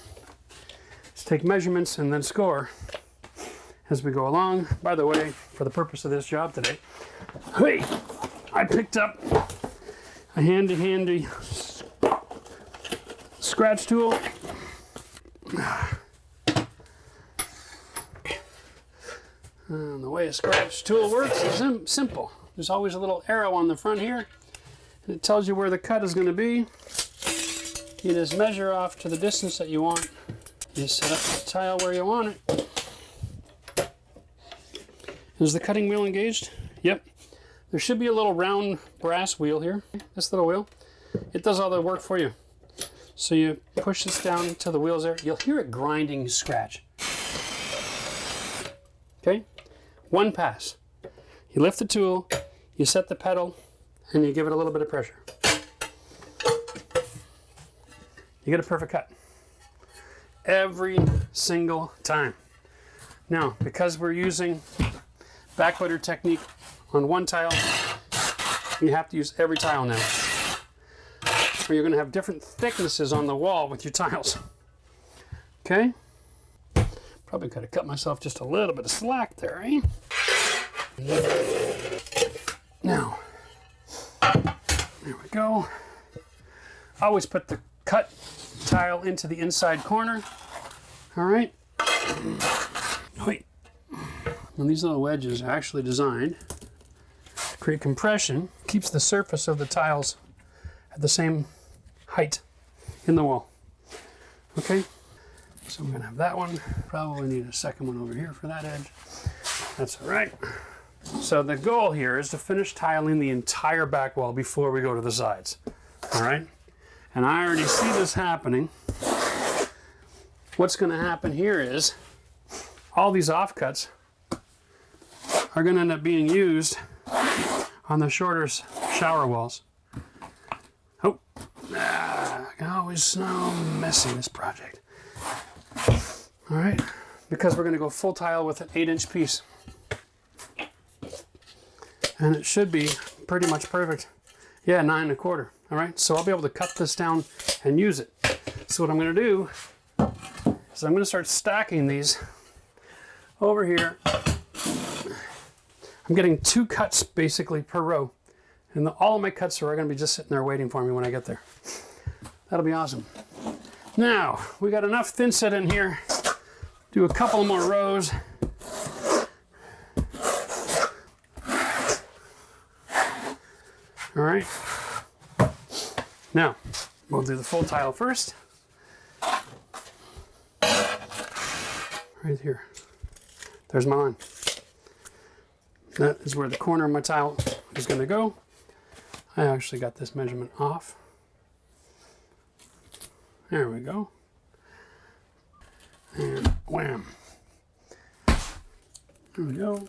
is take measurements and then score as we go along. By the way, for the purpose of this job today, hey, I picked up a handy scratch tool. And the way a scratch tool works is simple. There's always a little arrow on the front here, and it tells you where the cut is going to be. You just measure off to the distance that you want. You set up the tile where you want it. Is the cutting wheel engaged? Yep. There should be a little round brass wheel here. This little wheel. It does all the work for you. So you push this down to the wheels there. You'll hear it grinding scratch. Okay? One pass. You lift the tool, you set the pedal, and you give it a little bit of pressure. You get a perfect cut. Every single time. Now, because we're using backwater technique on one tile, you have to use every tile now. Or you're going to have different thicknesses on the wall with your tiles. Okay? Probably could have cut myself just a little bit of slack there, eh? Now, there we go. Always put the cut tile into the inside corner. All right. Wait. And these little wedges are actually designed to create compression, keeps the surface of the tiles at the same height in the wall. Okay. So I'm going to have that one. Probably need a second one over here for that edge. That's all right. So the goal here is to finish tiling the entire back wall before we go to the sides. All right? And I already see this happening. What's going to happen here is all these offcuts are going to end up being used on the shorter shower walls. Oh, I can always so messy this project. All right, because we're going to go full tile with an 8-inch piece. And it should be pretty much perfect. Yeah, 9 1/4. All right, so I'll be able to cut this down and use it. So what I'm going to do is I'm going to start stacking these over here. I'm getting 2 cuts basically per row. And all of my cuts are going to be just sitting there waiting for me when I get there. That'll be awesome. Now, we got enough Thinset in here. Do a couple more rows. All right. Now, we'll do the full tile first. Right here. There's my line. That is where the corner of my tile is going to go. I actually got this measurement off. There we go. And wham. There we go.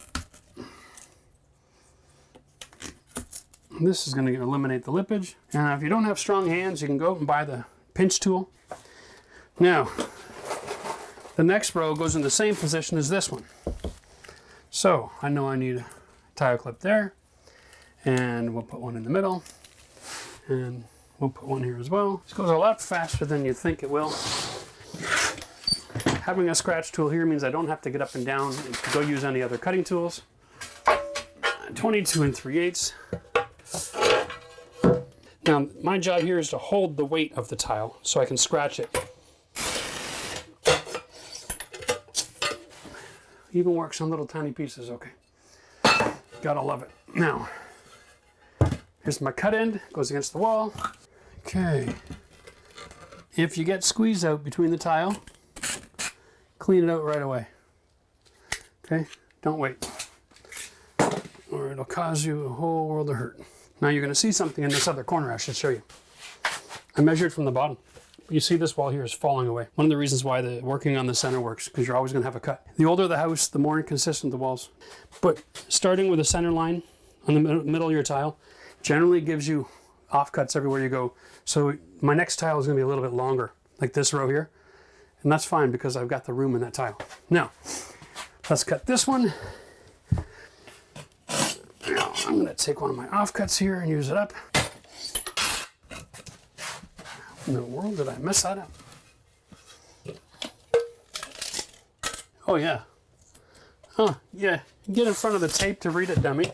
And this is going to eliminate the lippage. And if you don't have strong hands, you can go and buy the pinch tool. Now, the next row goes in the same position as this one. So I know I need a tile clip there. And we'll put one in the middle. And we'll put one here as well. This goes a lot faster than you think it will. Having a scratch tool here means I don't have to get up and down and go use any other cutting tools. 22 3/8. Now, my job here is to hold the weight of the tile so I can scratch it. Even works on little tiny pieces, okay. Gotta love it. Now, here's my cut end, goes against the wall. Okay. If you get squeeze out between the tile, clean it out right away. Okay, don't wait. cause you a whole world of hurt. Now you're going to see something in this other corner I should show you. I measured from the bottom. You see this wall here is falling away. One of the reasons why the working on the center works, because you're always going to have a cut. The older the house, the more inconsistent the walls. But starting with a center line on the middle of your tile generally gives you offcuts everywhere you go. So my next tile is going to be a little bit longer, like this row here. And that's fine because I've got the room in that tile. Now, let's cut this one. Now, I'm going to take one of my offcuts here and use it up. In the world did I mess that up? Oh yeah. Oh yeah. Get in front of the tape to read it, dummy.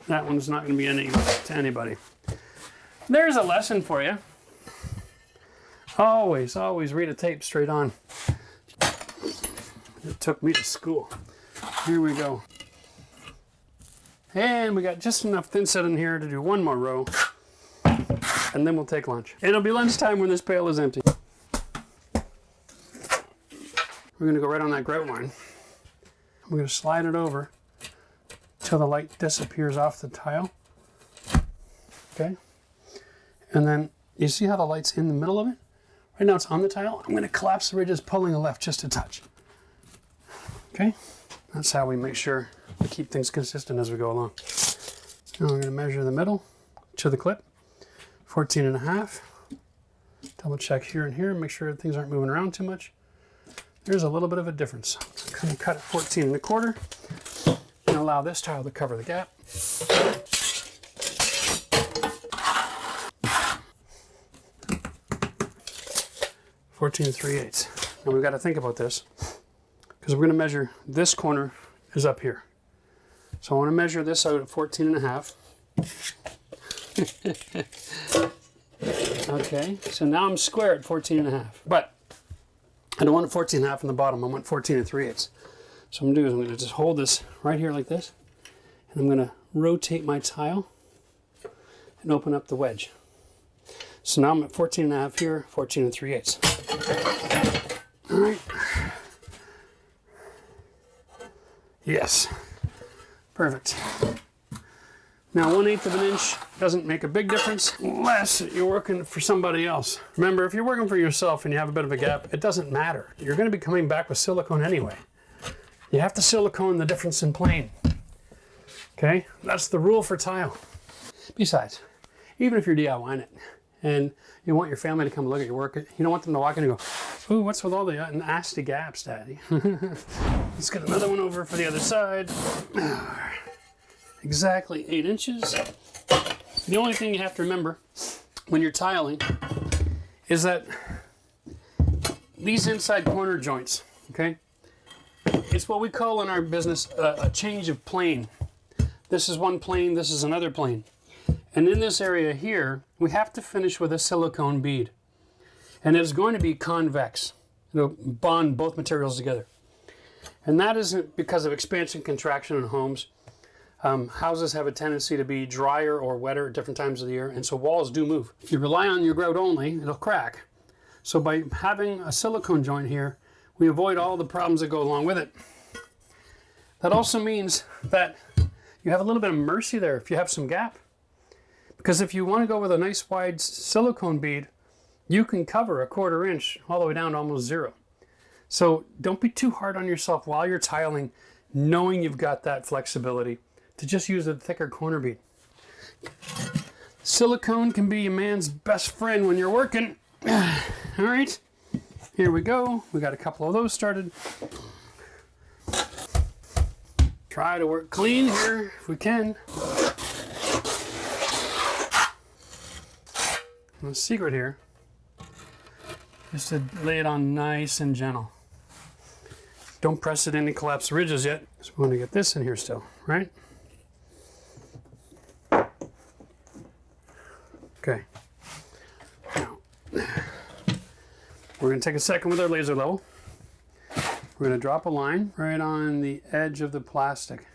That one's not going to be any use to anybody. There's a lesson for you. Always read a tape straight on. It took me to school. Here we go. And we got just enough thinset in here to do one more row. And then we'll take lunch. It'll be lunchtime when this pail is empty. We're going to go right on that grout line. We're going to slide it over till the light disappears off the tile. Okay. And then you see how the light's in the middle of it? Right now it's on the tile. I'm going to collapse the ridges, pulling the left just a touch. Okay. That's how we make sure we keep things consistent as we go along. Now we're going to measure the middle to the clip, 14.5. Double check here and here, make sure things aren't moving around too much. There's a little bit of a difference. I'm going to cut it 14.25 and allow this tile to cover the gap. 14 3/8. Now we've got to think about this because we're going to measure this corner is up here. So I want to measure this out at 14.5. Okay, so now I'm square at 14.5. But I don't want 14.5 on the bottom, I want 14 3/8. So what I'm going to do is I'm going to just hold this right here like this. And I'm going to rotate my tile and open up the wedge. So now I'm at 14.5 here, 14 3/8. All right. Yes. Perfect. Now 1/8 of an inch doesn't make a big difference unless you're working for somebody else. Remember, if you're working for yourself and you have a bit of a gap, it doesn't matter. You're going to be coming back with silicone anyway. You have to silicone the difference in plane. Okay? That's the rule for tile. Besides, even if you're DIYing it and you want your family to come look at your work, you don't want them to walk in and go, ooh, what's with all the nasty gaps, Daddy? Let's get another one over for the other side. Exactly 8 inches. The only thing you have to remember when you're tiling is that these inside corner joints, okay, it's what we call in our business a change of plane. This is one plane, this is another plane. And in this area here, we have to finish with a silicone bead. And it's going to be convex. It'll bond both materials together. And that isn't because of expansion contraction in homes. Houses have a tendency to be drier or wetter at different times of the year, and so walls do move. If you rely on your grout only, it'll crack. So by having a silicone joint here, we avoid all the problems that go along with it. That also means that you have a little bit of mercy there if you have some gap. Because if you want to go with a nice wide silicone bead, you can cover 1/4 inch all the way down to almost 0. So don't be too hard on yourself while you're tiling, knowing you've got that flexibility to just use a thicker corner bead. Silicone can be a man's best friend when you're working. All right, here we go. We got a couple of those started. Try to work clean here if we can. The secret here is to lay it on nice and gentle. Don't press it in and collapse the ridges yet. So we want to get this in here still, right? Okay. Now, we're going to take a second with our laser level. We're going to drop a line right on the edge of the plastic,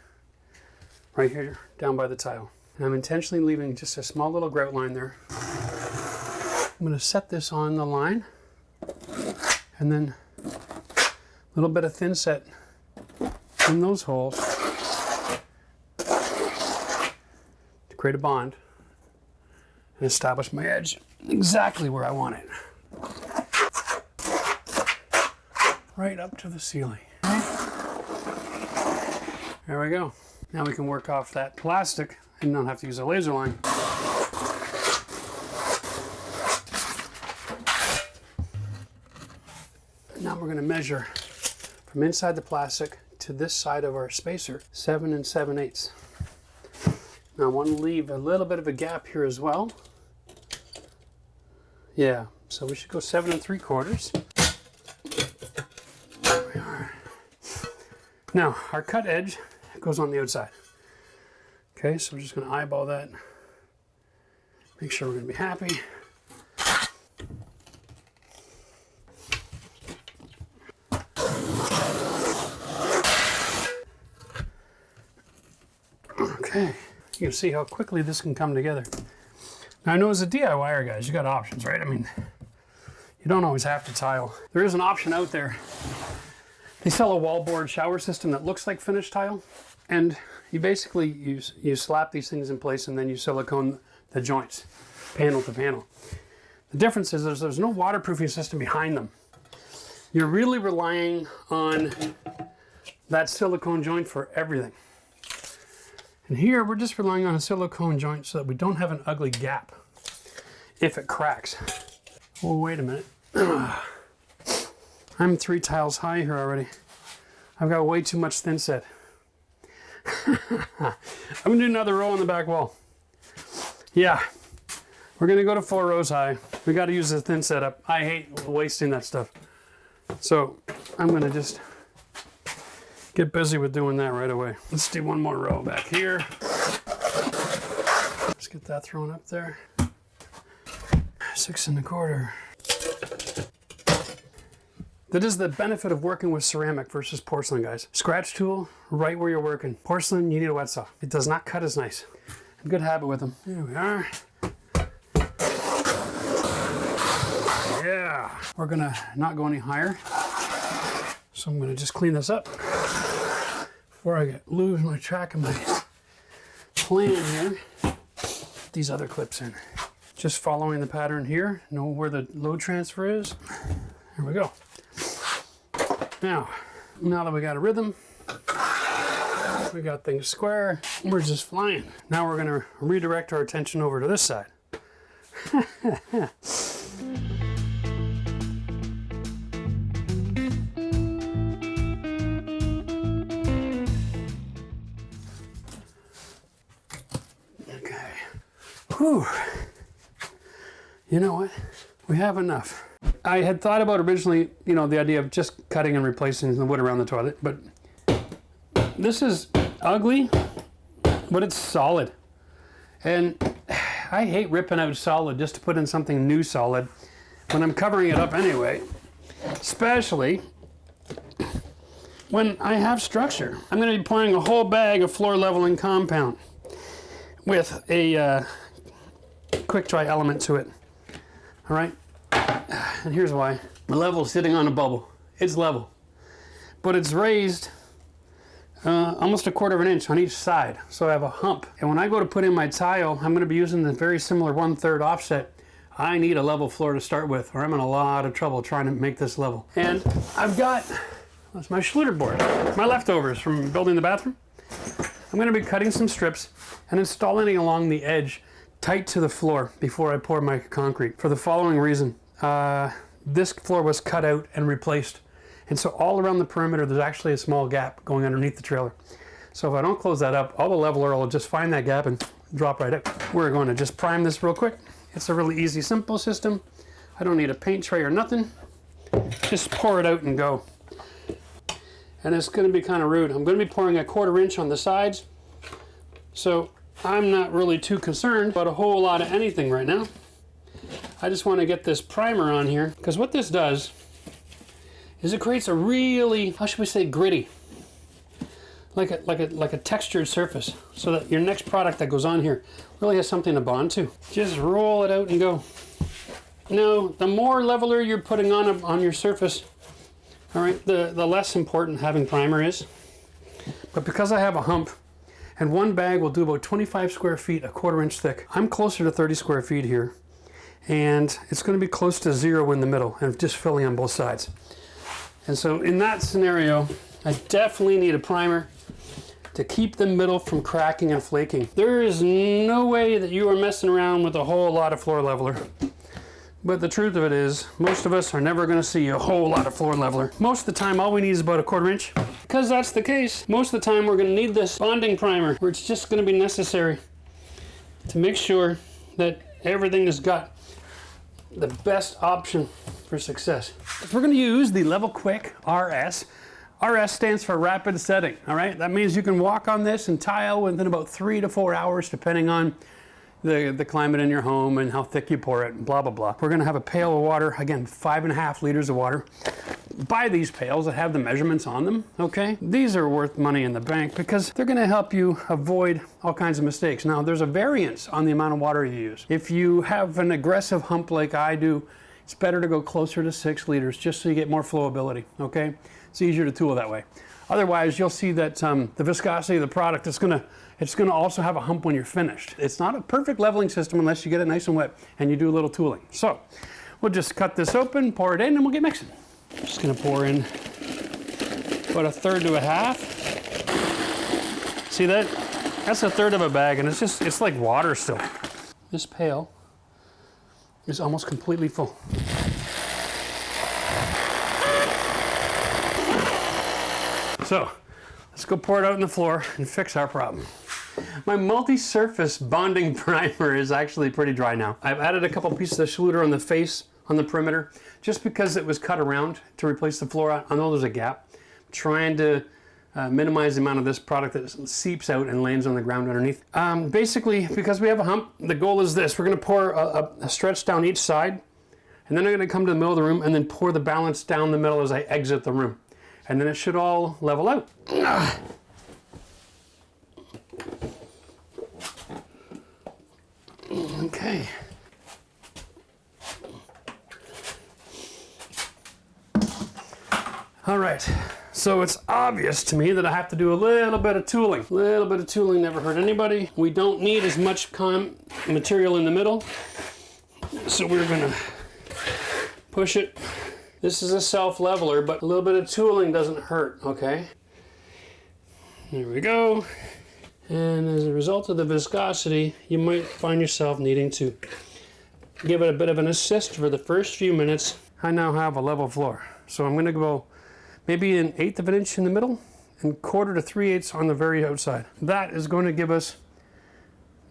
right here, down by the tile. And I'm intentionally leaving just a small little grout line there. I'm going to set this on the line, and then a little bit of thinset in those holes to create a bond and establish my edge exactly where I want it. Right up to the ceiling. There we go. Now we can work off that plastic and not have to use a laser line. Now we're going to measure from inside the plastic to this side of our spacer, 7 7/8. Now I want to leave a little bit of a gap here as well. Yeah, so we should go 7 3/4. There we are. Now our cut edge goes on the outside. Okay, so we're just going to eyeball that. Make sure we're going to be happy. Okay, you can see how quickly this can come together. Now I know as a DIYer, guys, you got options, right? I mean, you don't always have to tile. There is an option out there. They sell a wallboard shower system that looks like finished tile, and you basically you slap these things in place and then you silicone the joints, panel to panel. The difference is there's no waterproofing system behind them. You're really relying on that silicone joint for everything. And here we're just relying on a silicone joint so that we don't have an ugly gap if it cracks. Oh, wait a minute. I'm 3 tiles high here already. I've got way too much Thinset. I'm gonna do another row on the back wall. Yeah, we're gonna go to 4 rows high. We gotta use the Thinset up. I hate wasting that stuff. So I'm gonna just get busy with doing that right away. Let's do 1 more row back here. Let's get that thrown up there. 6 1/4. That is the benefit of working with ceramic versus porcelain, guys. Scratch tool right where you're working. Porcelain, you need a wet saw. It does not cut as nice. A good habit with them. Here we are. Yeah. We're gonna not go any higher. So I'm gonna just clean this up before I lose my track of my plan here. Put these other clips in. Just following the pattern here. Know where the load transfer is. Here we go. Now that we got a rhythm, we got things square, we're just flying. Now we're gonna redirect our attention over to this side. Okay. Whew. You know what? We have enough. I had thought about originally, you know, the idea of just cutting and replacing the wood around the toilet, but this is ugly, but it's solid. And I hate ripping out solid just to put in something new solid when I'm covering it up anyway, especially when I have structure. I'm going to be pouring a whole bag of floor leveling compound with a quick dry element to it. All right. And here's why. The level's sitting on a bubble. It's level. But it's raised almost 1/4 inch on each side. So I have a hump. And when I go to put in my tile, I'm going to be using the very similar 1/3 offset. I need a level floor to start with, or I'm in a lot of trouble trying to make this level. And I've got, that's my Schluter board, my leftovers from building the bathroom. I'm going to be cutting some strips and installing it along the edge tight to the floor before I pour my concrete for the following reason. This floor was cut out and replaced, and so all around the perimeter there's actually a small gap going underneath the trailer. So if I don't close that up, all the leveler will just find that gap and drop right out. We're going to just prime this real quick. It's a really easy, simple system. I don't need a paint tray or nothing. Just pour it out and go. And it's going to be kind of rude. I'm going to be pouring 1/4 inch on the sides, so I'm not really too concerned about a whole lot of anything right now. I just want to get this primer on here, because what this does is it creates a really, how should we say, gritty, like a textured surface, so that your next product that goes on here really has something to bond to. Just roll it out and go. Now, the more leveler you're putting on your surface, All right, the less important having primer is, but because I have a hump, and one bag will do about 25 square feet, a 1/4 inch thick, I'm closer to 30 square feet here, and it's going to be close to 0 in the middle, and just filling on both sides. And so in that scenario, I definitely need a primer to keep the middle from cracking and flaking. There is no way that you are messing around with a whole lot of floor leveler. But the truth of it is, most of us are never going to see a whole lot of floor leveler. Most of the time, all we need is about a 1/4 inch. Because that's the case, most of the time we're going to need this bonding primer, where it's just going to be necessary to make sure that everything has got the best option for success. If we're going to use the Level Quick RS, RS stands for rapid setting, all right? That means you can walk on this and tile within about 3 to 4 hours, depending on the climate in your home and how thick you pour it, and blah, blah, blah. We're gonna have a pail of water, again, 5.5 liters of water. Buy these pails that have the measurements on them, okay? These are worth money in the bank because they're gonna help you avoid all kinds of mistakes. Now, there's a variance on the amount of water you use. If you have an aggressive hump like I do, it's better to go closer to 6 liters just so you get more flowability, okay? It's easier to tool that way. Otherwise, you'll see that the viscosity of the product is it's gonna also have a hump when you're finished. It's not a perfect leveling system unless you get it nice and wet and you do a little tooling. So we'll just cut this open, pour it in, and we'll get mixing. I'm just gonna pour in about 1/3 to 1/2. See that? That's 1/3 of a bag, and it's like water still. This pail is almost completely full. So let's go pour it out on the floor and fix our problem. My multi-surface bonding primer is actually pretty dry now. I've added a couple pieces of Schluter on the face, on the perimeter, just because it was cut around to replace the floor. I know there's a gap. I'm trying to minimize the amount of this product that seeps out and lands on the ground underneath. Basically, because we have a hump, the goal is this. We're gonna pour a stretch down each side, and then I'm gonna come to the middle of the room and then pour the balance down the middle as I exit the room. And then it should all level out. Okay. All right, so it's obvious to me that I have to do a little bit of tooling. A little bit of tooling never hurt anybody. We don't need as much material in the middle, so we're gonna push it. This is a self-leveler, but a little bit of tooling doesn't hurt, okay? There we go. And as a result of the viscosity, you might find yourself needing to give it a bit of an assist for the first few minutes. I now have a level floor. So I'm gonna go maybe 1/8 of an inch in the middle and 1/4 to 3/8 on the very outside. That is going to give us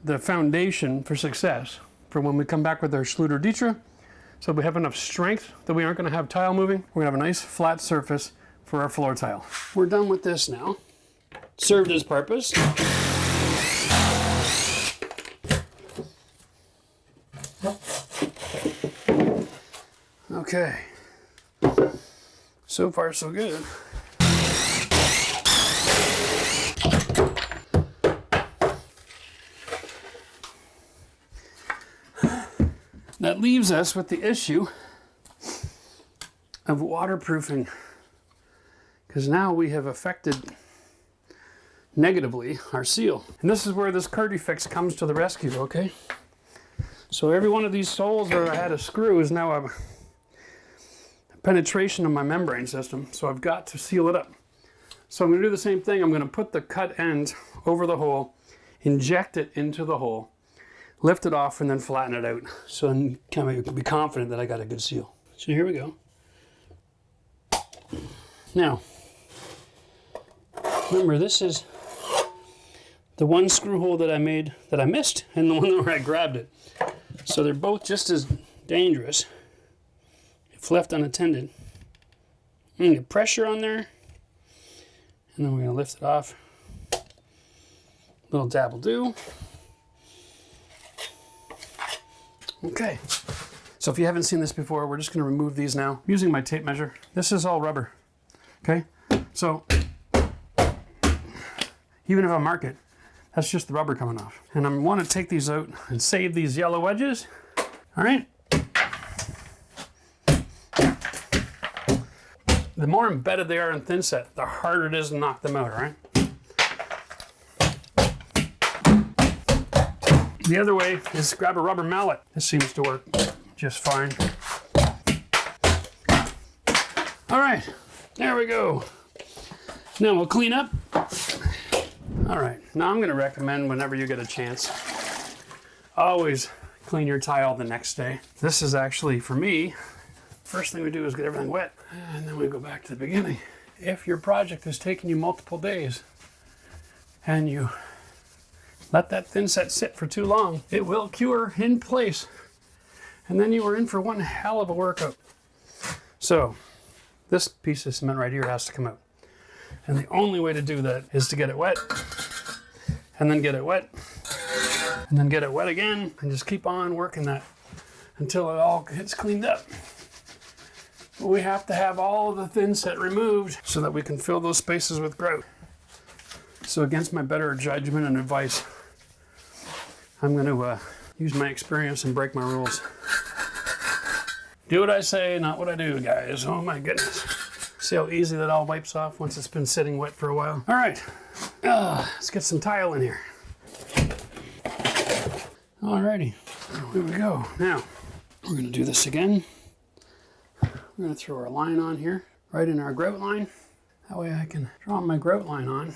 the foundation for success for when we come back with our Schluter Dietra. So we have enough strength that we aren't gonna have tile moving. We're gonna have a nice flat surface for our floor tile. We're done with this now. Served its purpose. Okay. So far, so good. That leaves us with the issue of waterproofing, because now we have affected negatively our seal. And this is where this Kerdi fix comes to the rescue, okay? So every one of these holes where I had a screw is now a penetration of my membrane system, so I've got to seal it up. So I'm gonna do the same thing. I'm gonna put the cut end over the hole, inject it into the hole, lift it off, and then flatten it out, so I can be confident that I got a good seal. So here we go. Now, remember, this is the one screw hole that I made that I missed, and the one where I grabbed it. So they're both just as dangerous if left unattended. I'm gonna get pressure on there, and then we're gonna lift it off. Little dab will do. Okay, so if you haven't seen this before, we're just gonna remove these now using my tape measure. This is all rubber, okay? So, even if I mark it, that's just the rubber coming off. And I wanna take these out and save these yellow edges, all right? The more embedded they are in Thinset, the harder it is to knock them out, all right? The other way is grab a rubber mallet. This seems to work just fine. All right, there we go. Now we'll clean up. All right, now I'm gonna recommend whenever you get a chance, always clean your tile the next day. This is actually, for me, first thing we do is get everything wet, and then we go back to the beginning. If your project is taking you multiple days, and you let that Thinset sit for too long, it will cure in place. And then you are in for one hell of a workout. So this piece of cement right here has to come out. And the only way to do that is to get it wet, and then get it wet, and then get it wet again, and just keep on working that until it all gets cleaned up. But we have to have all of the Thinset removed so that we can fill those spaces with grout. So against my better judgment and advice, I'm going to use my experience and break my rules. Do what I say, not what I do, guys. Oh my goodness. See how easy that all wipes off once it's been sitting wet for a while? All right, let's get some tile in here. Alrighty, here we go. Now, we're going to do this again. We're going to throw our line on here, right in our grout line. That way I can draw my grout line on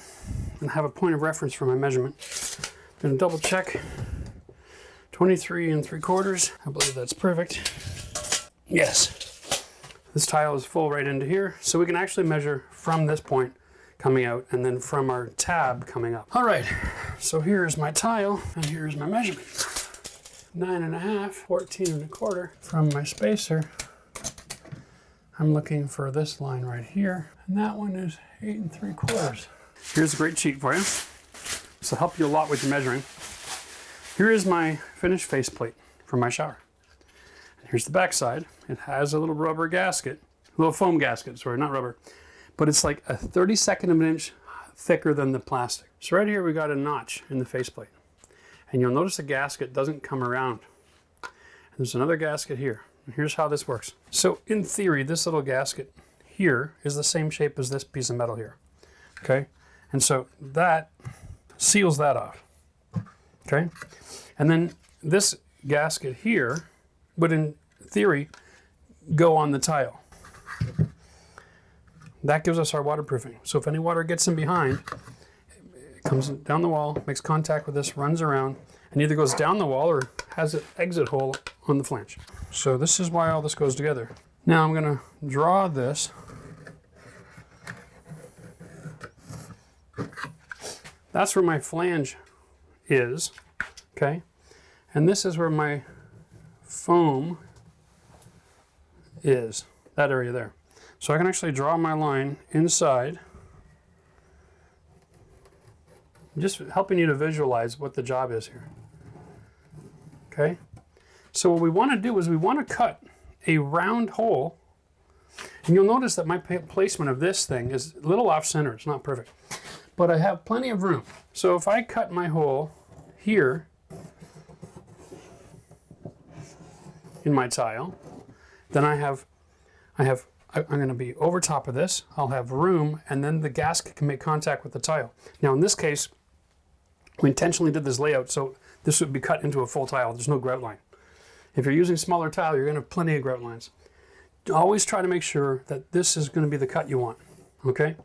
and have a point of reference for my measurement. I'm going to double check 23 3/4. I believe that's perfect. Yes. This tile is full right into here, so we can actually measure from this point coming out and then from our tab coming up. All right, so here's my tile and here's my measurement. 9.5, 14 1/4 from my spacer. I'm looking for this line right here, and that one is 8 3/4. Here's a great sheet for you. This will help you a lot with your measuring. Here is my finished faceplate for my shower. And here's the back side. It has a little rubber gasket, a little foam gasket, sorry, not rubber, but it's like a 32nd of an inch thicker than the plastic. So right here we got a notch in the faceplate. And you'll notice the gasket doesn't come around. And there's another gasket here. And here's how this works. So in theory, this little gasket here is the same shape as this piece of metal here. Okay? And so that seals that off. Okay? And then this gasket here would, in theory, go on the tile. That gives us our waterproofing. So if any water gets in behind, it comes down the wall, makes contact with this, runs around, and either goes down the wall or has an exit hole on the flange. So this is why all this goes together. Now I'm going to draw this. That's where my flange is, okay? And this is where my foam is, that area there. So I can actually draw my line inside, just helping you to visualize what the job is here. Okay? So what we want to do is we want to cut a round hole, and you'll notice that my placement of this thing is a little off center, it's not perfect, but I have plenty of room. So if I cut my hole here in my tile, then I'm going to be over top of this, I'll have room, and then the gasket can make contact with the tile. Now in this case, we intentionally did this layout so this would be cut into a full tile. There's no grout line. If you're using smaller tile, you're going to have plenty of grout lines. Always try to make sure that this is going to be the cut you want, okay?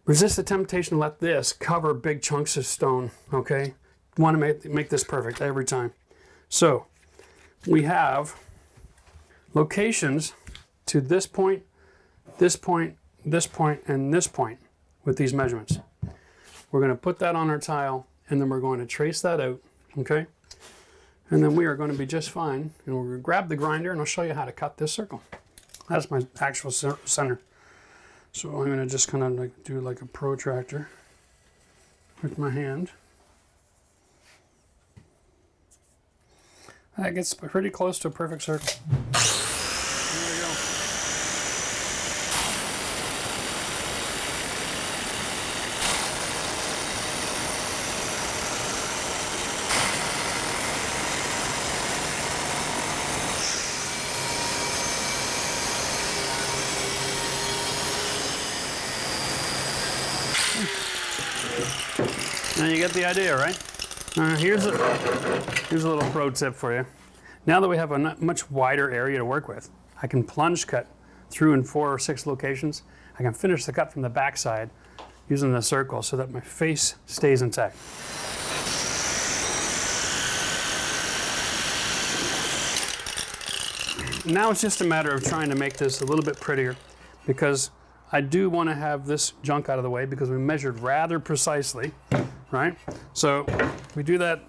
Resist the temptation to let this cover big chunks of stone, okay? You want to make this perfect every time. So we have locations to this point, this point, this point, and this point with these measurements. We're going to put that on our tile, and then we're going to trace that out, okay? And then we are going to be just fine. And we're going to grab the grinder, and I'll show you how to cut this circle. That's my actual center. So I'm going to just kind of like do like a protractor with my hand. That gets pretty close to a perfect circle. There we go. Now you get the idea, right? Here's a little pro tip for you. Now that we have a much wider area to work with, I can plunge cut through in 4 or 6 locations. I can finish the cut from the backside using the circle so that my face stays intact. Now it's just a matter of trying to make this a little bit prettier, because I do want to have this junk out of the way because we measured rather precisely, right? So we do that.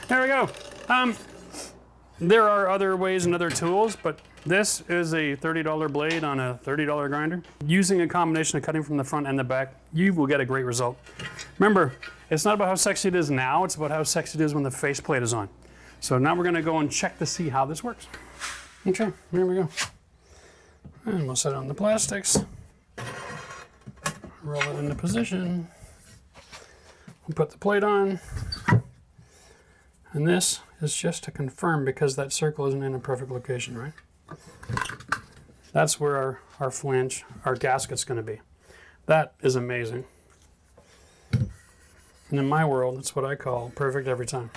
There we go. There are other ways and other tools, but this is a $30 blade on a $30 grinder. Using a combination of cutting from the front and the back, you will get a great result. Remember, it's not about how sexy it is now, it's about how sexy it is when the faceplate is on. So now we're gonna go and check to see how this works. Okay, here we go. And we'll set it on the plastics. Roll it into position. We'll put the plate on. And this is just to confirm, because that circle isn't in a perfect location, right? That's where our flange, our gasket's gonna be. That is amazing. And in my world, that's what I call perfect every time.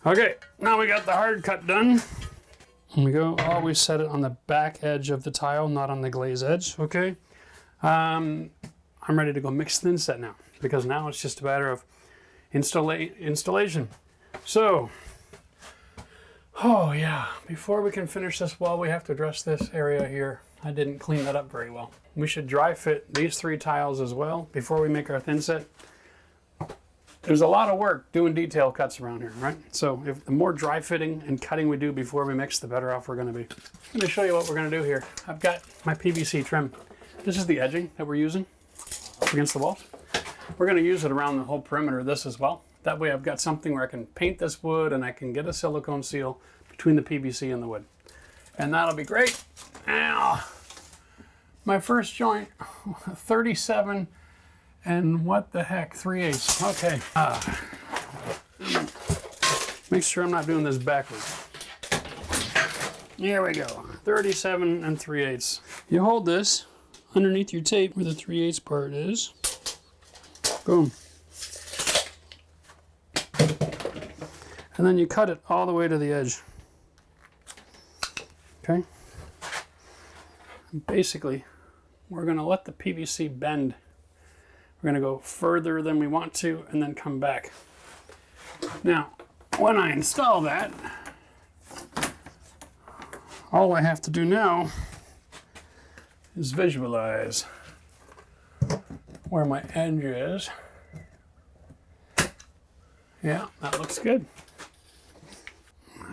Okay, now we got the hard cut done. Here we go. Always set it on the back edge of the tile, not on the glaze edge, okay? I'm ready to go mix Thinset now, because now it's just a matter of installation. So, oh yeah, before we can finish this wall, we have to address this area here. I didn't clean that up very well. We should dry fit these 3 tiles as well before we make our Thinset. There's a lot of work doing detail cuts around here, right? So if the more dry fitting and cutting we do before we mix, the better off we're gonna be. Let me show you what we're gonna do here. I've got my PVC trim. This is the edging that we're using against the walls. We're gonna use it around the whole perimeter of this as well. That way I've got something where I can paint this wood and I can get a silicone seal between the PVC and the wood. And that'll be great. Ow. My first joint, 37 and what the heck, 3/8. Okay. Make sure I'm not doing this backwards. Here we go, 37 and 3/8. You hold this underneath your tape where the 3/8 part is. Boom. And then you cut it all the way to the edge. Okay? And basically, we're gonna let the PVC bend. We're gonna go further than we want to and then come back. Now, when I install that, all I have to do now is visualize where my edge is. Yeah, that looks good.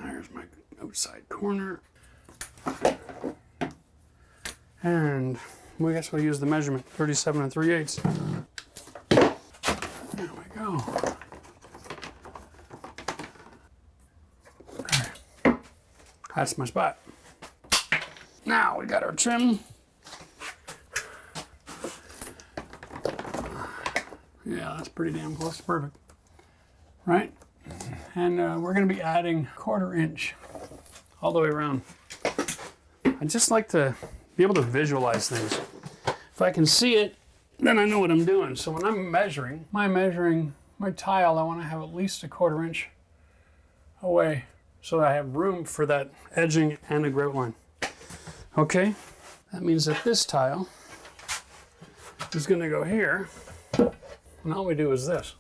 There's my outside corner. And I guess we'll use the measurement, 37 and 3/8. There we go. Okay. That's my spot. Now we got our trim. Yeah, that's pretty damn close to perfect. Right? And we're going to be adding 1/4 inch all the way around. I just like to be able to visualize things. If I can see it, then I know what I'm doing. So when I'm measuring my tile, I want to have at least 1/4 inch away so that I have room for that edging and a grout line. Okay, that means that this tile is going to go here. And all we do is this.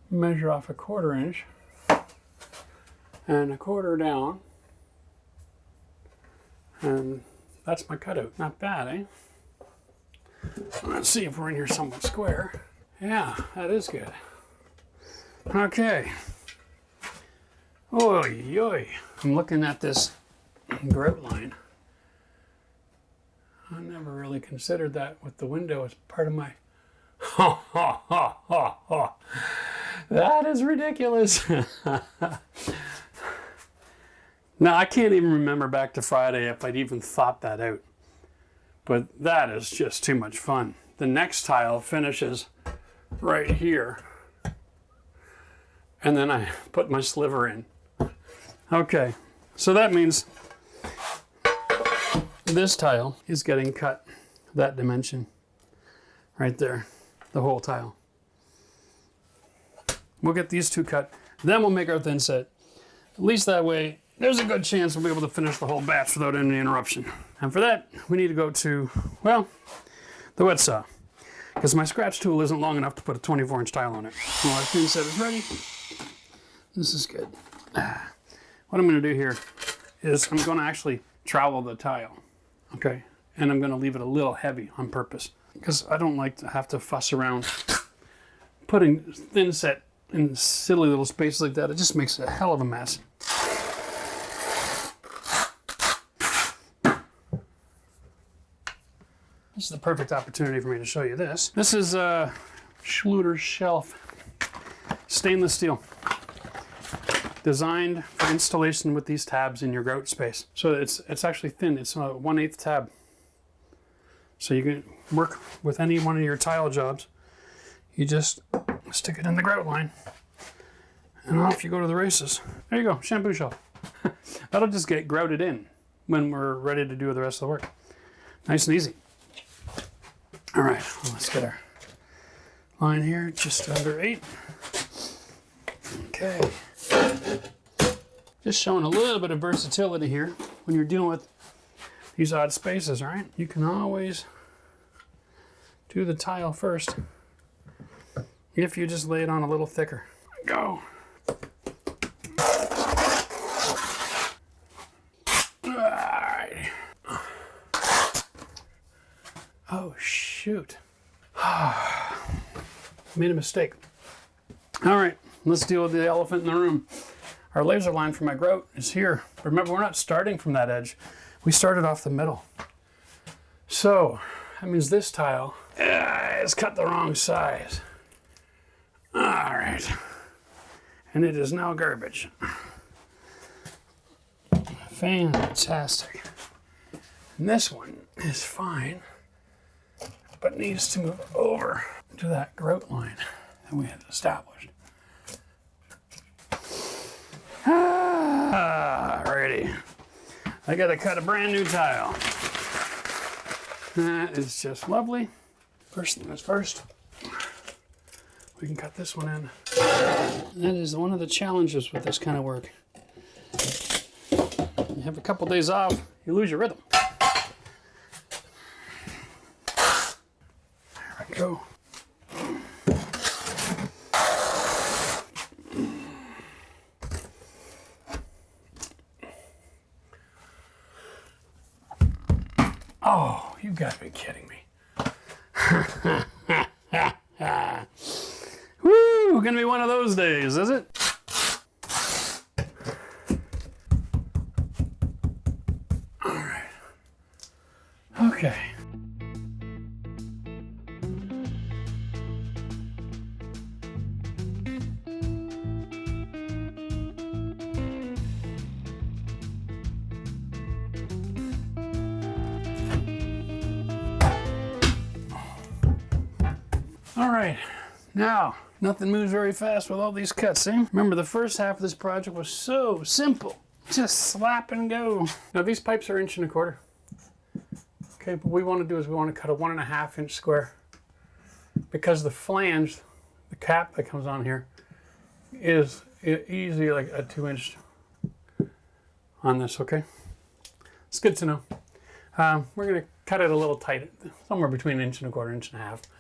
Measure off 1/4 inch and 1/4 down, and that's my cutout. Not bad, eh? Let's see if we're in here somewhat square. Yeah, that is good. Okay. Oy, oy. I'm looking at this grout line. I never really considered that with the window as part of my... That is ridiculous. Now, I can't even remember back to Friday if I'd even thought that out. But that is just too much fun. the next tile finishes right here. And then I put my sliver in. Okay, so that means this tile is getting cut that dimension right there, the whole tile. We'll get these two cut, then we'll make our thin set. At least that way, there's a good chance we'll be able to finish the whole batch without any interruption. And for that, we need to go to, well, the wet saw. Because my scratch tool isn't long enough to put a 24-inch tile on it. Well, our thin set is ready. This is good. What I'm going to do here is I'm going to actually trowel the tile, okay? And I'm going to leave it a little heavy on purpose because I don't like to have to fuss around putting thin set in silly little spaces like that. It just makes a hell of a mess. This is the perfect opportunity for me to show you this. This is a Schluter shelf, stainless steel, designed for installation with these tabs in your grout space. So it's actually thin. It's a 1/8 tab. So you can work with any one of your tile jobs. You just stick it in the grout line, and off you go to the races. There you go, shampoo shelf. That'll just get grouted in when we're ready to do the rest of the work. Nice and easy. All right, well, let's get our line here, just under 8. Okay. Just showing a little bit of versatility here when you're dealing with these odd spaces, all right? You can always do the tile first if you just lay it on a little thicker. Go. All right. Oh, shoot. Made a mistake. All right, let's deal with the elephant in the room. Our laser line for my grout is here. Remember, we're not starting from that edge. We started off the middle. So that means this tile is cut the wrong size. All right. And it is now garbage. Fantastic. And this one is fine, but needs to move over to that grout line that we had established. Ready. I gotta cut a brand new tile. That is just lovely. First thing is first. We can cut this one in. That is one of the challenges with this kind of work. You have a couple days off, you lose your rhythm. There we go. Oh, you gotta be kidding me. Woo, gonna be one of those days, is it? All right. Okay. All right, now, nothing moves very fast with all these cuts, eh? Remember, the first half of this project was so simple. Just slap and go. Now, these pipes are 1 1/4 inches. Okay, what we want to do is we want to cut a 1.5 inch square because the flange, the cap that comes on here, is easily like a 2 inch on this, okay? It's good to know. We're going to cut it a little tight, somewhere between 1 1/4 inches, 1.5 inches.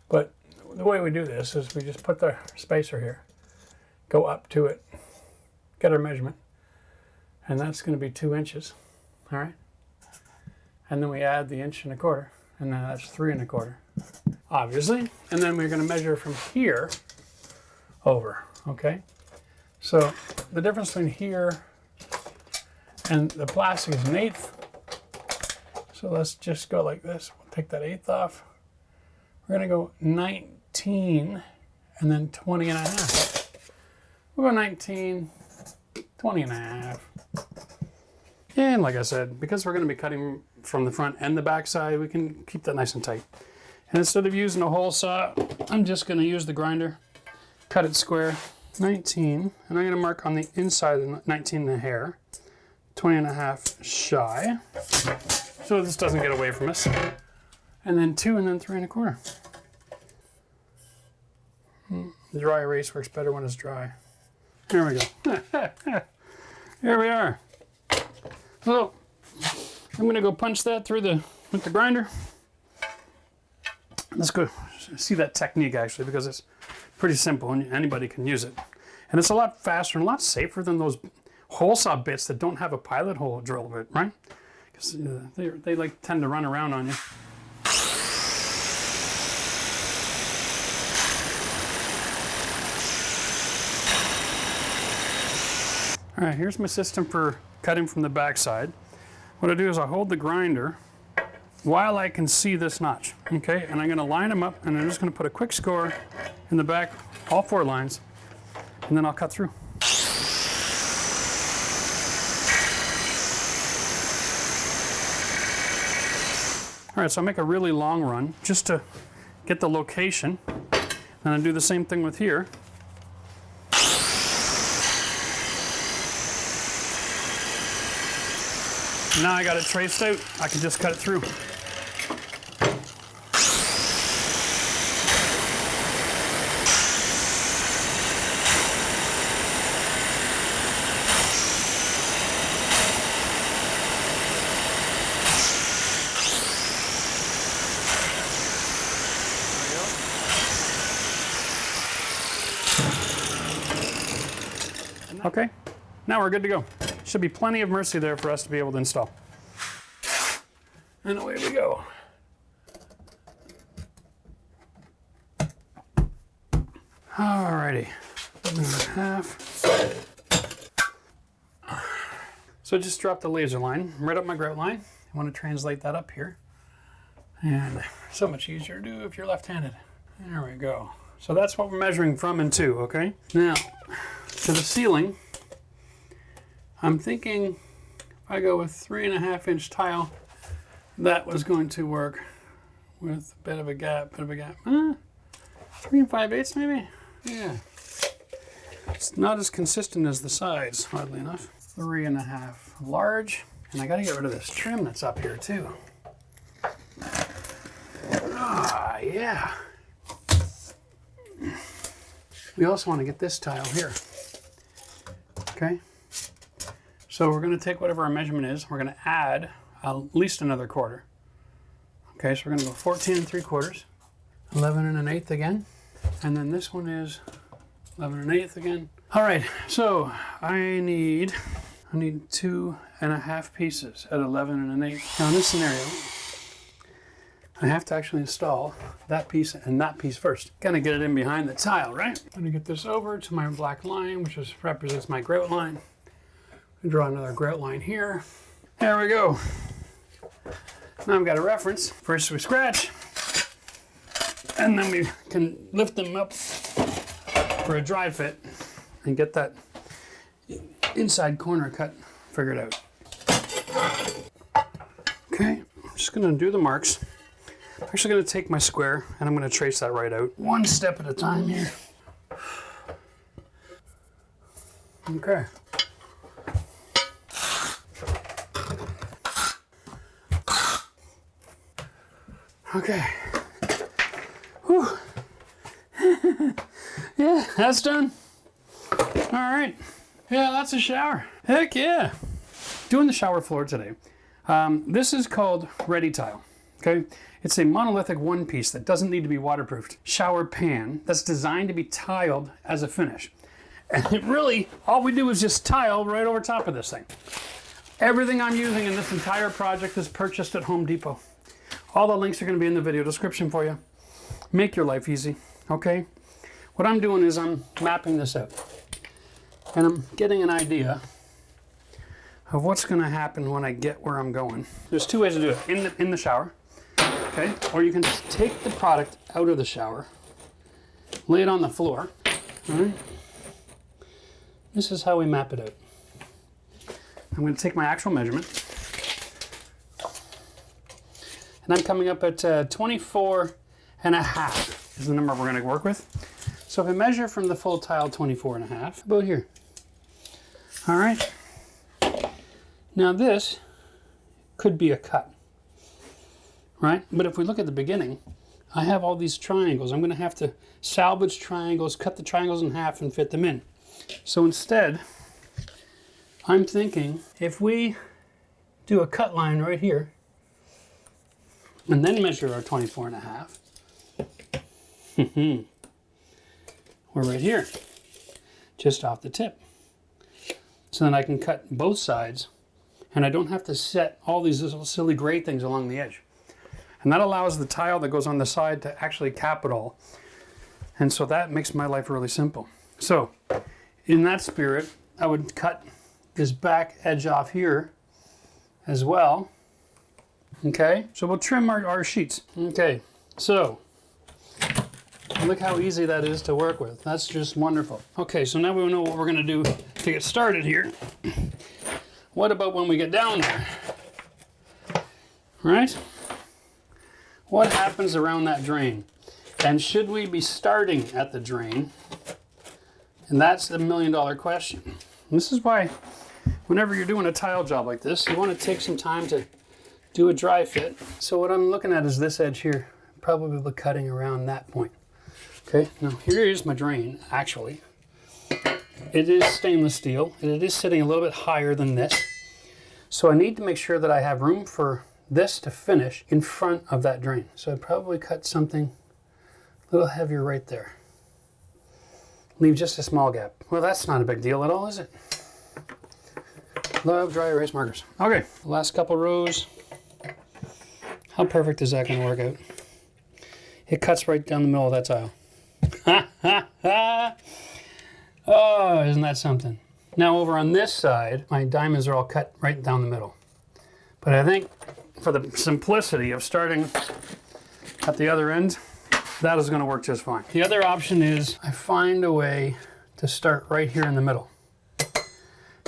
But the way we do this is we just put the spacer here, go up to it, get our measurement, and that's going to be 2 inches, all right? And then we add the 1 1/4 inches, and then that's 3 1/4 inches, obviously. And then we're going to measure from here over, okay? So the difference between here and the plastic is 1/8. So let's just go like this. We'll take that 1/8 off. We're going to go 19 and then 20.5. We'll go 19, 20.5. And like I said, because we're going to be cutting from the front and the back side, we can keep that nice and tight. And instead of using a hole saw, I'm just going to use the grinder, cut it square, 19, and I'm going to mark on the inside of 19 and a hair, 20 and a half shy, so this doesn't get away from us. And then 2 and then 3 and a quarter. Dry erase works better when it's dry. There we go. Here we are. So I'm going to go punch that through with the grinder. Let's go see that technique actually, because it's pretty simple and anybody can use it. And it's a lot faster and a lot safer than those hole saw bits that don't have a pilot hole drill bit, right? Because they like tend to run around on you. All right, here's my system for cutting from the backside. What I do is I hold the grinder while I can see this notch, okay? And I'm gonna line them up, and I'm just gonna put a quick score in the back, all 4 lines, and then I'll cut through. All right, so I make a really long run just to get the location, and I do the same thing with here. Now I got it traced out, I can just cut it through. Okay, now we're good to go. Should be plenty of mercy there for us to be able to install. And away we go. Alrighty, 1.5. So just drop the laser line right up my grout line. I want to translate that up here. And so much easier to do if you're left-handed. There we go. So that's what we're measuring from and to, okay? Now, to the ceiling, I'm thinking if I go with 3.5 inch tile, that was going to work with a bit of a gap, 3 5/8 maybe? Yeah. It's not as consistent as the sides, oddly enough. 3.5 large, and I gotta get rid of this trim that's up here too. Ah, yeah. We also want to get this tile here. Okay. So we're going to take whatever our measurement is. We're going to add at least another quarter. Okay, so we're going to go 14 3/4, 11 1/8 again, and then this one is 11 1/8 again. All right, so I need 2.5 pieces at 11 1/8. Now in this scenario, I have to actually install that piece and that piece first. Gotta get it in behind the tile, right? I'm gonna get this over to my black line, which represents my grout line. Draw another grout line here. There we go. Now I've got a reference. First we scratch, and then we can lift them up for a dry fit and get that inside corner cut figured out. Okay, I'm just gonna do the marks. I'm actually gonna take my square and I'm gonna trace that right out. One step at a time here. Okay. Okay. Whew. Yeah, that's done. All right. Yeah, that's a shower. Heck yeah. Doing the shower floor today. This is called Redi tile. Okay. It's a monolithic one piece that doesn't need to be waterproofed shower pan that's designed to be tiled as a finish. And it really, all we do is just tile right over top of this thing. Everything I'm using in this entire project is purchased at Home Depot. All the links are going to be in the video description for you. Make your life easy, okay? What I'm doing is I'm mapping this out. And I'm getting an idea of what's going to happen when I get where I'm going. There's 2 ways to do it. In the shower, okay? Or you can take the product out of the shower, lay it on the floor, all right? This is how we map it out. I'm going to take my actual measurement. And I'm coming up at 24 24.5 is the number we're going to work with. So if I measure from the full tile 24.5, about here. All right. Now this could be a cut, right? But if we look at the beginning, I have all these triangles. I'm going to have to salvage triangles, cut the triangles in half and fit them in. So instead, I'm thinking if we do a cut line right here and then measure our 24.5, we're right here, just off the tip. So then I can cut both sides and I don't have to set all these little silly gray things along the edge. And that allows the tile that goes on the side to actually cap it all. And so that makes my life really simple. So in that spirit, I would cut this back edge off here as well. Okay, so we'll trim our sheets. Okay, so look how easy that is to work with. That's just wonderful. Okay, so now we know what we're gonna do to get started here. What about when we get down there? Right? What happens around that drain? And should we be starting at the drain? And that's the million-dollar question. And this is why whenever you're doing a tile job like this, you want to take some time to do a dry fit. So what I'm looking at is this edge here, probably the cutting around that point. Okay, now here is my drain, actually. It is stainless steel, and it is sitting a little bit higher than this. So I need to make sure that I have room for this to finish in front of that drain. So I'd probably cut something a little heavier right there. Leave just a small gap. Well, that's not a big deal at all, is it? Love dry erase markers. Okay, last couple rows. How perfect is that going to work out? It cuts right down the middle of that tile. Oh, isn't that something? Now over on this side, my diamonds are all cut right down the middle. But I think for the simplicity of starting at the other end, that is going to work just fine. The other option is I find a way to start right here in the middle.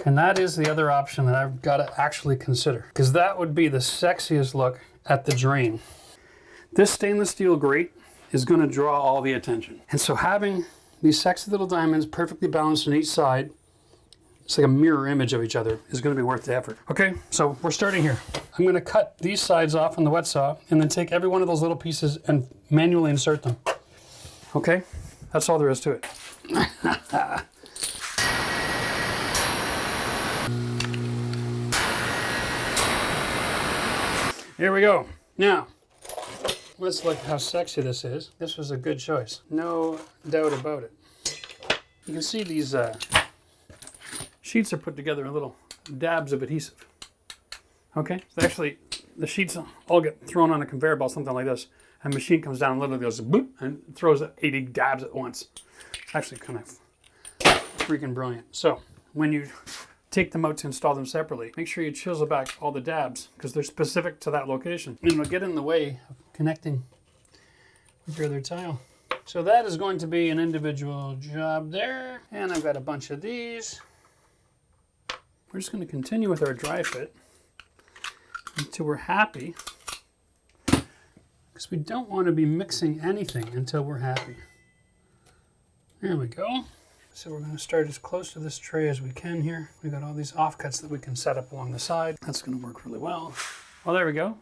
And that is the other option that I've got to actually consider, because that would be the sexiest look at the drain. This stainless steel grate is going to draw all the attention. And so having these sexy little diamonds perfectly balanced on each side, it's like a mirror image of each other, is going to be worth the effort. Okay, so we're starting here. I'm going to cut these sides off on the wet saw and then take every one of those little pieces and manually insert them. Okay, that's all there is to it. Here we go. Now, let's look how sexy this is. This was a good choice. No doubt about it. You can see these sheets are put together in little dabs of adhesive. Okay, so actually the sheets all get thrown on a conveyor belt, something like this, and the machine comes down and literally goes boop and throws 80 dabs at once. It's actually kind of freaking brilliant. So when you take them out to install them separately, make sure you chisel back all the dabs because they're specific to that location. And it'll get in the way of connecting with your other tile. So that is going to be an individual job there. And I've got a bunch of these. We're just going to continue with our dry fit until we're happy, because we don't want to be mixing anything until we're happy. There we go. So we're going to start as close to this tray as we can here. We've got all these offcuts that we can set up along the side. That's going to work really well. Well, there we go.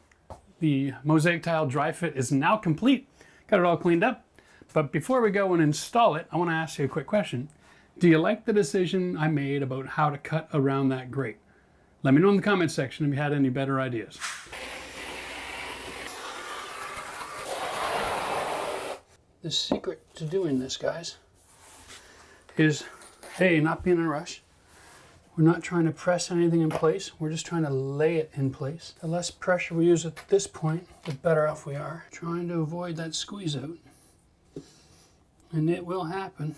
The mosaic tile dry fit is now complete. Got it all cleaned up. But before we go and install it, I want to ask you a quick question. Do you like the decision I made about how to cut around that grate? Let me know in the comment section if you had any better ideas. The secret to doing this, guys, is, hey, not being in a rush. We're not trying to press anything in place. We're just trying to lay it in place. The less pressure we use at this point, the better off we are. Trying to avoid that squeeze out. And it will happen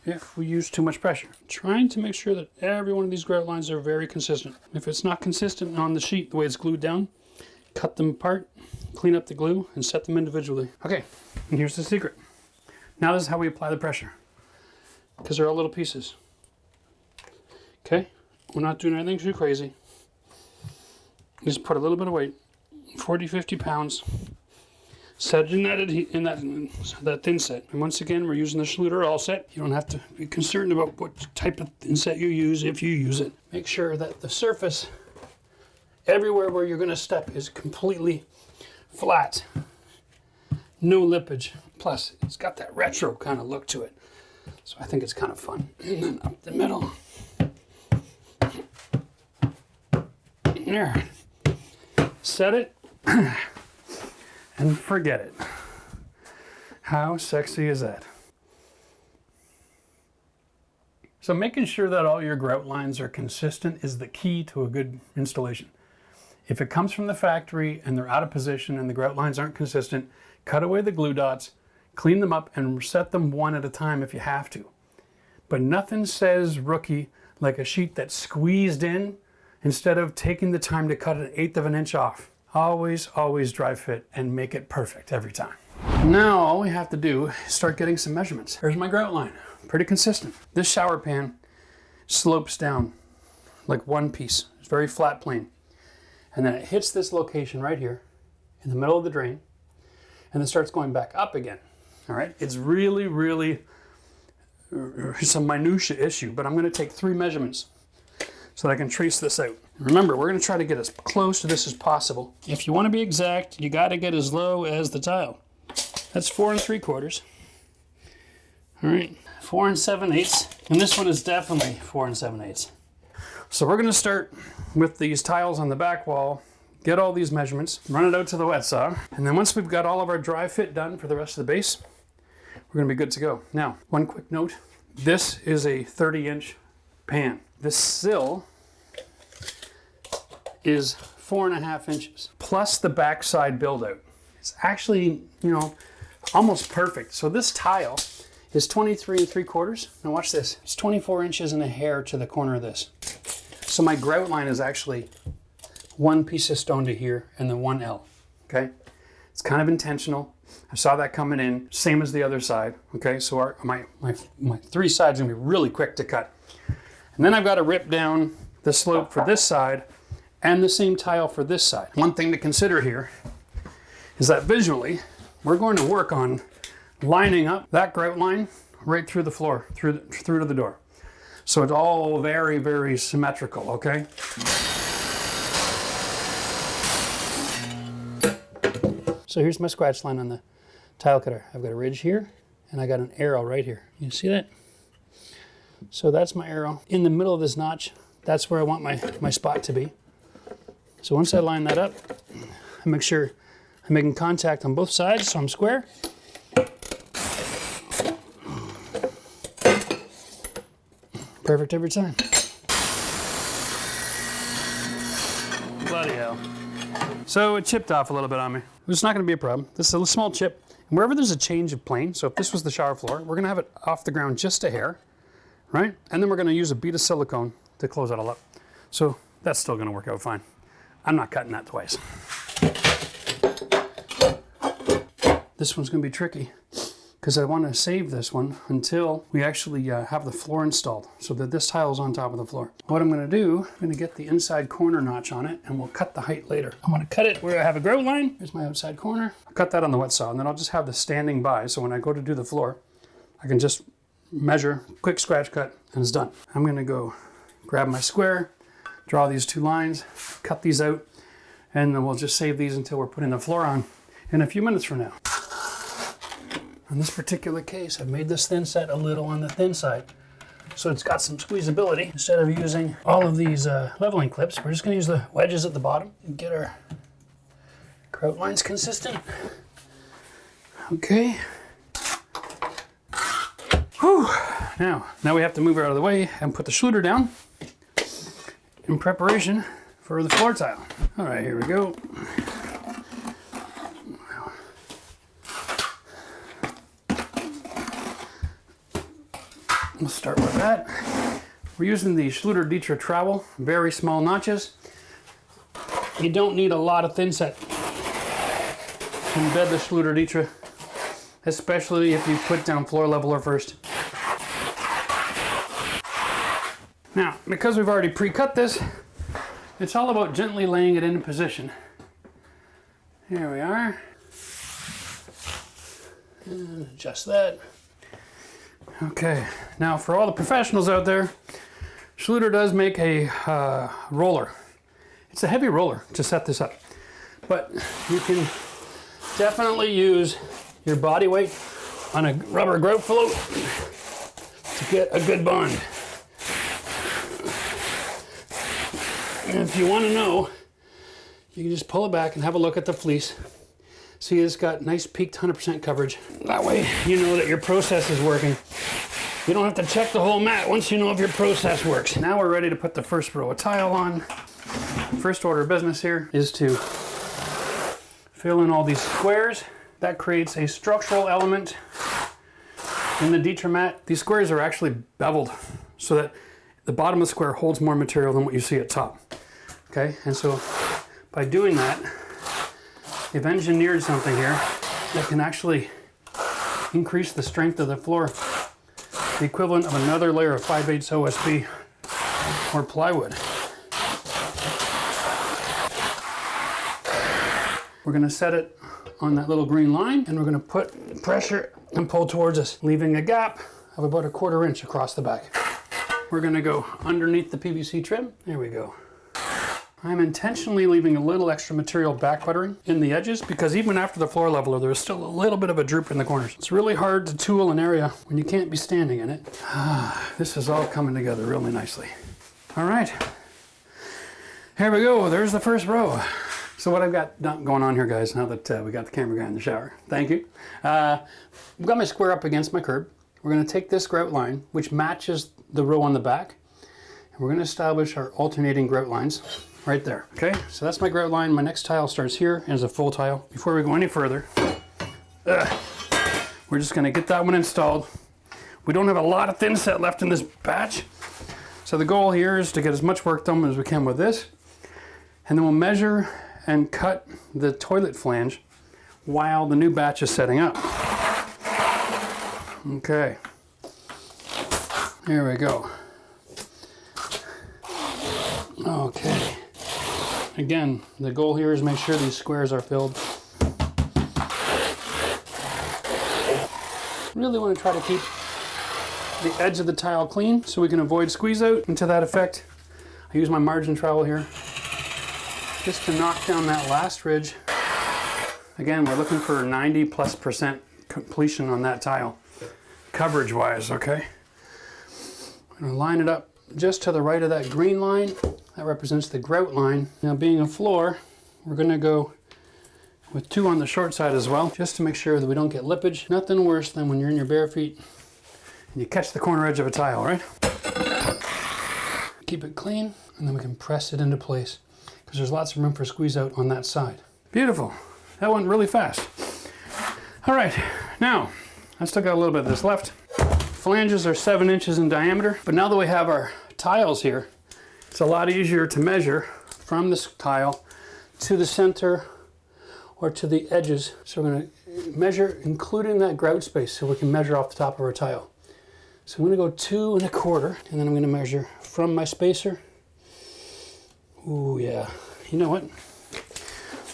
if we use too much pressure. Trying to make sure that every one of these grout lines are very consistent. If it's not consistent on the sheet, the way it's glued down, cut them apart, clean up the glue, and set them individually. Okay, and here's the secret. Now this is how we apply the pressure, because they're all little pieces. Okay, we're not doing anything too crazy. Just put a little bit of weight, 40, 50 pounds, set it in that thin set. And once again, we're using the Schluter all set. You don't have to be concerned about what type of thin set you use if you use it. Make sure that the surface everywhere where you're going to step is completely flat. No lippage. Plus, it's got that retro kind of look to it. So I think it's kind of fun. And then up the middle. There. Set it and forget it. How sexy is that? So making sure that all your grout lines are consistent is the key to a good installation. If it comes from the factory and they're out of position and the grout lines aren't consistent, cut away the glue dots, clean them up, and set them one at a time if you have to. But nothing says rookie like a sheet that's squeezed in instead of taking the time to cut 1/8 of an inch off. Always, always dry fit and make it perfect every time. Now all we have to do is start getting some measurements. Here's my grout line, pretty consistent. This shower pan slopes down like one piece. It's very flat plane. And then it hits this location right here in the middle of the drain and then starts going back up again. All right, it's really, really some minutia issue, but I'm going to take 3 measurements so that I can trace this out. Remember, we're going to try to get as close to this as possible. If you want to be exact, you got to get as low as the tile. That's 4 3/4. All right, 4 7/8, and this one is definitely 4 7/8. So we're going to start with these tiles on the back wall, get all these measurements, run it out to the wet saw, and then once we've got all of our dry fit done for the rest of the base, we're going to be good to go. Now, one quick note, this is a 30-inch pan. This sill is 4.5 inches, plus the backside build out. It's actually, almost perfect. So this tile is 23 3/4. Now watch this. It's 24 inches and a hair to the corner of this. So my grout line is actually 1 piece of stone to here and then 1 L, okay? It's kind of intentional. I saw that coming in, same as the other side, okay? So my 3 sides are gonna be really quick to cut. And then I've got to rip down the slope for this side and the same tile for this side. One thing to consider here is that visually, we're going to work on lining up that grout line right through the floor, through to the door. So it's all very, very symmetrical, okay? So here's my scratch line on the tile cutter. I've got a ridge here, and I got an arrow right here. You see that? So that's my arrow. In the middle of this notch, that's where I want my spot to be. So once I line that up, I make sure I'm making contact on both sides so I'm square. Perfect every time. Bloody hell. So it chipped off a little bit on me. It's not going to be a problem. This is a small chip. And wherever there's a change of plane, so if this was the shower floor, we're going to have it off the ground just a hair, right? And then we're going to use a bead of silicone to close it all up. So that's still going to work out fine. I'm not cutting that twice. This one's going to be tricky because I want to save this one until we actually have the floor installed so that this tile is on top of the floor. What I'm going to do, I'm going to get the inside corner notch on it and we'll cut the height later. I'm going to cut it where I have a grout line. Here's my outside corner. I'll cut that on the wet saw and then I'll just have this standing by so when I go to do the floor, I can just measure, quick scratch cut, and it's done. I'm going to go grab my square, draw these 2 lines, cut these out, and then we'll just save these until we're putting the floor on in a few minutes from now. In this particular case, I've made this thin set a little on the thin side, so it's got some squeezability. Instead of using all of these leveling clips, we're just going to use the wedges at the bottom and get our grout lines consistent. Okay. Whew. Now we have to move it out of the way and put the Schluter down in preparation for the floor tile. All right, here we go. We'll start with that. We're using the Schluter Dietrich trowel, very small notches. You don't need a lot of thin set to embed the Schluter Dietrich, especially if you put down floor leveler first. Now, because we've already pre-cut this, it's all about gently laying it in position. Here we are. And adjust that. Okay, now for all the professionals out there, Schluter does make a roller. It's a heavy roller to set this up, but you can definitely use your body weight on a rubber grout float to get a good bond. And if you want to know, you can just pull it back and have a look at the fleece. See, it's got nice peaked 100% coverage. That way you know that your process is working. You don't have to check the whole mat once you know if your process works. Now we're ready to put the first row of tile on. First order of business here is to fill in all these squares. That creates a structural element in the Dieter mat. These squares are actually beveled so that the bottom of the square holds more material than what you see at top. Okay, and so by doing that, they've engineered something here that can actually increase the strength of the floor, the equivalent of another layer of 5/8 OSB or plywood. We're going to set it on that little green line, and we're going to put pressure and pull towards us, leaving a gap of about 1/4 inch across the back. We're going to go underneath the PVC trim. There we go. I'm intentionally leaving a little extra material back buttering in the edges because even after the floor leveler, there's still a little bit of a droop in the corners. It's really hard to tool an area when you can't be standing in it. This is all coming together really nicely. All right, here we go. There's the first row. So what I've got going on here, guys, now that we got the camera guy in the shower, thank you. I've got my square up against my curb. We're going to take this grout line, which matches the row on the back, and we're going to establish our alternating grout lines right there. Okay, so that's my grout line. My next tile starts here as a full tile. Before we go any further, we're just going to get that one installed. We don't have a lot of Thinset left in this batch, so the goal here is to get as much work done as we can with this, and then we'll measure and cut the toilet flange while the new batch is setting up. Okay, here we go. Okay, again, the goal here is make sure these squares are filled. Really want to try to keep the edge of the tile clean so we can avoid squeeze out. And to that effect, I use my margin trowel here just to knock down that last ridge. Again, we're looking for 90+% completion on that tile, coverage wise, okay? I'm gonna line it up just to the right of that green line. That represents the grout line. Now, being a floor, we're gonna go with 2 on the short side as well, just to make sure that we don't get lippage. Nothing worse than when you're in your bare feet and you catch the corner edge of a tile, right? Keep it clean, and then we can press it into place because there's lots of room for squeeze out on that side. Beautiful. That went really fast. All right, now, I still got a little bit of this left. Flanges are 7 inches in diameter, but now that we have our tiles here, it's a lot easier to measure from this tile to the center or to the edges. So we're going to measure including that grout space so we can measure off the top of our tile. So I'm going to go 2 1/4, and then I'm going to measure from my spacer. Ooh, yeah. You know what?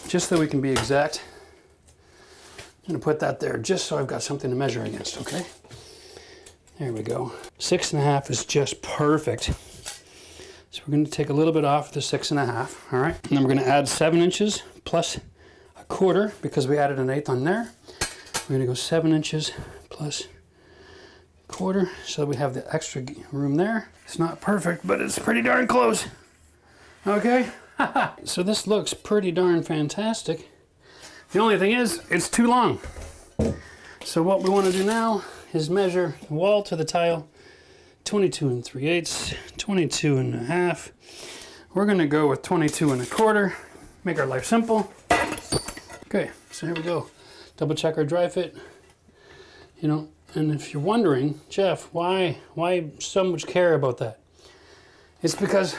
Just so we can be exact, I'm going to put that there just so I've got something to measure against, okay? There we go. 6 1/2 is just perfect. So we're going to take a little bit off the 6 1/2, all right? And then we're going to add 7 inches plus 1/4 because we added an 1/8 on there. We're going to go 7 inches plus 1/4 so we have the extra room there. It's not perfect, but it's pretty darn close. Okay? So this looks pretty darn fantastic. The only thing is, it's too long. So what we want to do now is measure the wall to the tile, 22 3/8, 22 1/2. We're going to go with 22 1/4. Make our life simple. Okay, so here we go. Double check our dry fit. You know, and if you're wondering, Jeff, why so much care about that? It's because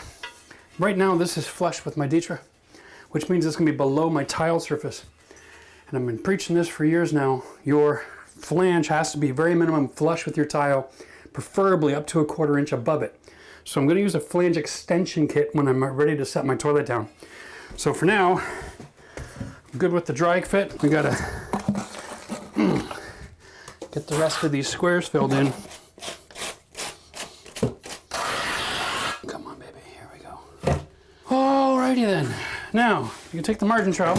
right now this is flush with my Dieter, which means it's going to be below my tile surface. And I've been preaching this for years now. Your flange has to be very minimum flush with your tile, preferably up to 1/4 inch above it. So I'm going to use a flange extension kit when I'm ready to set my toilet down. So for now, I'm good with the dry fit. We got a get the rest of these squares filled in. Come on, baby, here we go. Alrighty then. Now, you can take the margin trowel,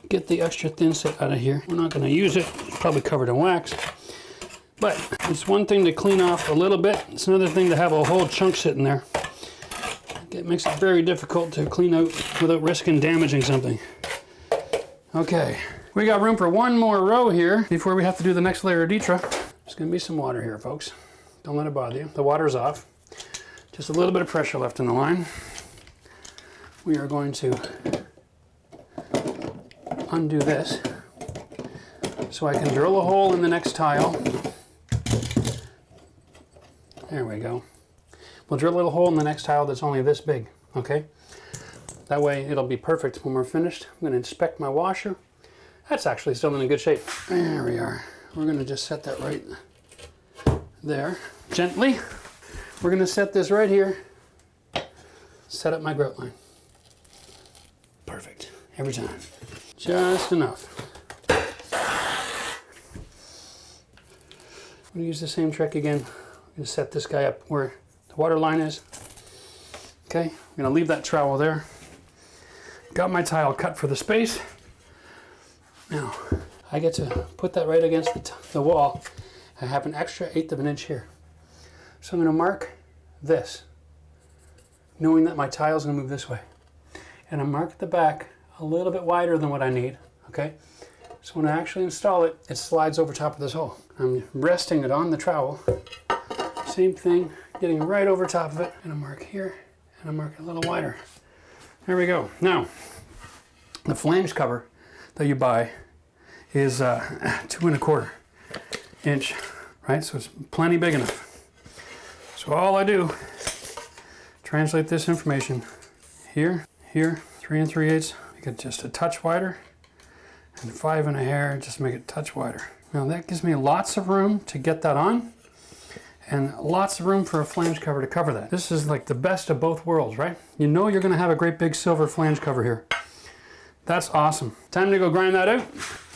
get the extra Thinset out of here. We're not going to use it, it's probably covered in wax. But it's one thing to clean off a little bit, it's another thing to have a whole chunk sitting there. It makes it very difficult to clean out without risking damaging something. Okay, we got room for one more row here before we have to do the next layer of Ditra. There's going to be some water here, folks. Don't let it bother you. The water's off. Just a little bit of pressure left in the line. We are going to undo this so I can drill a hole in the next tile. There we go. We'll drill a little hole in the next tile that's only this big, okay? That way it'll be perfect when we're finished. I'm going to inspect my washer. That's actually still in a good shape. There we are. We're going to just set that right there. Gently. We're going to set this right here. Set up my grout line. Perfect. Every time. Just enough. I'm going to use the same trick again. I'm going to set this guy up where the water line is. Okay, I'm going to leave that trowel there. Got my tile cut for the space. Now, I get to put that right against the wall. I have an extra 1/8 of an inch here. So I'm going to mark this, knowing that my tile is going to move this way. And I mark the back a little bit wider than what I need, okay? So when I actually install it, it slides over top of this hole. I'm resting it on the trowel. Same thing, getting right over top of it. And I mark here, and I mark it a little wider. There we go. Now, the flange cover that you buy is 2 1/4 inch, right? So it's plenty big enough. So all I do, translate this information here, here, 3 3/8, make it just a touch wider, and 5 and a hair, just make it a touch wider. Now that gives me lots of room to get that on, and lots of room for a flange cover to cover that. This is like the best of both worlds, right? You know you're gonna have a great big silver flange cover here. That's awesome. Time to go grind that out.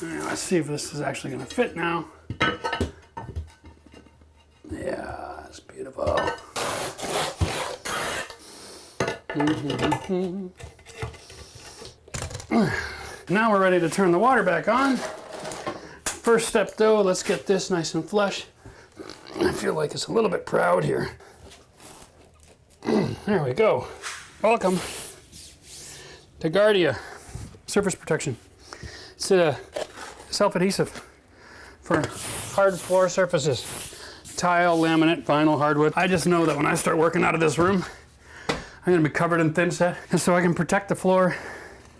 Let's see if this is actually gonna fit now. Yeah, it's beautiful. Now we're ready to turn the water back on. First step though, let's get this nice and flush. I feel like it's a little bit proud here. There we go. Welcome to Guardia Surface Protection. It's a self-adhesive for hard floor surfaces. Tile, laminate, vinyl, hardwood. I just know that when I start working out of this room, I'm gonna be covered in Thinset, and so I can protect the floor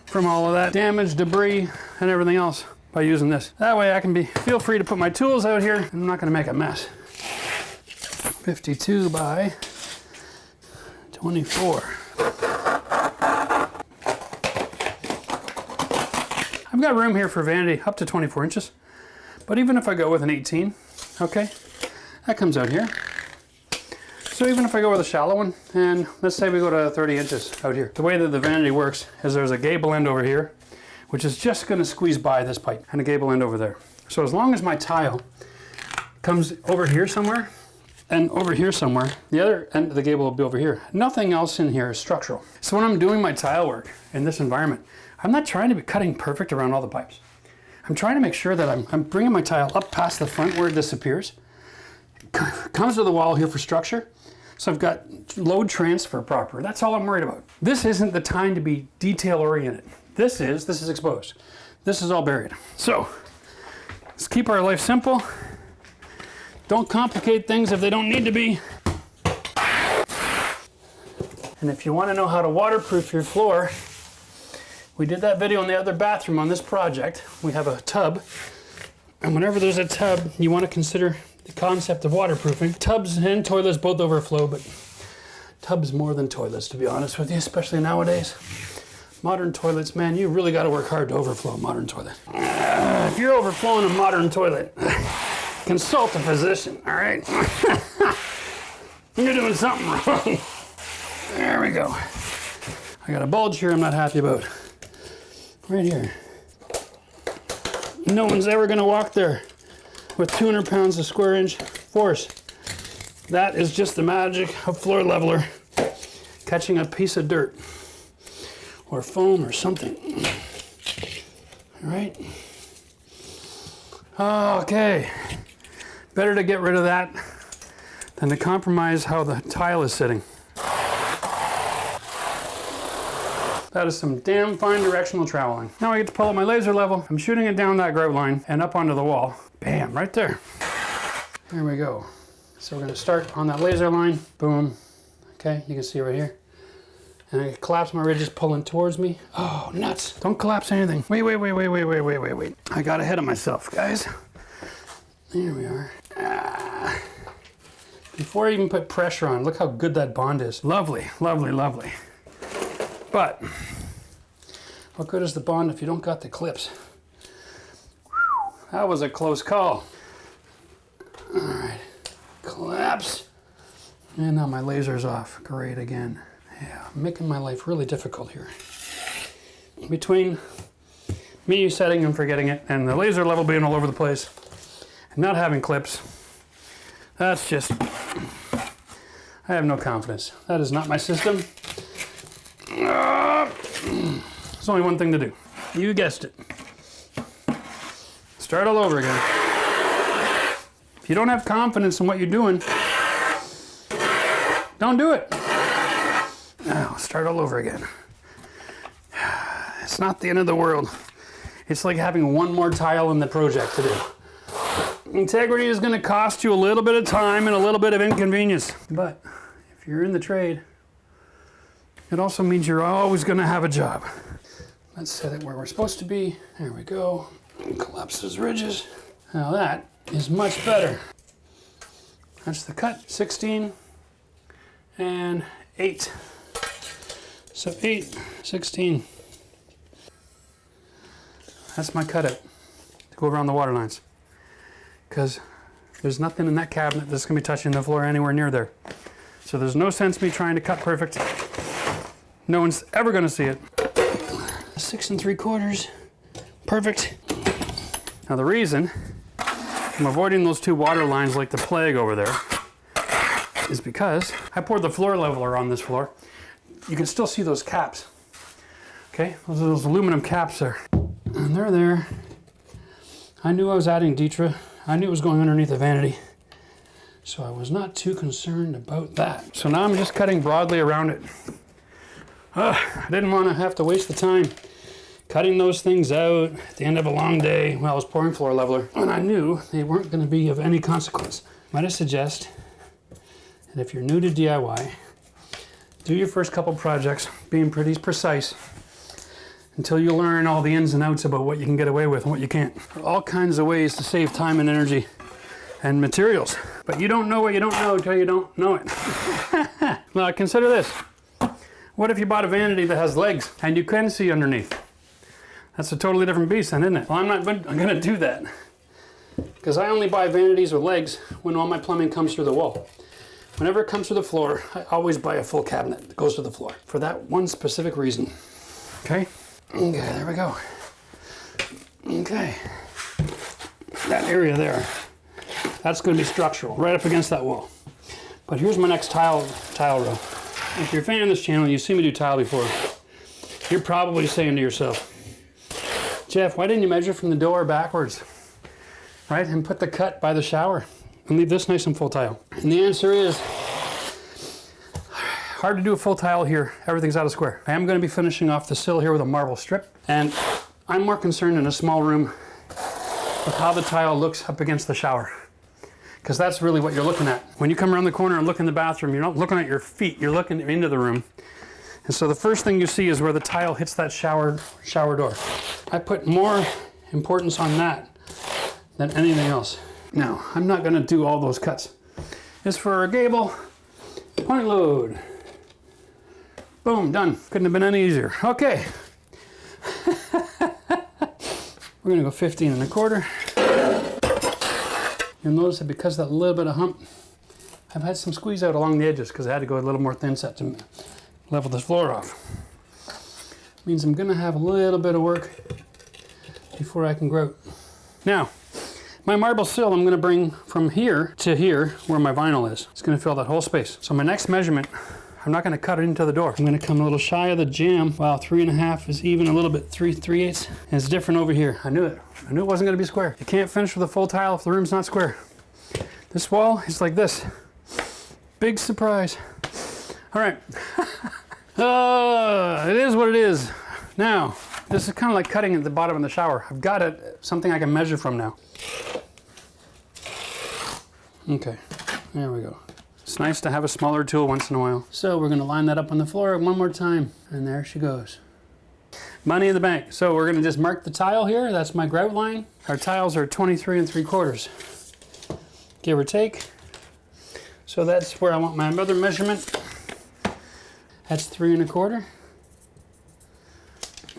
from all of that damage, debris, and everything else by using this. That way I can feel free to put my tools out here, and I'm not gonna make a mess. 52 by 24. I've got room here for vanity up to 24 inches, but even if I go with an 18, okay, that comes out here. So even if I go with a shallow one, and let's say we go to 30 inches out here, the way that the vanity works is there's a gable end over here, which is just gonna squeeze by this pipe, and a gable end over there. So as long as my tile comes over here somewhere, and over here somewhere, the other end of the gable will be over here. Nothing else in here is structural. So when I'm doing my tile work in this environment, I'm not trying to be cutting perfect around all the pipes. I'm trying to make sure that I'm bringing my tile up past the front where it disappears, comes to the wall here for structure, so I've got load transfer proper. That's all I'm worried about. This isn't the time to be detail oriented. This is exposed. This is all buried. So let's keep our life simple. Don't complicate things if they don't need to be. And if you want to know how to waterproof your floor, we did that video in the other bathroom on this project. We have a tub, and whenever there's a tub, you want to consider the concept of waterproofing. Tubs and toilets both overflow, but tubs more than toilets, to be honest with you, especially nowadays. Modern toilets, man, you really got to work hard to overflow a modern toilet. If you're overflowing a modern toilet, consult a physician, all right? You're doing something wrong. There we go. I got a bulge here I'm not happy about. Right here. No one's ever gonna walk there with 200 pounds of square inch force. That is just the magic of floor leveler catching a piece of dirt or foam or something. All right. Okay. Better to get rid of that than to compromise how the tile is sitting. That is some damn fine directional traveling. Now I get to pull up my laser level. I'm shooting it down that grout line and up onto the wall. Bam, right there. There we go. So we're gonna start on that laser line. Boom. Okay, you can see right here. And I collapse my ridges pulling towards me. Oh, nuts. Don't collapse anything. Wait. I got ahead of myself, guys. There we are. Before I even put pressure on, look how good that bond is. Lovely, lovely, lovely. But what good is the bond if you don't got the clips? That was a close call. All right, collapse. And now my laser's off. Great again. Yeah, making my life really difficult here. Between me setting and forgetting it and the laser level being all over the place and not having clips, that's just, I have no confidence. That is not my system. There's only one thing to do. You guessed it. Start all over again. If you don't have confidence in what you're doing, don't do it. Now, start all over again. It's not the end of the world. It's like having one more tile in the project to do. Integrity is going to cost you a little bit of time and a little bit of inconvenience. But if you're in the trade, it also means you're always going to have a job. Let's set it where we're supposed to be. There we go. Collapse those ridges. Now that is much better. That's the cut. 16 and 8. So 8, 16. That's my cut it to go around the water lines. Because there's nothing in that cabinet that's going to be touching the floor anywhere near there. So there's no sense me trying to cut perfect. No one's ever going to see it. 6 3/4. Perfect. Now the reason I'm avoiding those 2 water lines like the plague over there is because I poured the floor leveler on this floor. You can still see those caps. Okay, those aluminum caps there. And they're there. I knew I was adding Ditra. I knew it was going underneath the vanity. So I was not too concerned about that. So now I'm just cutting broadly around it. I didn't want to have to waste the time cutting those things out at the end of a long day while I was pouring floor leveler. And I knew they weren't going to be of any consequence. Might I suggest that if you're new to DIY, do your first couple projects being pretty precise until you learn all the ins and outs about what you can get away with and what you can't. There are all kinds of ways to save time and energy and materials. But you don't know what you don't know until you don't know it. Now consider this. What if you bought a vanity that has legs and you can see underneath? That's a totally different beast then, isn't it? Well, I'm going to do that. Because I only buy vanities with legs when all my plumbing comes through the wall. Whenever it comes to the floor, I always buy a full cabinet that goes to the floor for that one specific reason. Okay? Okay, there we go. Okay. That area there, that's going to be structural, right up against that wall. But here's my next tile row. If you're a fan of this channel, you've seen me do tile before, you're probably saying to yourself, Jeff, why didn't you measure from the door backwards? Right? And put the cut by the shower and leave this nice and full tile. And the answer is, hard to do a full tile here. Everything's out of square. I am going to be finishing off the sill here with a marble strip. And I'm more concerned in a small room with how the tile looks up against the shower. Because that's really what you're looking at. When you come around the corner and look in the bathroom, you're not looking at your feet, you're looking into the room. And so the first thing you see is where the tile hits that shower door. I put more importance on that than anything else. Now, I'm not going to do all those cuts. It's for a gable, point load. Boom, done. Couldn't have been any easier. Okay. We're going to go 15 1/4. You'll notice that because of that little bit of hump, I've had some squeeze out along the edges because I had to go a little more Thinset to level this floor off. Means I'm going to have a little bit of work before I can grout. Now, my marble sill I'm gonna bring from here to here where my vinyl is. It's gonna fill that whole space. So my next measurement, I'm not gonna cut it into the door. I'm gonna come a little shy of the jamb. Wow, 3.5 is even a little bit, 3/8. And it's different over here. I knew it. I knew it wasn't gonna be square. You can't finish with a full tile if the room's not square. This wall is like this. Big surprise. All right. It is what it is. Now, this is kind of like cutting at the bottom of the shower. I've got it, something I can measure from now. Okay, there we go. It's nice to have a smaller tool once in a while. So we're gonna line that up on the floor one more time, and there she goes. Money in the bank. So we're gonna just mark the tile here. That's my grout line. Our tiles are 23 3/4, give or take. So that's where I want my other measurement. That's 3 1/4.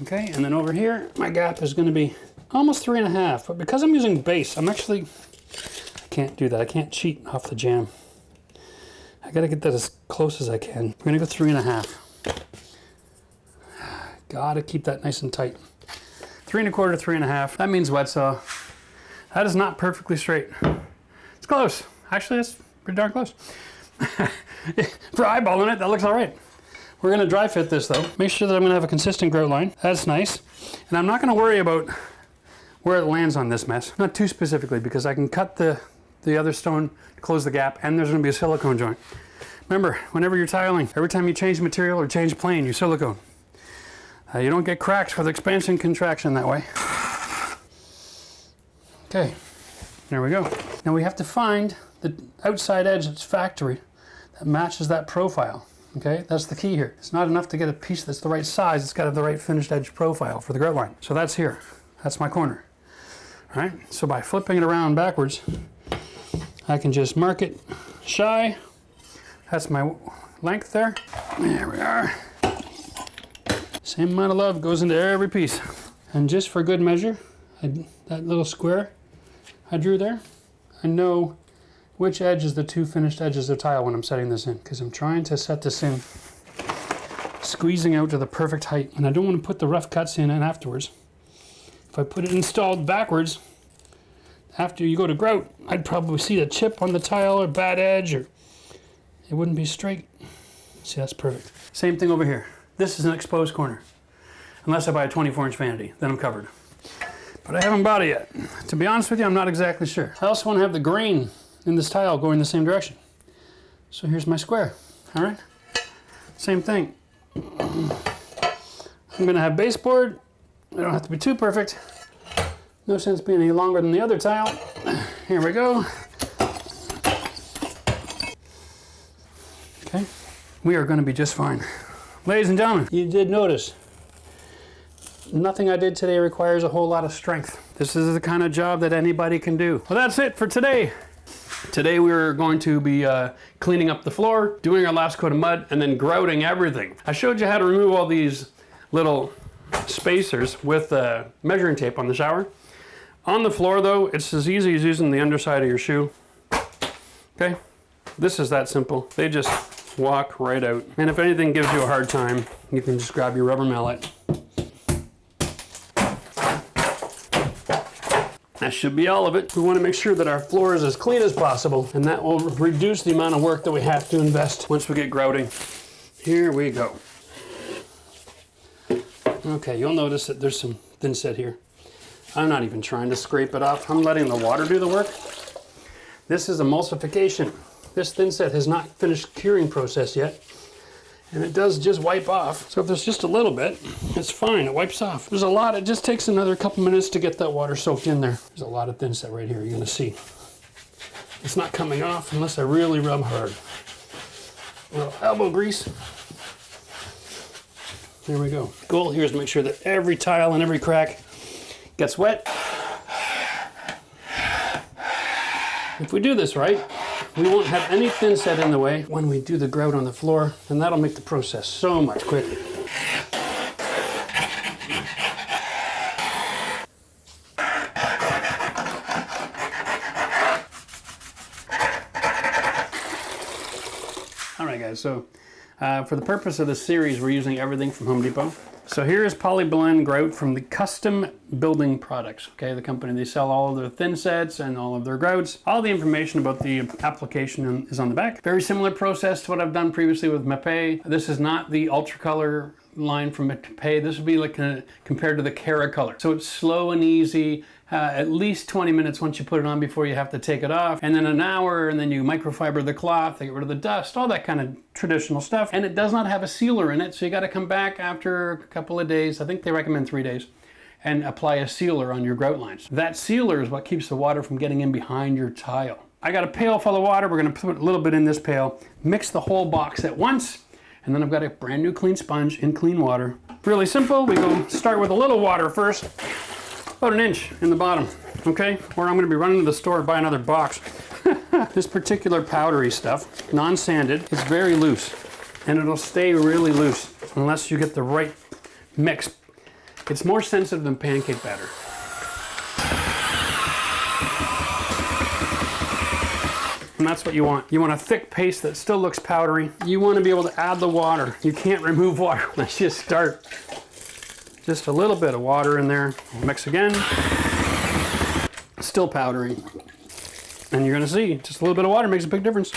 Okay, and then over here, my gap is gonna be almost 3 1/2, but because I'm using base, I can't do that. I can't cheat off the jamb. I gotta get that as close as I can. I'm gonna go 3 1/2. Gotta keep that nice and tight. 3 1/4, 3 1/2. That means wet saw. That is not perfectly straight. It's close. Actually, it's pretty darn close. For eyeballing it, that looks all right. We're gonna dry fit this though. Make sure that I'm gonna have a consistent grout line. That's nice. And I'm not gonna worry about where it lands on this mess. Not too specifically, because I can cut the other stone to close the gap, and there's gonna be a silicone joint. Remember, whenever you're tiling, every time you change material or change plane, you silicone. You don't get cracks with expansion contraction that way. Okay, there we go. Now we have to find the outside edge that's factory that matches that profile. Okay, that's the key here. It's not enough to get a piece that's the right size, it's got to have the right finished edge profile for the grout line. So that's here, that's my corner. All right, so by flipping it around backwards, I can just mark it shy. That's my length there. There we are. Same amount of love goes into every piece. And just for good measure, that little square I drew there, I know which edge is the two finished edges of tile when I'm setting this in, because I'm trying to set this in, squeezing out to the perfect height. And I don't want to put the rough cuts in and afterwards. If I put it installed backwards, after you go to grout, I'd probably see a chip on the tile or bad edge, or it wouldn't be straight. See, that's perfect. Same thing over here. This is an exposed corner. Unless I buy a 24-inch vanity, then I'm covered. But I haven't bought it yet. To be honest with you, I'm not exactly sure. I also want to have the grain in this tile going the same direction. So here's my square, all right? Same thing. I'm gonna have baseboard. I don't have to be too perfect. No sense being any longer than the other tile. Here we go. Okay, we are gonna be just fine. Ladies and gentlemen, you did notice, nothing I did today requires a whole lot of strength. This is the kind of job that anybody can do. Well, that's it for today. Today we're going to be cleaning up the floor, doing our last coat of mud, and then grouting everything. I showed you how to remove all these little spacers with measuring tape on the shower. On the floor though, it's as easy as using the underside of your shoe. Okay, this is that simple. They just walk right out. And if anything gives you a hard time, you can just grab your rubber mallet. That should be all of it. We want to make sure that our floor is as clean as possible, and that will reduce the amount of work that we have to invest once we get grouting. Here we go. Okay, you'll notice that there's some thinset here. I'm not even trying to scrape it off. I'm letting the water do the work. This is emulsification. This thinset has not finished curing process yet, and it does just wipe off. So if there's just a little bit, it's fine, it wipes off. There's a lot, it just takes another couple minutes to get that water soaked in there. There's a lot of thinset right here, you're gonna see. It's not coming off unless I really rub hard. A little elbow grease. There we go. Goal here is to make sure that every tile and every crack gets wet. If we do this right, we won't have any thinset in the way when we do the grout on the floor, and that'll make the process so much quicker. All right guys, so for the purpose of this series, we're using everything from Home Depot. So here is Polyblend Grout from the Custom Building Products, okay? The company, they sell all of their thin sets and all of their grouts. All the information about the application is on the back. Very similar process to what I've done previously with Mapei. This is not the ultra color line from Mapei. This would be like compared to the Cara color. So it's slow and easy. At least 20 minutes once you put it on before you have to take it off, and then an hour, and then you microfiber the cloth, they get rid of the dust, all that kind of traditional stuff. And it does not have a sealer in it, so you got to come back after a couple of days. I think they recommend 3 days, and apply a sealer on your grout lines. That sealer is what keeps the water from getting in behind your tile. I got a pail full of water. We're going to put a little bit in this pail, mix the whole box at once, and then I've got a brand new clean sponge in clean water. Really simple. We go start with a little water first. About 1 inch in the bottom, okay? Or I'm gonna be running to the store to buy another box. This particular powdery stuff, non-sanded, it's very loose, and it'll stay really loose unless you get the right mix. It's more sensitive than pancake batter. And that's what you want. You want a thick paste that still looks powdery. You want to be able to add the water. You can't remove water. Let's just start. Just a little bit of water in there. Mix again. Still powdery. And you're gonna see, just a little bit of water makes a big difference.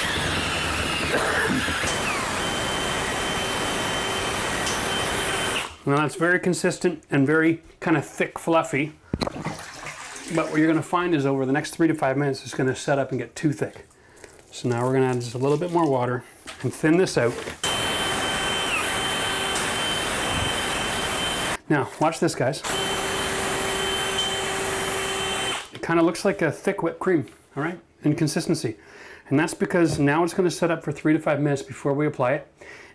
Now that's very consistent and very kind of thick, fluffy. But what you're gonna find is over the next 3 to 5 minutes, it's gonna set up and get too thick. So now we're gonna add just a little bit more water and thin this out. Now, watch this, guys. It kind of looks like a thick whipped cream, all right, in consistency. And that's because now it's going to set up for 3 to 5 minutes before we apply it,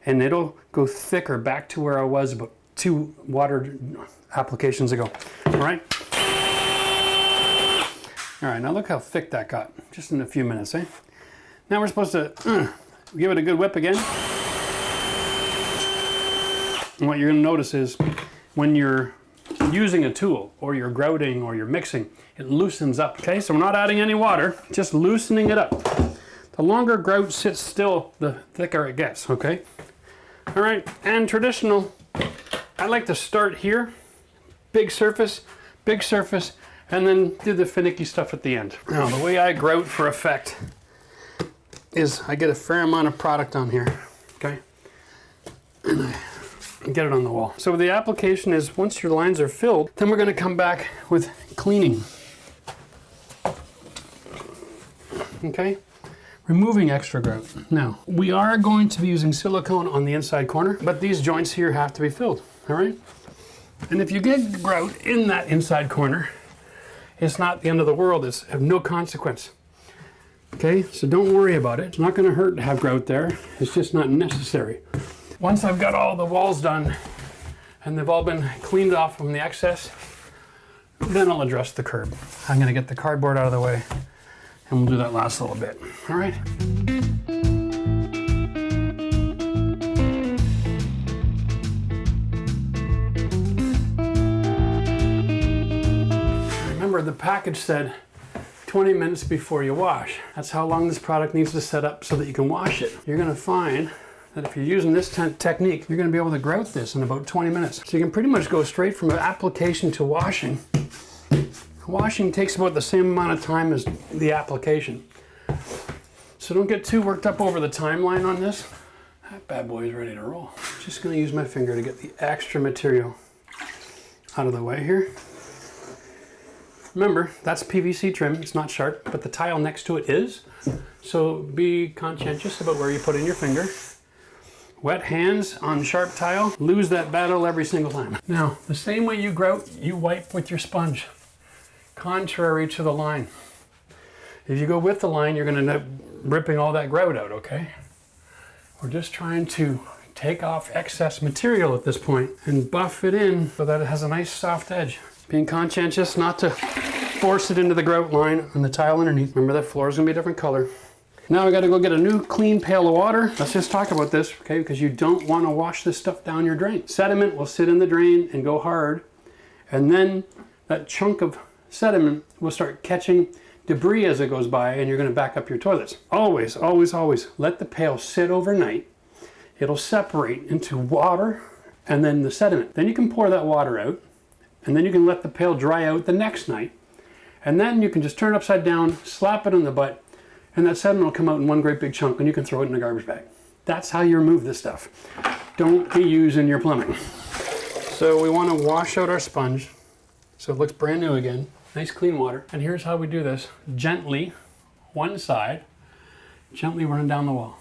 and it'll go thicker back to where I was about 2 water applications ago, all right? All right, now look how thick that got, just in a few minutes, eh? Now we're supposed to give it a good whip again. And what you're going to notice is, when you're using a tool or you're grouting or you're mixing, it loosens up, okay? So we're not adding any water, just loosening it up. The longer grout sits still, the thicker it gets, okay? All right, and traditional, I like to start here, big surface, and then do the finicky stuff at the end. Now, the way I grout for effect is I get a fair amount of product on here, okay? And I get it on the wall. So the application is, once your lines are filled, then we're going to come back with cleaning. Okay? Removing extra grout. Now, we are going to be using silicone on the inside corner, but these joints here have to be filled, all right? And if you get grout in that inside corner, it's not the end of the world. It's of no consequence. Okay? So don't worry about it. It's not going to hurt to have grout there. It's just not necessary. Once I've got all the walls done and they've all been cleaned off from the excess, then I'll address the curb. I'm going to get the cardboard out of the way and we'll do that last little bit. All right? Remember, the package said 20 minutes before you wash. That's how long this product needs to set up so that you can wash it. You're going to find that if you're using this technique, you're going to be able to grout this in about 20 minutes. So you can pretty much go straight from application to washing. Washing takes about the same amount of time as the application. So don't get too worked up over the timeline on this. That bad boy is ready to roll. Just going to use my finger to get the extra material out of the way here. Remember, that's PVC trim, it's not sharp, but the tile next to it is. So be conscientious about where you put in your finger. Wet hands on sharp tile, lose that battle every single time. Now, the same way you grout, you wipe with your sponge, contrary to the line. If you go with the line, you're gonna end up ripping all that grout out, okay? We're just trying to take off excess material at this point and buff it in so that it has a nice soft edge. Being conscientious not to force it into the grout line on the tile underneath. Remember, that floor is gonna be a different color. Now I gotta go get a new clean pail of water. Let's just talk about this, okay? Because you don't wanna wash this stuff down your drain. Sediment will sit in the drain and go hard, and then that chunk of sediment will start catching debris as it goes by, and you're gonna back up your toilets. Always, always, always let the pail sit overnight. It'll separate into water and then the sediment. Then you can pour that water out, and then you can let the pail dry out the next night. And then you can just turn it upside down, slap it on the butt, and that sediment will come out in one great big chunk, and you can throw it in a garbage bag. That's how you remove this stuff. Don't be using your plumbing. So we want to wash out our sponge so it looks brand new again. Nice clean water. And here's how we do this. Gently, one side, gently run down the wall.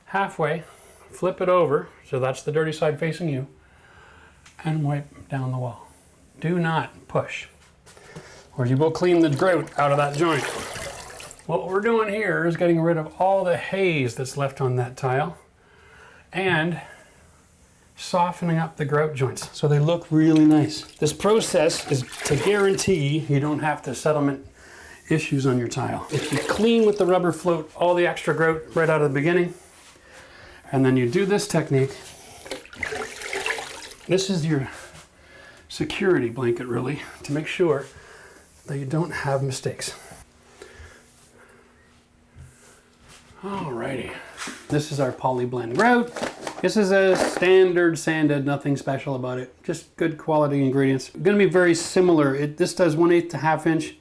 Halfway, flip it over, so that's the dirty side facing you, and wipe down the wall. Do not push, or you will clean the grout out of that joint. What we're doing here is getting rid of all the haze that's left on that tile and softening up the grout joints so they look really nice. This process is to guarantee you don't have the settlement issues on your tile. If you clean with the rubber float all the extra grout right out of the beginning, and then you do this technique, this is your security blanket really, to make sure that you don't have mistakes. Alrighty, this is our poly blend grout. This is a standard sanded, nothing special about it, just good quality ingredients. Going to be very similar. This does 1/8 to 1/2 inch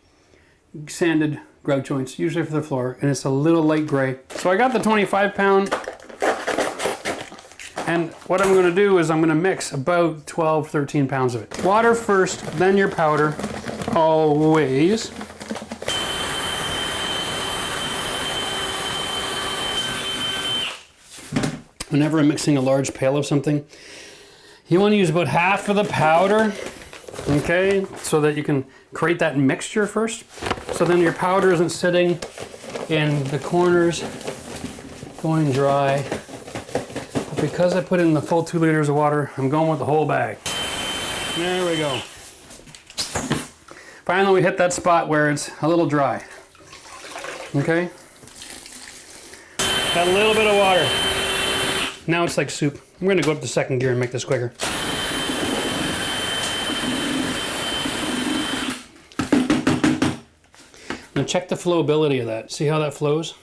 sanded grout joints, usually for the floor, and it's a little light gray. So I got the 25 pound, and what I'm going to do is I'm going to mix about 12, 13 pounds of it. Water first, then your powder, always. Whenever I'm mixing a large pail of something, you want to use about half of the powder, okay, so that you can create that mixture first. So then your powder isn't sitting in the corners, going dry. But because I put in the full 2 liters of water, I'm going with the whole bag. There we go. Finally, we hit that spot where it's a little dry, okay? Got a little bit of water. Now it's like soup. I'm going to go up to second gear and make this quicker. Now check the flowability of that. See how that flows?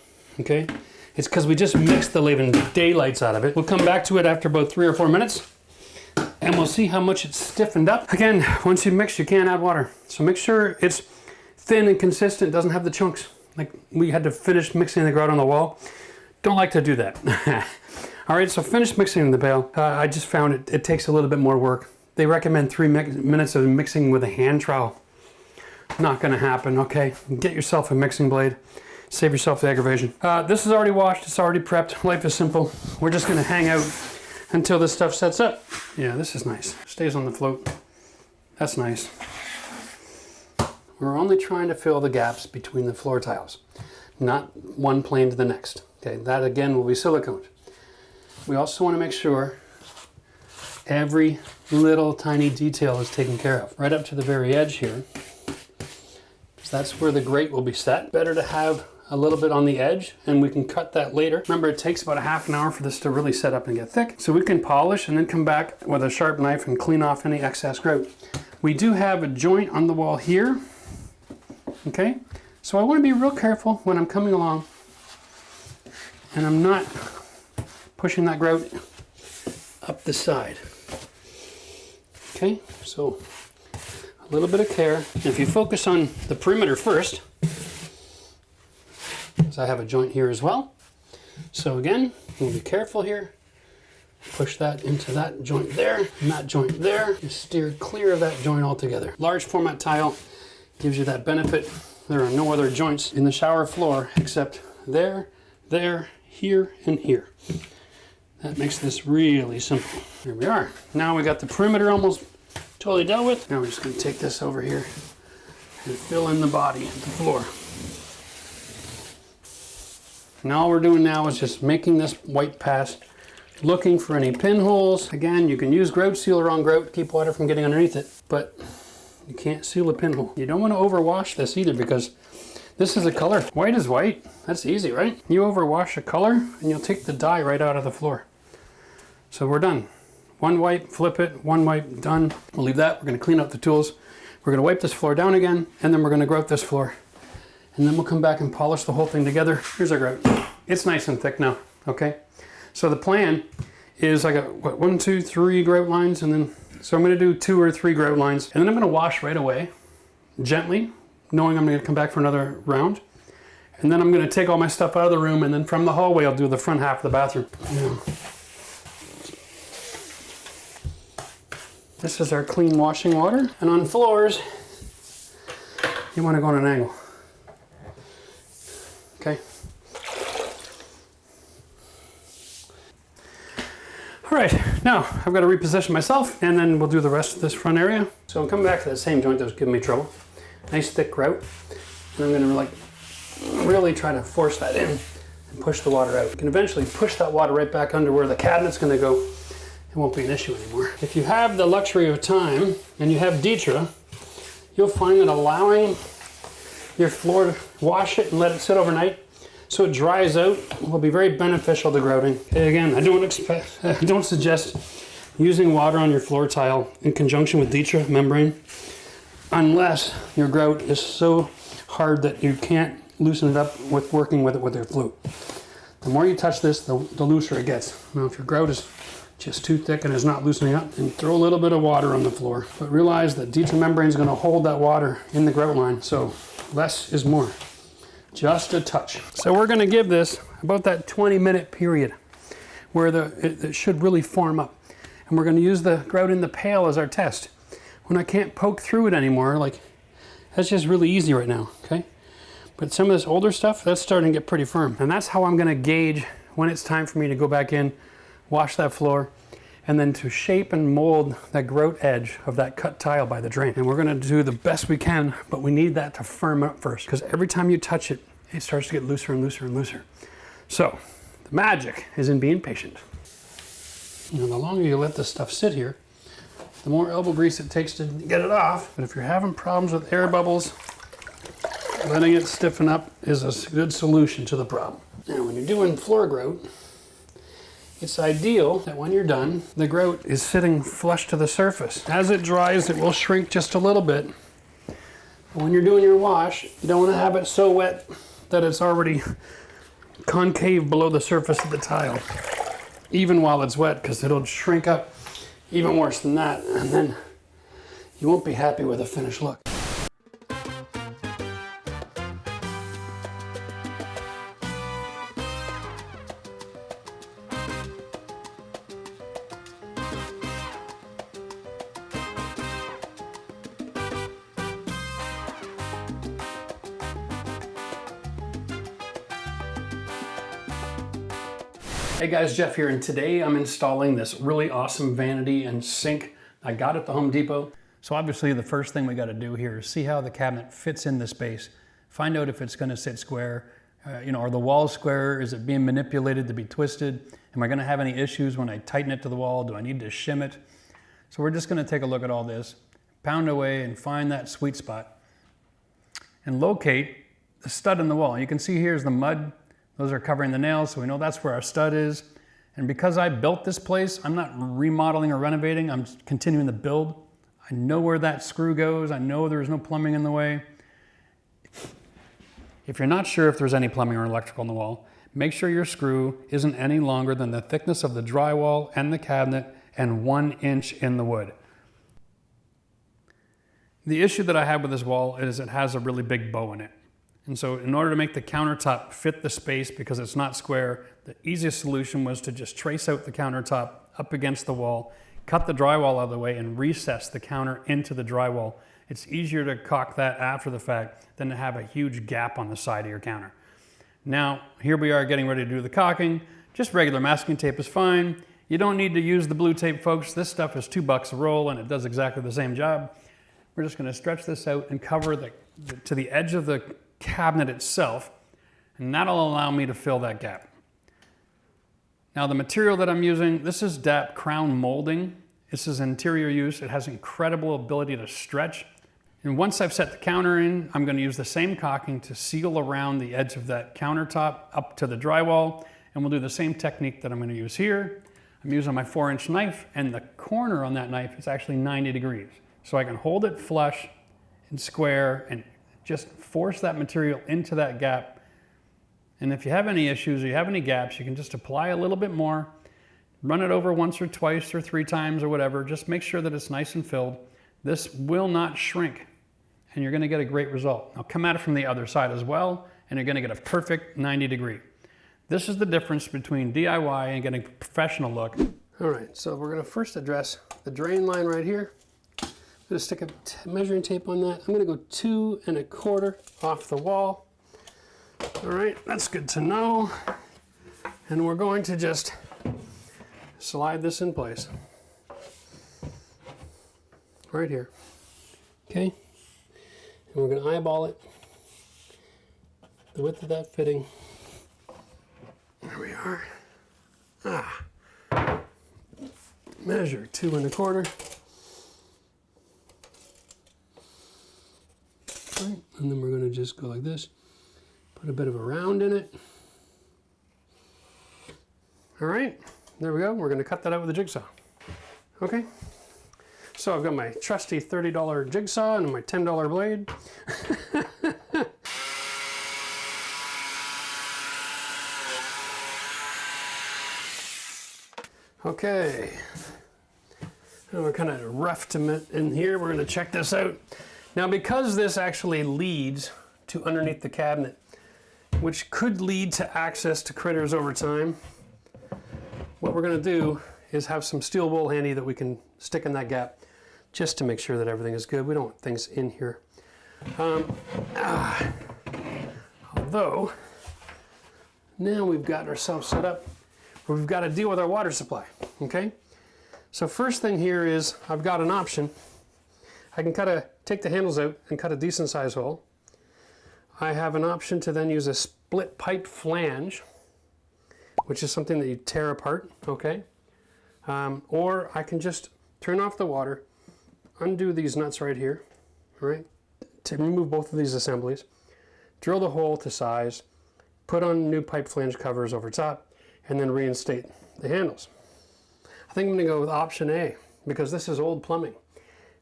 Okay? It's because we just mixed the living daylights out of it. We'll come back to it after about 3 or 4 minutes, and we'll see how much it's stiffened up. Again, once you mix, you can't add water. So make sure it's thin and consistent, doesn't have the chunks. Like we had to finish mixing the grout on the wall. Don't like to do that. All right, so finish mixing in the pail. I just found it takes a little bit more work. They recommend 3 minutes of mixing with a hand trowel. Not gonna happen, okay? Get yourself a mixing blade. Save yourself the aggravation. This is already washed, it's already prepped. Life is simple. We're just gonna hang out until this stuff sets up. Yeah, this is nice. Stays on the float. That's nice. We're only trying to fill the gaps between the floor tiles, not one plane to the next. Okay, that again will be siliconed. We also want to make sure every little tiny detail is taken care of, right up to the very edge here. So that's where the grate will be set. Better to have a little bit on the edge, and we can cut that later. Remember, it takes about a half an hour for this to really set up and get thick. So we can polish and then come back with a sharp knife and clean off any excess grout. We do have a joint on the wall here, okay? So I want to be real careful when I'm coming along and I'm not pushing that grout up the side. Okay, so a little bit of care. If you focus on the perimeter first, because I have a joint here as well. So again, we'll be careful here. Push that into that joint there, and that joint there. Just steer clear of that joint altogether. Large format tile gives you that benefit. There are no other joints in the shower floor except there, here, and here. That makes this really simple. Here we are. Now we got the perimeter almost totally dealt with. Now we're just going to take this over here and fill in the body of the floor. And all we're doing now is just making this white pass, looking for any pinholes. Again, you can use grout sealer on grout to keep water from getting underneath it, but you can't seal a pinhole. You don't want to overwash this either, because this is a color. White is white. That's easy, right? You overwash a color and you'll take the dye right out of the floor. So we're done. One wipe, flip it, one wipe, done. We'll leave that. We're going to clean up the tools. We're going to wipe this floor down again, and then we're going to grout this floor. And then we'll come back and polish the whole thing together. Here's our grout. It's nice and thick now, okay? So the plan is I got, what, 1, 2, 3 grout lines, and then, so I'm gonna do 2 or 3 grout lines, and then I'm gonna wash right away, gently, knowing I'm gonna come back for another round. And then I'm gonna take all my stuff out of the room, and then from the hallway, I'll do the front half of the bathroom. Yeah. This is our clean washing water. And on floors, you wanna go on an angle. Okay. All right, now I've got to reposition myself, and then we'll do the rest of this front area. So I'm coming back to the same joint that was giving me trouble. Nice thick grout. And I'm gonna like really try to force that in and push the water out. You can eventually push that water right back under where the cabinet's gonna go. It won't be an issue anymore. If you have the luxury of time and you have Ditra, you'll find that allowing your floor to wash it and let it sit overnight so it dries out will be very beneficial to grouting. Okay, again, I don't suggest using water on your floor tile in conjunction with Ditra membrane unless your grout is so hard that you can't loosen it up with working with it with your flute. The more you touch this, the looser it gets. Now, if your grout is just too thick and is not loosening up, then throw a little bit of water on the floor. But realize that Ditra membrane is going to hold that water in the grout line, so less is more. Just a touch. So we're going to give this about that 20-minute period where it should really form up. And we're going to use the grout in the pail as our test. When I can't poke through it anymore, like, that's just really easy right now, okay? But some of this older stuff, that's starting to get pretty firm. And that's how I'm going to gauge when it's time for me to go back in, wash that floor, and then to shape and mold that grout edge of that cut tile by the drain. And we're gonna do the best we can, but we need that to firm up first, because every time you touch it, it starts to get looser and looser and looser. So, the magic is in being patient. You know, the longer you let this stuff sit here, the more elbow grease it takes to get it off. But if you're having problems with air bubbles, letting it stiffen up is a good solution to the problem. Now, when you're doing floor grout, it's ideal that when you're done, the grout is sitting flush to the surface. As it dries, it will shrink just a little bit. But when you're doing your wash, you don't want to have it so wet that it's already concave below the surface of the tile, even while it's wet, because it'll shrink up even worse than that, and then you won't be happy with the finished look. Hey guys, Jeff here, and today I'm installing this really awesome vanity and sink I got at the Home Depot. So obviously the first thing we got to do here is see how the cabinet fits in the space. Find out if it's going to sit square. You know, are the walls square? Is it being manipulated to be twisted? Am I going to have any issues when I tighten it to the wall? Do I need to shim it? So we're just going to take a look at all this, pound away and find that sweet spot and locate the stud in the wall. You can see here's the mud. Those are covering the nails, so we know that's where our stud is. And because I built this place, I'm not remodeling or renovating, I'm continuing the build. I know where that screw goes. I know there's no plumbing in the way. If you're not sure if there's any plumbing or electrical in the wall, make sure your screw isn't any longer than the thickness of the drywall and the cabinet and 1 inch in the wood. The issue that I have with this wall is it has a really big bow in it. And so in order to make the countertop fit the space, because it's not square, the easiest solution was to just trace out the countertop up against the wall, cut the drywall out of the way, and recess the counter into the drywall. It's easier to caulk that after the fact than to have a huge gap on the side of your counter. Now, here we are getting ready to do the caulking. Just regular masking tape is fine. You don't need to use the blue tape, folks. This stuff is $2 a roll and it does exactly the same job. We're just gonna stretch this out and cover to the edge of the cabinet itself, and that'll allow me to fill that gap. Now the material that I'm using, this is DAP crown molding. This is interior use. It has incredible ability to stretch. And once I've set the counter in, I'm going to use the same caulking to seal around the edge of that countertop up to the drywall, and we'll do the same technique that I'm going to use here. I'm using my 4-inch knife, and the corner on that knife is actually 90 degrees. So I can hold it flush and square and just force that material into that gap. And if you have any issues or you have any gaps, you can just apply a little bit more Run it over once or twice or 3 times or whatever. Just make sure that it's nice and filled. This will not shrink, and you're going to get a great result. Now come at it from the other side as well, and you're going to get a perfect 90 degree. This is the difference between DIY and getting a professional look. All right, so we're going to first address the drain line right here. I'm going to stick a measuring tape on that. I'm going to go 2 1/4 off the wall. All right, that's good to know. And we're going to just slide this in place. Right here. Okay? And we're going to eyeball it. The width of that fitting. There we are. Measure 2 1/4. Right, and then we're going to just go like this. Put a bit of a round in it. All right, there we go. We're going to cut that out with a jigsaw. Okay, so I've got my trusty $30 jigsaw and my $10 blade. Okay, and we're kind of roughed in here. We're going to check this out. Now, because this actually leads to underneath the cabinet, which could lead to access to critters over time, what we're going to do is have some steel wool handy that we can stick in that gap just to make sure that everything is good. We don't want things in here. Although, now we've got ourselves set up where we've got to deal with our water supply, okay? So first thing here is I've got an option. I can take the handles out and cut a decent size hole. I have an option to then use a split pipe flange, which is something that you tear apart, okay? Or I can just turn off the water, undo these nuts right here, all right, to remove both of these assemblies, drill the hole to size, put on new pipe flange covers over top, and then reinstate the handles. I think I'm going to go with option A because this is old plumbing.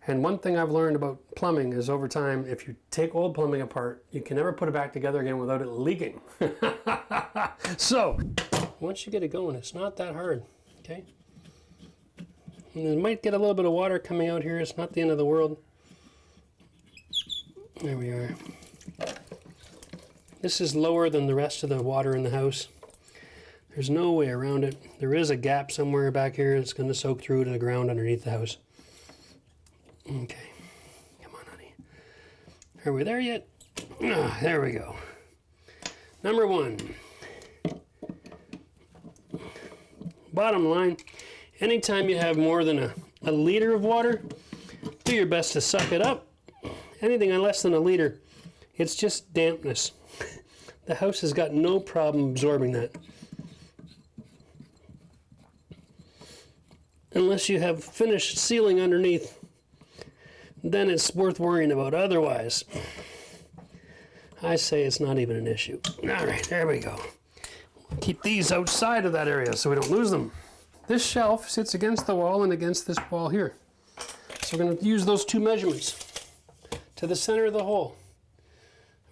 And one thing I've learned about plumbing is over time, if you take old plumbing apart, you can never put it back together again without it leaking. So, once you get it going, it's not that hard, okay? And you might get a little bit of water coming out here. It's not the end of the world. There we are. This is lower than the rest of the water in the house. There's no way around it. There is a gap somewhere back here that's going to soak through to the ground underneath the house. Okay, come on, honey. Are we there yet? There we go. Number 1. Bottom line, anytime you have more than a liter of water, do your best to suck it up. Anything less than a liter, it's just dampness. The house has got no problem absorbing that. Unless you have finished sealing underneath, then it's worth worrying about. Otherwise, I say it's not even an issue. All right, there we go. Keep these outside of that area so we don't lose them. This shelf sits against the wall and against this wall here. So we're going to use those 2 measurements to the center of the hole.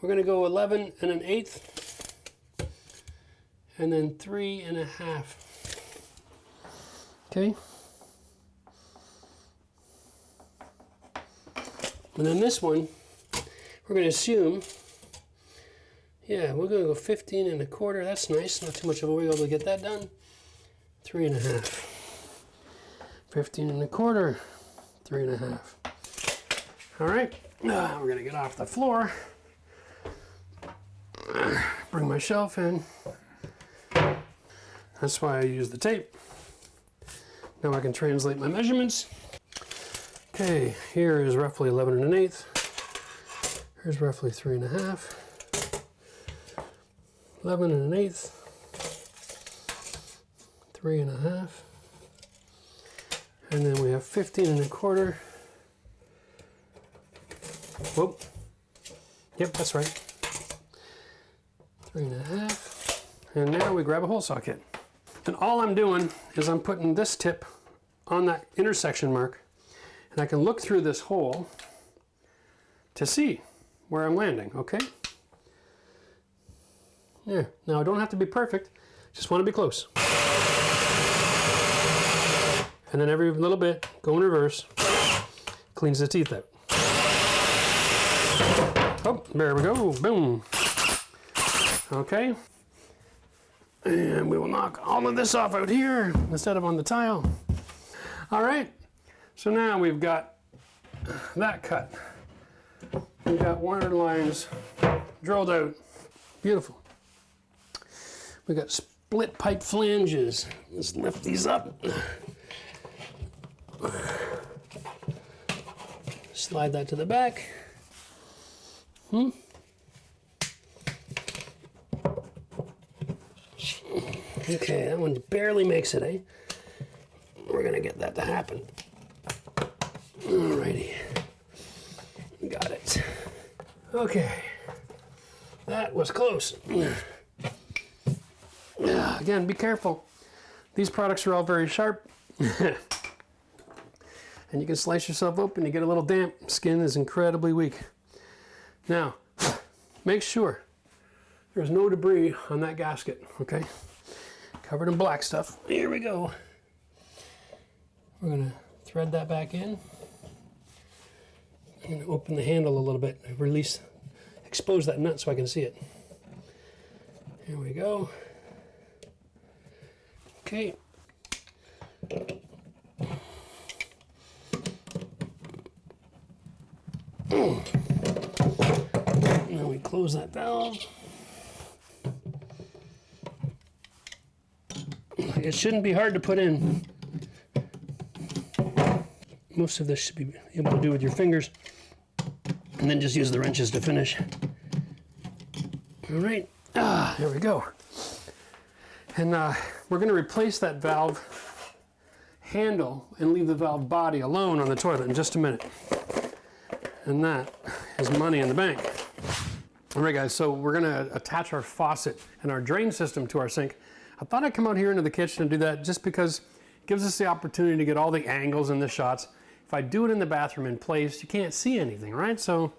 We're going to go 11 1/8 and then 3 1/2. Okay? And then this one, we're going to assume, yeah, we're going to go 15 1/4. That's nice. Not too much of a wiggle to get that done. 3 1/2. 15 1/4. 3 1/2. All right. Now we're going to get off the floor. Bring my shelf in. That's why I use the tape. Now I can translate my measurements. Okay, here is roughly 11 1/8. Here's roughly 3 1/2. 11 1/8. 3 1/2. And then we have 15 1/4. Whoop. Yep, that's right. 3 1/2. And now we grab a hole saw kit. And all I'm doing is I'm putting this tip on that intersection mark, and I can look through this hole to see where I'm landing, okay? There. Now I don't have to be perfect, just want to be close. And then every little bit, go in reverse, cleans the teeth out. Oh, there we go, boom. Okay. And we will knock all of this off out here instead of on the tile. All right, so now we've got that cut. We've got wire lines drilled out. Beautiful. We've got split pipe flanges. Let's lift these up. Slide that to the back. Okay, that one barely makes it, eh? We're gonna get that to happen. Alrighty. Got it. Okay. That was close. Again, be careful. These products are all very sharp. And you can slice yourself open, you get a little damp. Skin is incredibly weak. Now, make sure there's no debris on that gasket, okay? Covered in black stuff. Here we go. We're gonna thread that back in. I'm gonna open the handle a little bit, release, expose that nut so I can see it. Here we go. Okay. Now we close that valve. It shouldn't be hard to put in. Most of this should be able to do with your fingers, and then just use the wrenches to finish. All right, there we go. And we're going to replace that valve handle and leave the valve body alone on the toilet in just a minute. And that is money in the bank. All right, guys, so we're going to attach our faucet and our drain system to our sink. I thought I'd come out here into the kitchen and do that just because it gives us the opportunity to get all the angles in the shots. If I do it in the bathroom in place, you can't see anything, right? So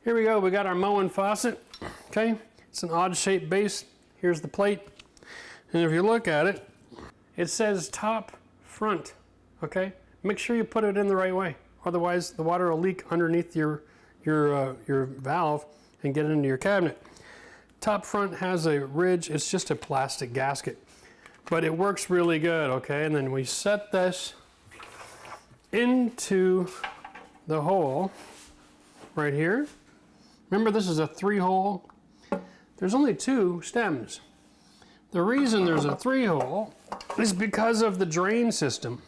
here we go. We got our Moen faucet, okay? It's an odd shaped base. Here's the plate. And if you look at it, it says top front, okay? Make sure you put it in the right way. Otherwise, the water will leak underneath your valve and get into your cabinet. Top front has a ridge. It's just a plastic gasket, but it works really good, okay? And then we set this into the hole right here. Remember, this is a 3-hole. There's only 2 stems. The reason there's a 3-hole is because of the drain system.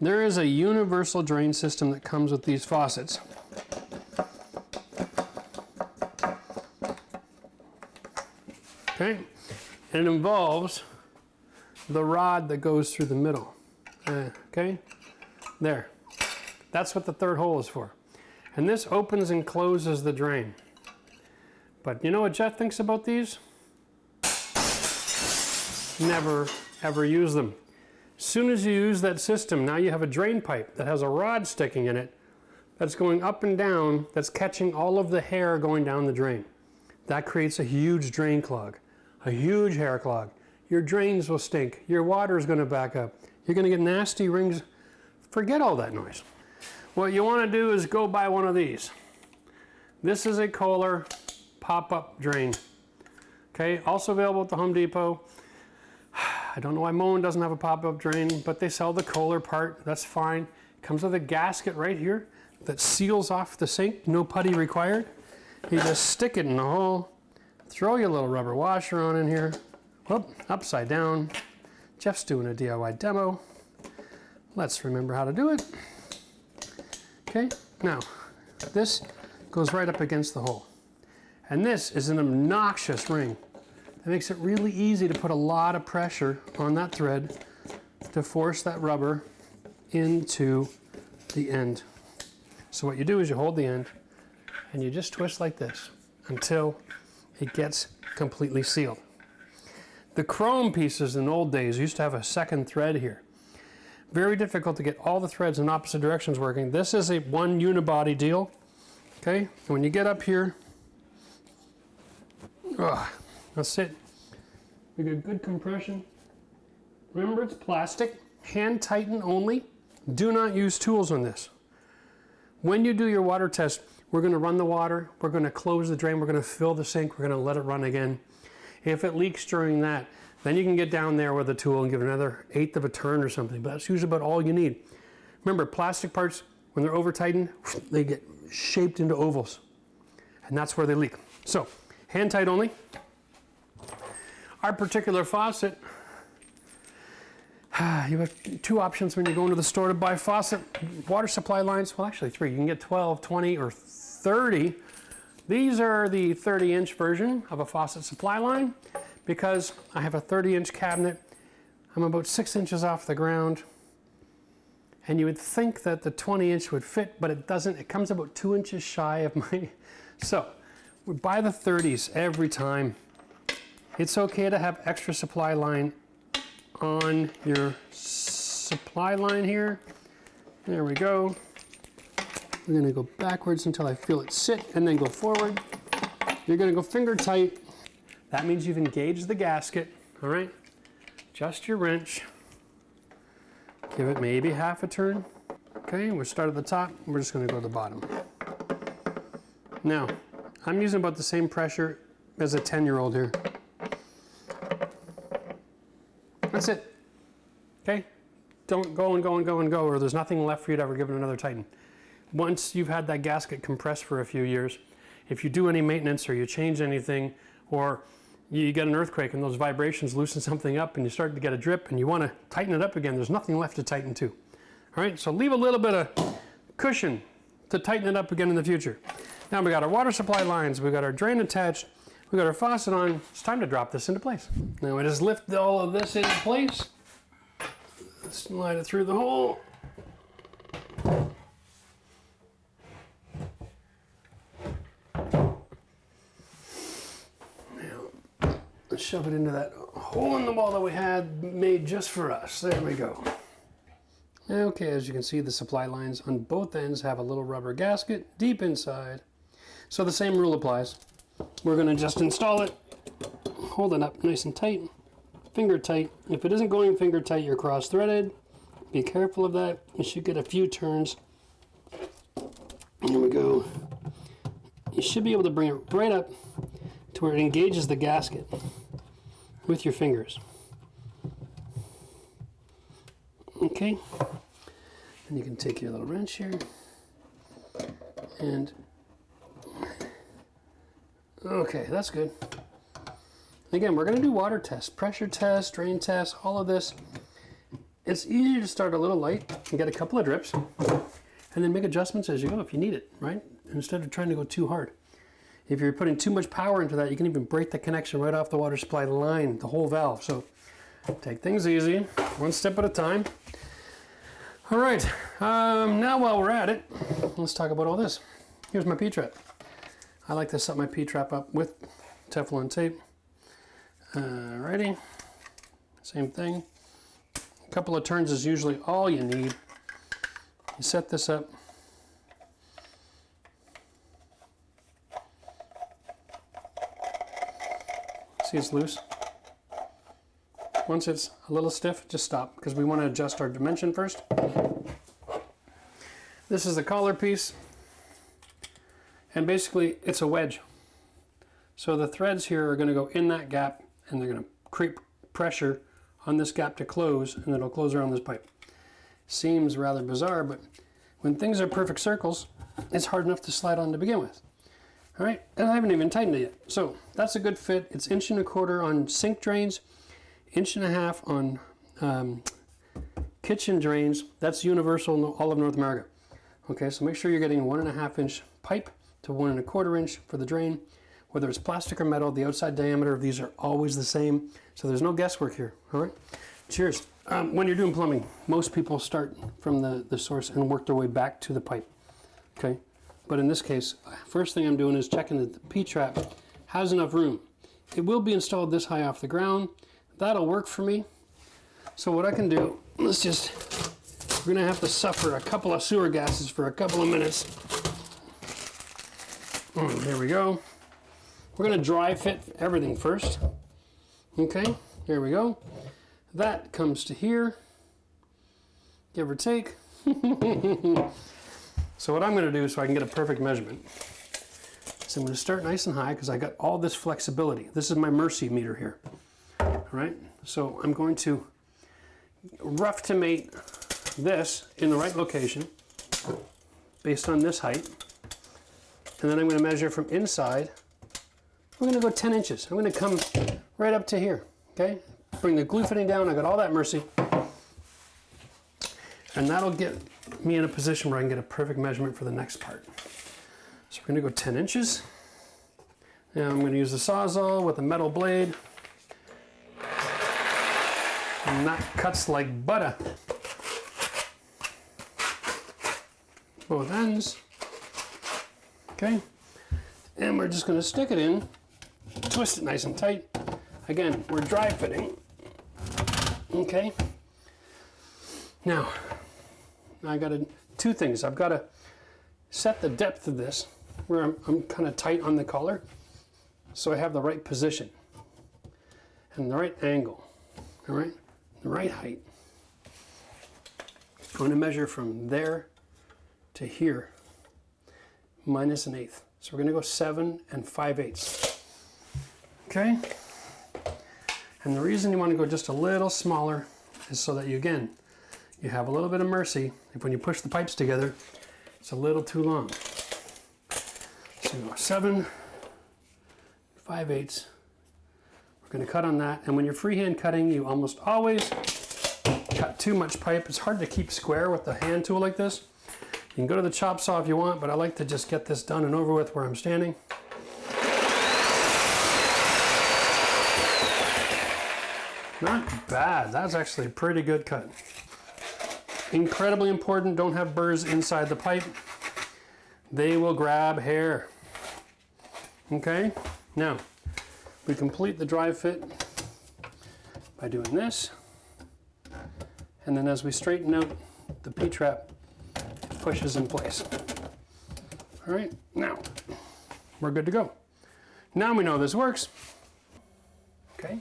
There is a universal drain system that comes with these faucets. Okay, and it involves the rod that goes through the middle. Okay, there. That's what the 3rd hole is for. And this opens and closes the drain. But you know what Jeff thinks about these? Never, ever use them. As soon as you use that system, now you have a drain pipe that has a rod sticking in it that's going up and down, that's catching all of the hair going down the drain. That creates a huge drain clog, a huge hair clog. Your drains will stink. Your water is going to back up. You're going to get nasty rings. Forget all that noise. What you want to do is go buy one of these. This is a Kohler pop-up drain. Okay, also available at the Home Depot. I don't know why Moen doesn't have a pop-up drain, but they sell the Kohler part. That's fine. It comes with a gasket right here that seals off the sink. No putty required. You just stick it in the hole. Throw your little rubber washer on in here. Whoop, upside down. Jeff's doing a DIY demo. Let's remember how to do it. Okay, now this goes right up against the hole. And this is an obnoxious ring. It makes it really easy to put a lot of pressure on that thread to force that rubber into the end. So what you do is you hold the end and you just twist like this until it gets completely sealed. The chrome pieces in the old days used to have a 2nd thread here. Very difficult to get all the threads in opposite directions working. This is a 1 unibody deal. Okay, and when you get up here, that's it. We get good compression. Remember, it's plastic. hand tighten only. Do not use tools on this. When you do your water test, we're going to run the water, we're going to close the drain, we're going to fill the sink, we're going to let it run again. If it leaks during that, then you can get down there with a tool and give it another 1/8 of a turn or something, but that's usually about all you need. Remember, plastic parts, when they're over tightened, they get shaped into ovals, and that's where they leak. So, hand tight only. Our particular faucet, you have 2 options when you go into the store to buy faucet water supply lines. Well, actually 3. You can get 12, 20, or 30. These are the 30-inch version of a faucet supply line because I have a 30-inch cabinet. I'm about 6 inches off the ground. And you would think that the 20-inch would fit, but it doesn't. It comes about 2 inches shy of my... So, we buy the 30s every time. It's okay to have extra supply line on your supply line here. There we go. We're gonna go backwards until I feel it sit and then go forward. You're gonna go finger tight. That means you've engaged the gasket, all right? Adjust your wrench. Give it maybe half a turn. Okay, we'll start at the top. We're just gonna go to the bottom. Now, I'm using about the same pressure as a 10-year-old here. That's it, okay? Don't go and go and go and go, or there's nothing left for you to ever give it another tighten. Once you've had that gasket compressed for a few years, if you do any maintenance or you change anything, or you get an earthquake and those vibrations loosen something up and you start to get a drip and you want to tighten it up again, there's nothing left to tighten to. All right, so leave a little bit of cushion to tighten it up again in the future. Now we got our water supply lines, we got our drain attached, we got our faucet on. It's time to drop this into place. Now I just lift all of this into place, slide it through the hole. Now let's shove it into that hole in the wall that we had made just for us. There we go. Okay, as you can see, the supply lines on both ends have a little rubber gasket deep inside. So the same rule applies. We're going to just install it, hold it up nice and tight, finger tight. If it isn't going finger tight, you're cross-threaded. Be careful of that. You should get a few turns. Here we go. You should be able to bring it right up to where it engages the gasket with your fingers. Okay. And you can take your little wrench here and okay, that's good. Again, we're going to do water tests, pressure tests, drain tests, all of this. It's easier to start a little light and get a couple of drips and then make adjustments as you go if you need it, right? Instead of trying to go too hard. If you're putting too much power into that, you can even break the connection right off the water supply line, the whole valve. So take things easy, one step at a time. All right, now while we're at it, let's talk about all this. Here's my P-trap. I like to set my P-trap up with Teflon tape. Alrighty, same thing. A couple of turns is usually all you need. You set this up. See, it's loose. Once it's a little stiff, just stop, because we want to adjust our dimension first. This is the collar piece, and basically it's a wedge. So the threads here are going to go in that gap, and they're going to create pressure on this gap to close, and it'll close around this pipe. Seems rather bizarre, but when things are perfect circles, it's hard enough to slide on to begin with. All right, and I haven't even tightened it yet. So that's a good fit. It's 1.25" on sink drains, 1.5" on kitchen drains. That's universal in all of North America. Okay, so make sure you're getting a 1.5" pipe to 1.25" for the drain. Whether it's plastic or metal, the outside diameter of these are always the same. So there's no guesswork here, all right? Cheers. When you're doing plumbing, most people start from the source and work their way back to the pipe, okay? But in this case, first thing I'm doing is checking that the P-trap has enough room. It will be installed this high off the ground. That'll work for me. So what I can do, we're gonna have to suffer a couple of sewer gases for a couple of minutes. There we go. We're gonna dry fit everything first. Okay, here we go. That comes to here. give or take. So what I'm going to do so I can get a perfect measurement is I'm going to start nice and high because I got all this flexibility. This is my Mercy meter here. All right, so I'm going to rough-to-mate this in the right location based on this height. And then I'm going to measure from inside. We're going to go 10 inches. I'm going to come right up to here, okay? Bring the glue fitting down. I got all that Mercy. And that'll get me in a position where I can get a perfect measurement for the next part. So we're going to go 10 inches. Now I'm going to use the Sawzall with a metal blade. And that cuts like butter. Both ends. Okay. And we're just going to stick it in, twist it nice and tight. Again, we're dry fitting. Okay. Now, I got to two things. I've got to set the depth of this where I'm kind of tight on the collar so I have the right position and the right angle, all right, the right height. I'm going to measure from there to here minus 1/8. So we're going to go 7 5/8. Okay? And the reason you want to go just a little smaller is so that you have a little bit of mercy if when you push the pipes together, it's a little too long. So you go 7 5/8. We're going to cut on that. And when you're freehand cutting, you almost always cut too much pipe. It's hard to keep square with the hand tool like this. You can go to the chop saw if you want, but I like to just get this done and over with where I'm standing. Not bad. That's actually a pretty good cut. Incredibly important, don't have burrs inside the pipe. They will grab hair. Okay? Now, we complete the dry fit by doing this. And then as we straighten out the P-trap, pushes in place. All right, now we're good to go. Now we know this works. Okay,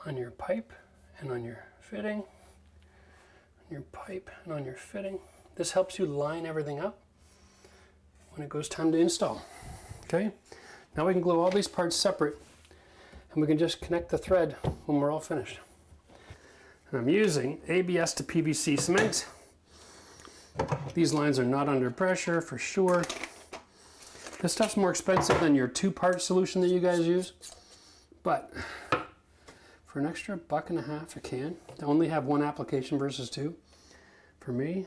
on your pipe and on your fitting, on your pipe and on your fitting. This helps you line everything up when it goes time to install. Okay, now we can glue all these parts separate and we can just connect the thread when we're all finished. And I'm using ABS to PVC cement. These lines are not under pressure for sure. This stuff's more expensive than your 2-part solution that you guys use, but for an extra $1.50 a can to only have 1 application versus 2, for me,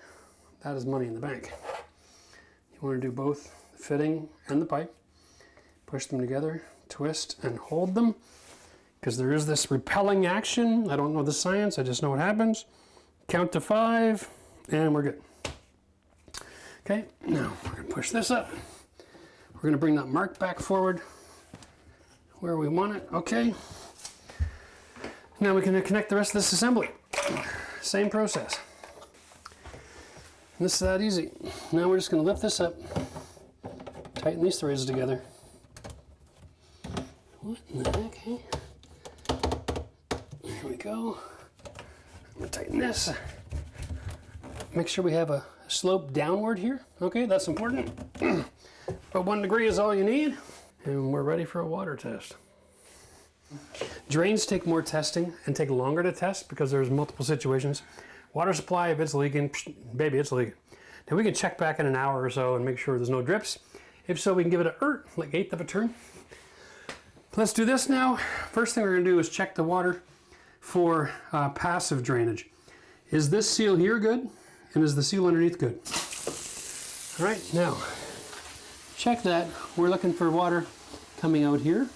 that is money in the bank. You want to do both the fitting and the pipe, push them together, twist and hold them, because there is this repelling action. I don't know the science, I just know what happens. Count to 5 and we're good. Okay, now we're going to push this up. We're going to bring that mark back forward where we want it. Okay. Now we can connect the rest of this assembly. Same process. This is that easy. Now we're just going to lift this up, tighten these threads together. What in the heck, hey? There we go. I'm going to tighten this. Make sure we have a slope downward here. Okay, that's important. But 1 degree is all you need. And we're ready for a water test. Drains take more testing and take longer to test because there's multiple situations. Water supply, if it's leaking, baby, it's leaking. Now we can check back in an hour or so and make sure there's no drips. If so, we can give it a like 1/8 of a turn. Let's do this now. First thing we're gonna do is check the water for passive drainage. Is this seal here good? And is the seal underneath good? All right, now, check that. We're looking for water coming out here.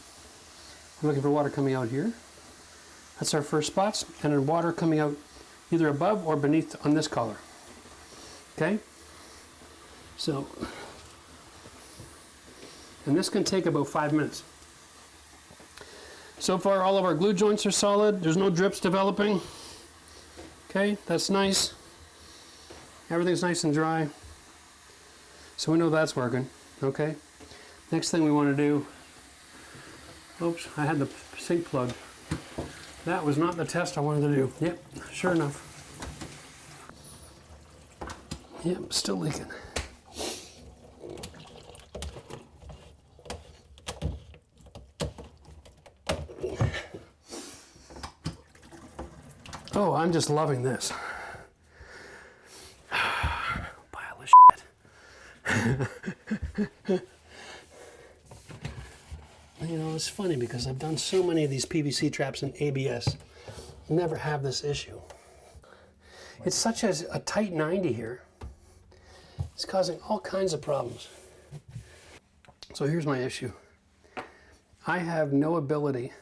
We're looking for water coming out here. That's our first spots. And then water coming out either above or beneath on this collar. Okay? So, and this can take about 5 minutes. So far, all of our glue joints are solid. There's no drips developing. Okay, that's nice. Everything's nice and dry. So we know that's working, okay? Next thing we want to do, oops, I had the sink plug. That was not the test I wanted to do. Yep, sure enough. Yep, still leaking. Oh, I'm just loving this. Pile of shit. You know, it's funny because I've done so many of these PVC traps in ABS. Never have this issue. It's such a tight 90 here. It's causing all kinds of problems. So here's my issue. I have no ability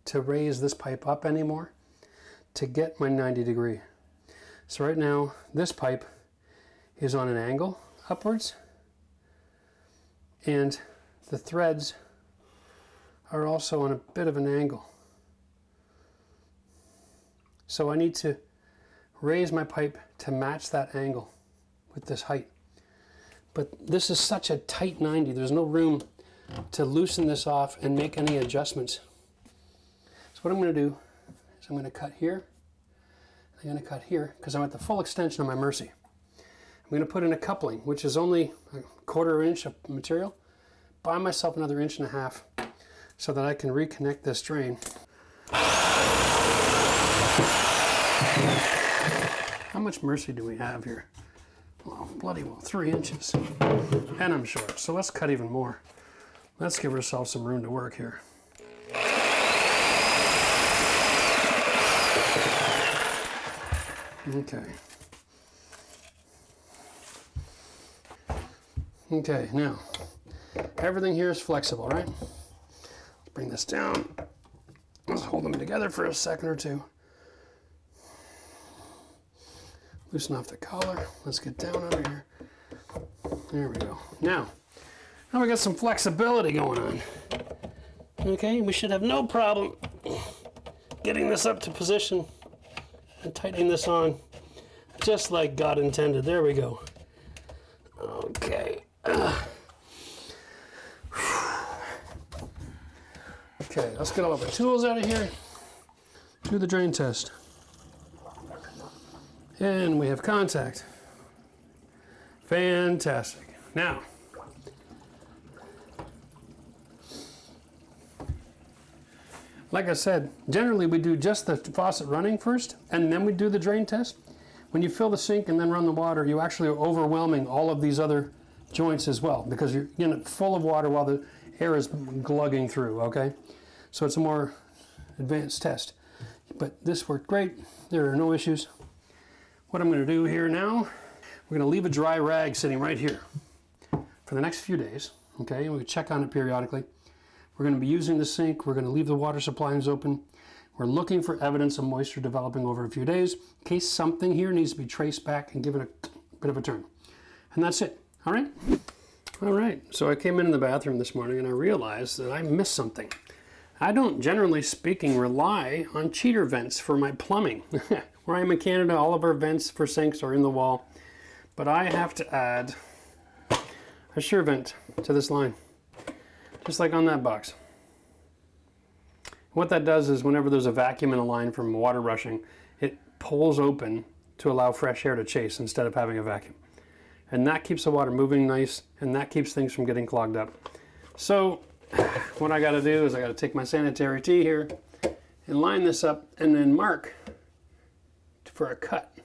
to raise this pipe up anymore to get my 90 degree. So right now, this pipe is on an angle upwards, and the threads are also on a bit of an angle. So I need to raise my pipe to match that angle with this height. But this is such a tight 90, there's no room to loosen this off and make any adjustments. So what I'm going to do is I'm going to cut here, I'm going to cut here, because I'm at the full extension of my Mercy. I'm going to put in a coupling, which is only a 1/4 inch of material, buy myself another 1.5 inches so that I can reconnect this drain. How much Mercy do we have here? Well, bloody well, 3 inches. And I'm short, so let's cut even more. Let's give ourselves some room to work here. Okay. Okay, now, everything here is flexible, right? Let's bring this down. Let's hold them together for a second or two. Loosen off the collar. Let's get down under here. There we go. Now we got some flexibility going on. Okay, we should have no problem getting this up to position and tightening this on just like God intended. There we go. Okay. Okay, let's get all of our tools out of here. Do the drain test. And we have contact. Fantastic. Now, like I said, generally we do just the faucet running first, and then we do the drain test. When you fill the sink and then run the water, you actually are overwhelming all of these other joints as well, because you're getting it full of water while the air is glugging through, okay? So it's a more advanced test. But this worked great. There are no issues. What I'm going to do here now, we're going to leave a dry rag sitting right here for the next few days, okay? And we check on it periodically. We're going to be using the sink. We're going to leave the water supplies open. We're looking for evidence of moisture developing over a few days in case something here needs to be traced back and given a bit of a turn. And that's it, all right? All right, so I came in the bathroom this morning and I realized that I missed something. I don't, generally speaking, rely on cheater vents for my plumbing. Where I am in Canada, all of our vents for sinks are in the wall. But I have to add a shear vent to this line, just like on that box. What that does is whenever there's a vacuum in a line from water rushing, it pulls open to allow fresh air to chase instead of having a vacuum. And that keeps the water moving nice, and that keeps things from getting clogged up. So what I got to do is I got to take my sanitary tee here and line this up and then mark for a cut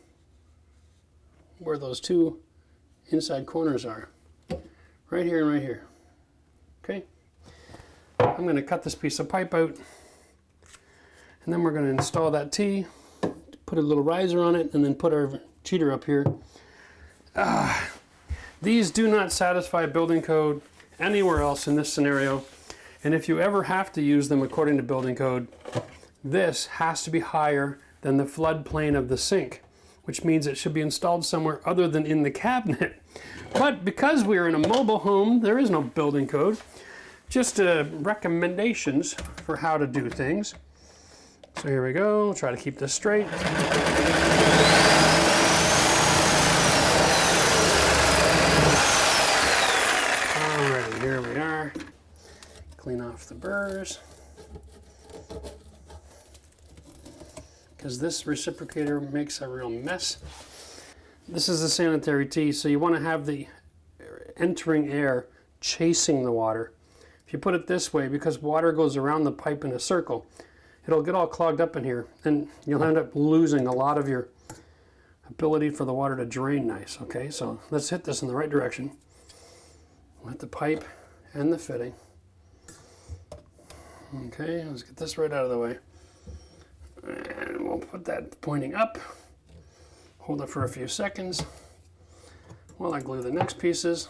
where those two inside corners are. Right here and right here. Okay? I'm going to cut this piece of pipe out, and then we're going to install that tee, put a little riser on it, and then put our cheater up here. These do not satisfy building code anywhere else in this scenario. And if you ever have to use them according to building code, this has to be higher than the floodplain of the sink, which means it should be installed somewhere other than in the cabinet. But because we are in a mobile home, there is no building code, just recommendations for how to do things. So here we go, try to keep this straight. Alrighty, here we are. Clean off the burrs. Because this reciprocator makes a real mess. This is the sanitary tee, so you want to have the entering air chasing the water. If you put it this way, because water goes around the pipe in a circle, it'll get all clogged up in here, and you'll end up losing a lot of your ability for the water to drain nice. Okay, so let's hit this in the right direction with the pipe and the fitting. Okay, let's get this right out of the way. And we'll put that pointing up. Hold it for a few seconds while I glue the next pieces.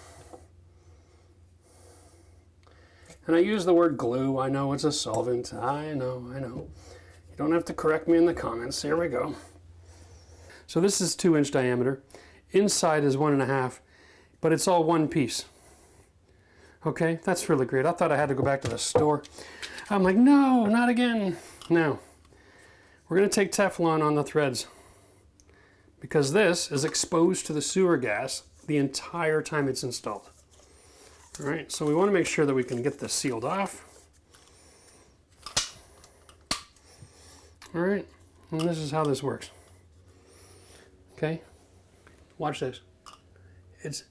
And I use the word glue. I know it's a solvent. I know. You don't have to correct me in the comments. Here we go. So this is 2-inch diameter. Inside is 1.5, but it's all one piece. Okay, that's really great. I thought I had to go back to the store. I'm like, no, not again. Now, we're gonna take Teflon on the threads because this is exposed to the sewer gas the entire time it's installed. All right, so we want to make sure that we can get this sealed off. All right, and this is how this works. Okay, watch this. It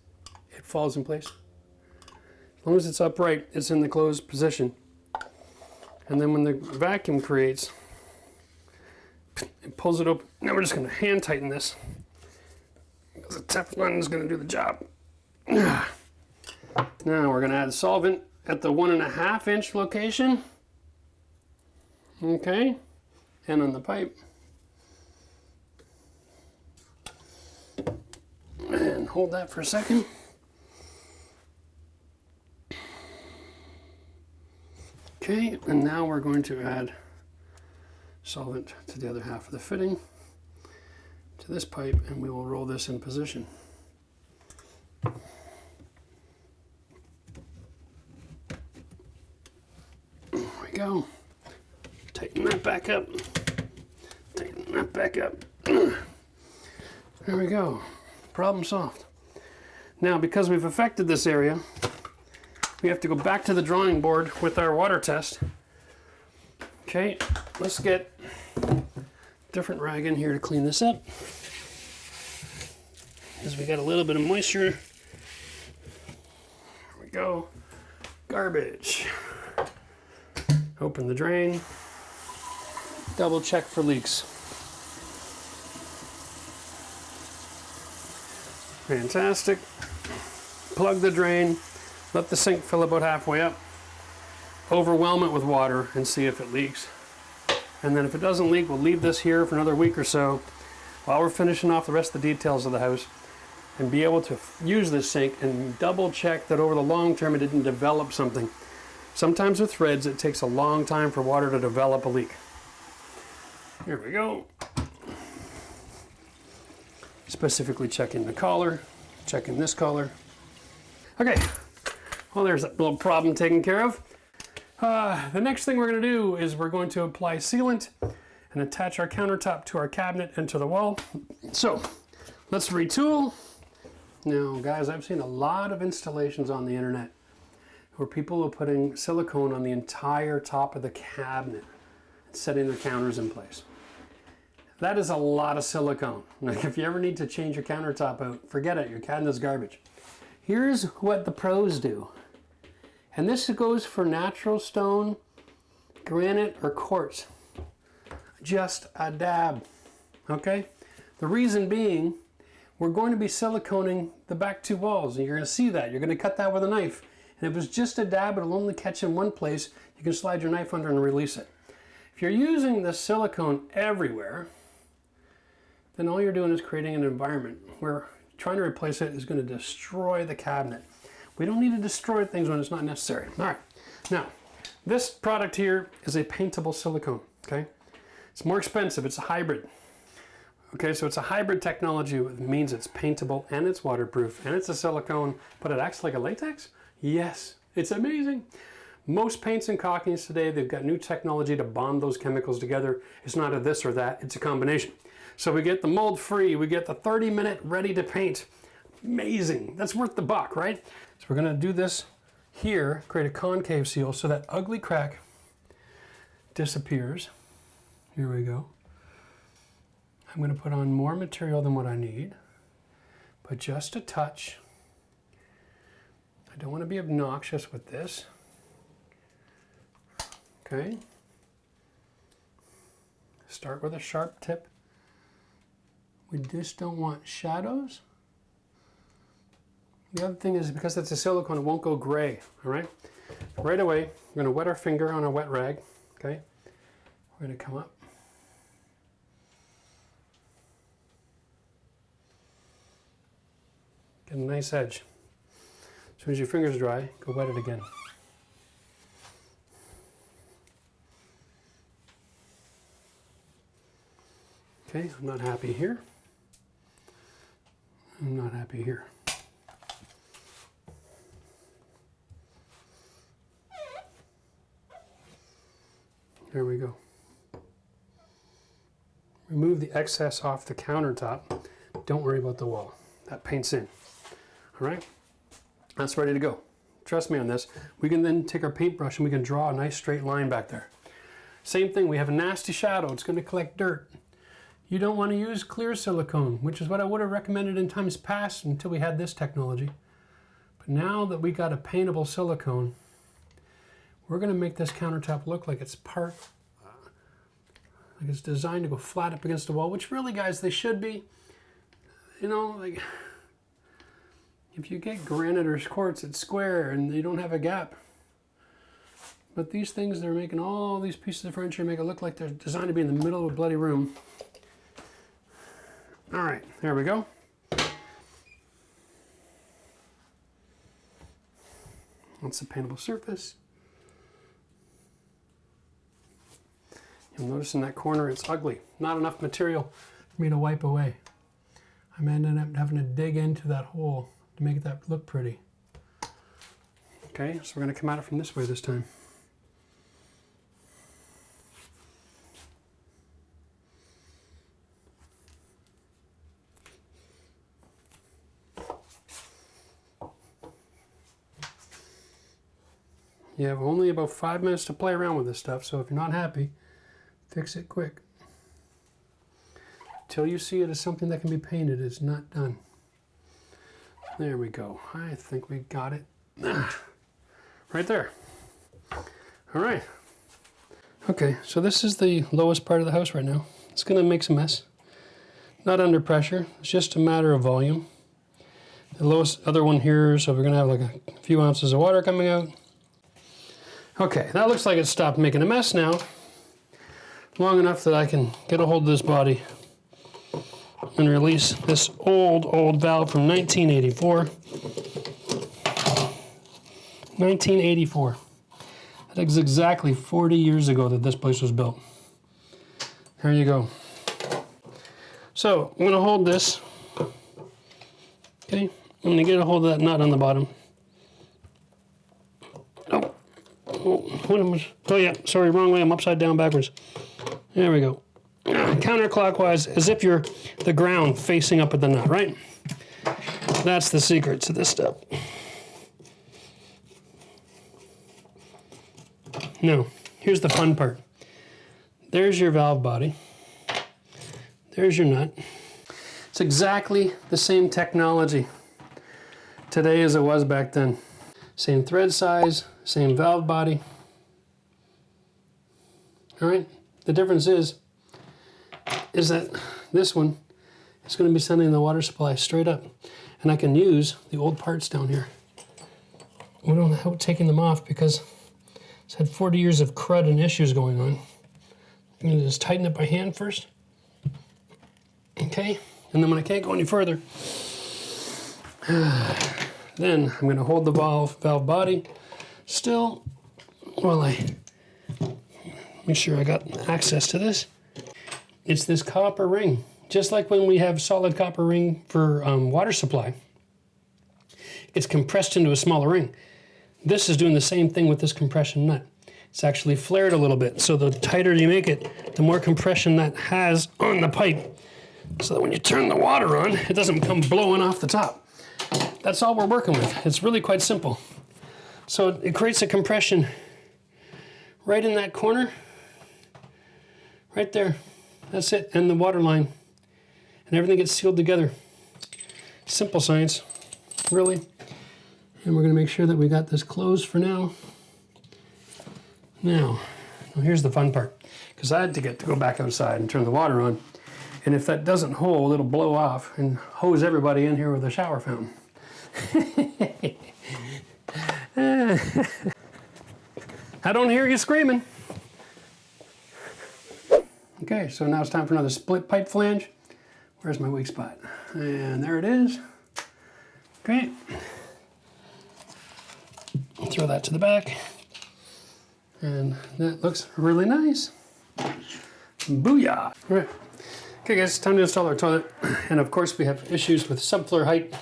falls in place. As long as it's upright, it's in the closed position. And then when the vacuum creates, it pulls it open. Now we're just going to hand tighten this because the Teflon is going to do the job. Now we're going to add solvent at the 1.5-inch location. Okay, and on the pipe. And hold that for a second. Okay, and now we're going to add solvent to the other half of the fitting, to this pipe, and we will roll this in position. There we go. Tighten that back up. Tighten that back up. There we go. Problem solved. Now, because we've affected this area, we have to go back to the drawing board with our water test. Okay, let's get a different rag in here to clean this up, because we got a little bit of moisture. There we go. Garbage. Open the drain. Double check for leaks. Fantastic. Plug the drain. Let the sink fill about halfway up. Overwhelm it with water and see if it leaks. And then if it doesn't leak, we'll leave this here for another week or so while we're finishing off the rest of the details of the house, and be able to use this sink and double check that over the long term it didn't develop something. Sometimes with threads it takes a long time for water to develop a leak. Here we go. Specifically checking the collar, checking this collar. Okay, well, there's that little problem taken care of. The next thing we're going to do is we're going to apply sealant and attach our countertop to our cabinet and to the wall. So let's retool. Now, guys, I've seen a lot of installations on the internet where people are putting silicone on the entire top of the cabinet and setting their counters in place. That is a lot of silicone. Like, if you ever need to change your countertop out, forget it, your cabinet's garbage. Here's what the pros do. And this goes for natural stone, granite, or quartz. Just a dab, okay? The reason being, we're going to be siliconing the back two walls, and you're gonna see that. You're gonna cut that with a knife. And if it's just a dab, it'll only catch in one place. You can slide your knife under and release it. If you're using the silicone everywhere, then all you're doing is creating an environment where trying to replace it is going to destroy the cabinet. We don't need to destroy things when it's not necessary. All right, now this product here is a paintable silicone, okay? It's more expensive, it's a hybrid. Okay, so it's a hybrid technology, which means it's paintable and it's waterproof and it's a silicone, but it acts like a latex? Yes, it's amazing. Most paints and caulkings today, they've got new technology to bond those chemicals together. It's not a this or that, it's a combination. So we get the mold-free, we get the 30-minute ready to paint. Amazing, that's worth the buck, right? So we're gonna do this here, create a concave seal so that ugly crack disappears. Here we go. I'm gonna put on more material than what I need. but just a touch. I don't want to be obnoxious with this. Okay. Start with a sharp tip. We just don't want shadows. The other thing is, because it's a silicone, it won't go gray, all right? Right away, we're gonna wet our finger on a wet rag, okay? We're gonna come up. Get a nice edge. As soon as your finger's dry, go wet it again. Okay, I'm not happy here. I'm not happy here. There we go. Remove the excess off the countertop. Don't worry about the wall. That paint's in. All right? That's ready to go. Trust me on this. We can then take our paintbrush and we can draw a nice straight line back there. Same thing, we have a nasty shadow. It's going to collect dirt. You don't want to use clear silicone, which is what I would have recommended in times past until we had this technology. But now that we got a paintable silicone, we're going to make this countertop look like it's like it's designed to go flat up against the wall, which really, guys, they should be. You know, like if you get granite or quartz, it's square and you don't have a gap. But these things, they're making all these pieces of furniture make it look like they're designed to be in the middle of a bloody room. All right, there we go. That's the paintable surface. You'll notice in that corner it's ugly. Not enough material for me to wipe away. I'm ending up having to dig into that hole to make that look pretty. Okay, so we're going to come at it from this way this time. You have only about 5 minutes to play around with this stuff, so if you're not happy, fix it quick. Till you see it as something that can be painted, it's not done. There we go. I think we got it. Right there. All right. Okay, so this is the lowest part of the house right now. It's going to make some mess. Not under pressure. It's just a matter of volume. The lowest other one here, so we're going to have like a few ounces of water coming out. Okay, that looks like it's stopped making a mess now. Long enough that I can get a hold of this body and release this old valve from 1984. 1984. That is exactly 40 years ago that this place was built. There you go. So I'm going to hold this. Okay, I'm going to get a hold of that nut on the bottom. Oh yeah, sorry, wrong way. I'm upside down backwards. There we go. Counterclockwise, as if you're the ground facing up at the nut, right? That's the secret to this stuff. Now, here's the fun part. There's your valve body. There's your nut. It's exactly the same technology today as it was back then. Same thread size, same valve body. All right, the difference is that this one is going to be sending the water supply straight up, and I can use the old parts down here. We don't have taking them off because it's had 40 years of crud and issues going on. I'm going to just tighten it by hand first. Okay, and then when I can't go any further, then I'm going to hold the valve body still while I make sure I got access to this. It's this copper ring. Just like when we have solid copper ring for water supply, it's compressed into a smaller ring. This is doing the same thing with this compression nut. It's actually flared a little bit, so the tighter you make it, the more compression that has on the pipe, so that when you turn the water on, it doesn't come blowing off the top. That's all we're working with. It's really quite simple. So it creates a compression right in that corner, right there. That's it, and the water line, and everything gets sealed together. Simple science, really. And we're gonna make sure that we got this closed for now. Now, here's the fun part, because I had to go back outside and turn the water on. And if that doesn't hold, it'll blow off and hose everybody in here with a shower fountain. I don't hear you screaming. Okay, so now it's time for another split pipe flange. Where's my weak spot? And there it is. Great. I'll throw that to the back. And that looks really nice. Booyah! All right. Okay guys, time to install our toilet. And of course we have issues with subfloor height.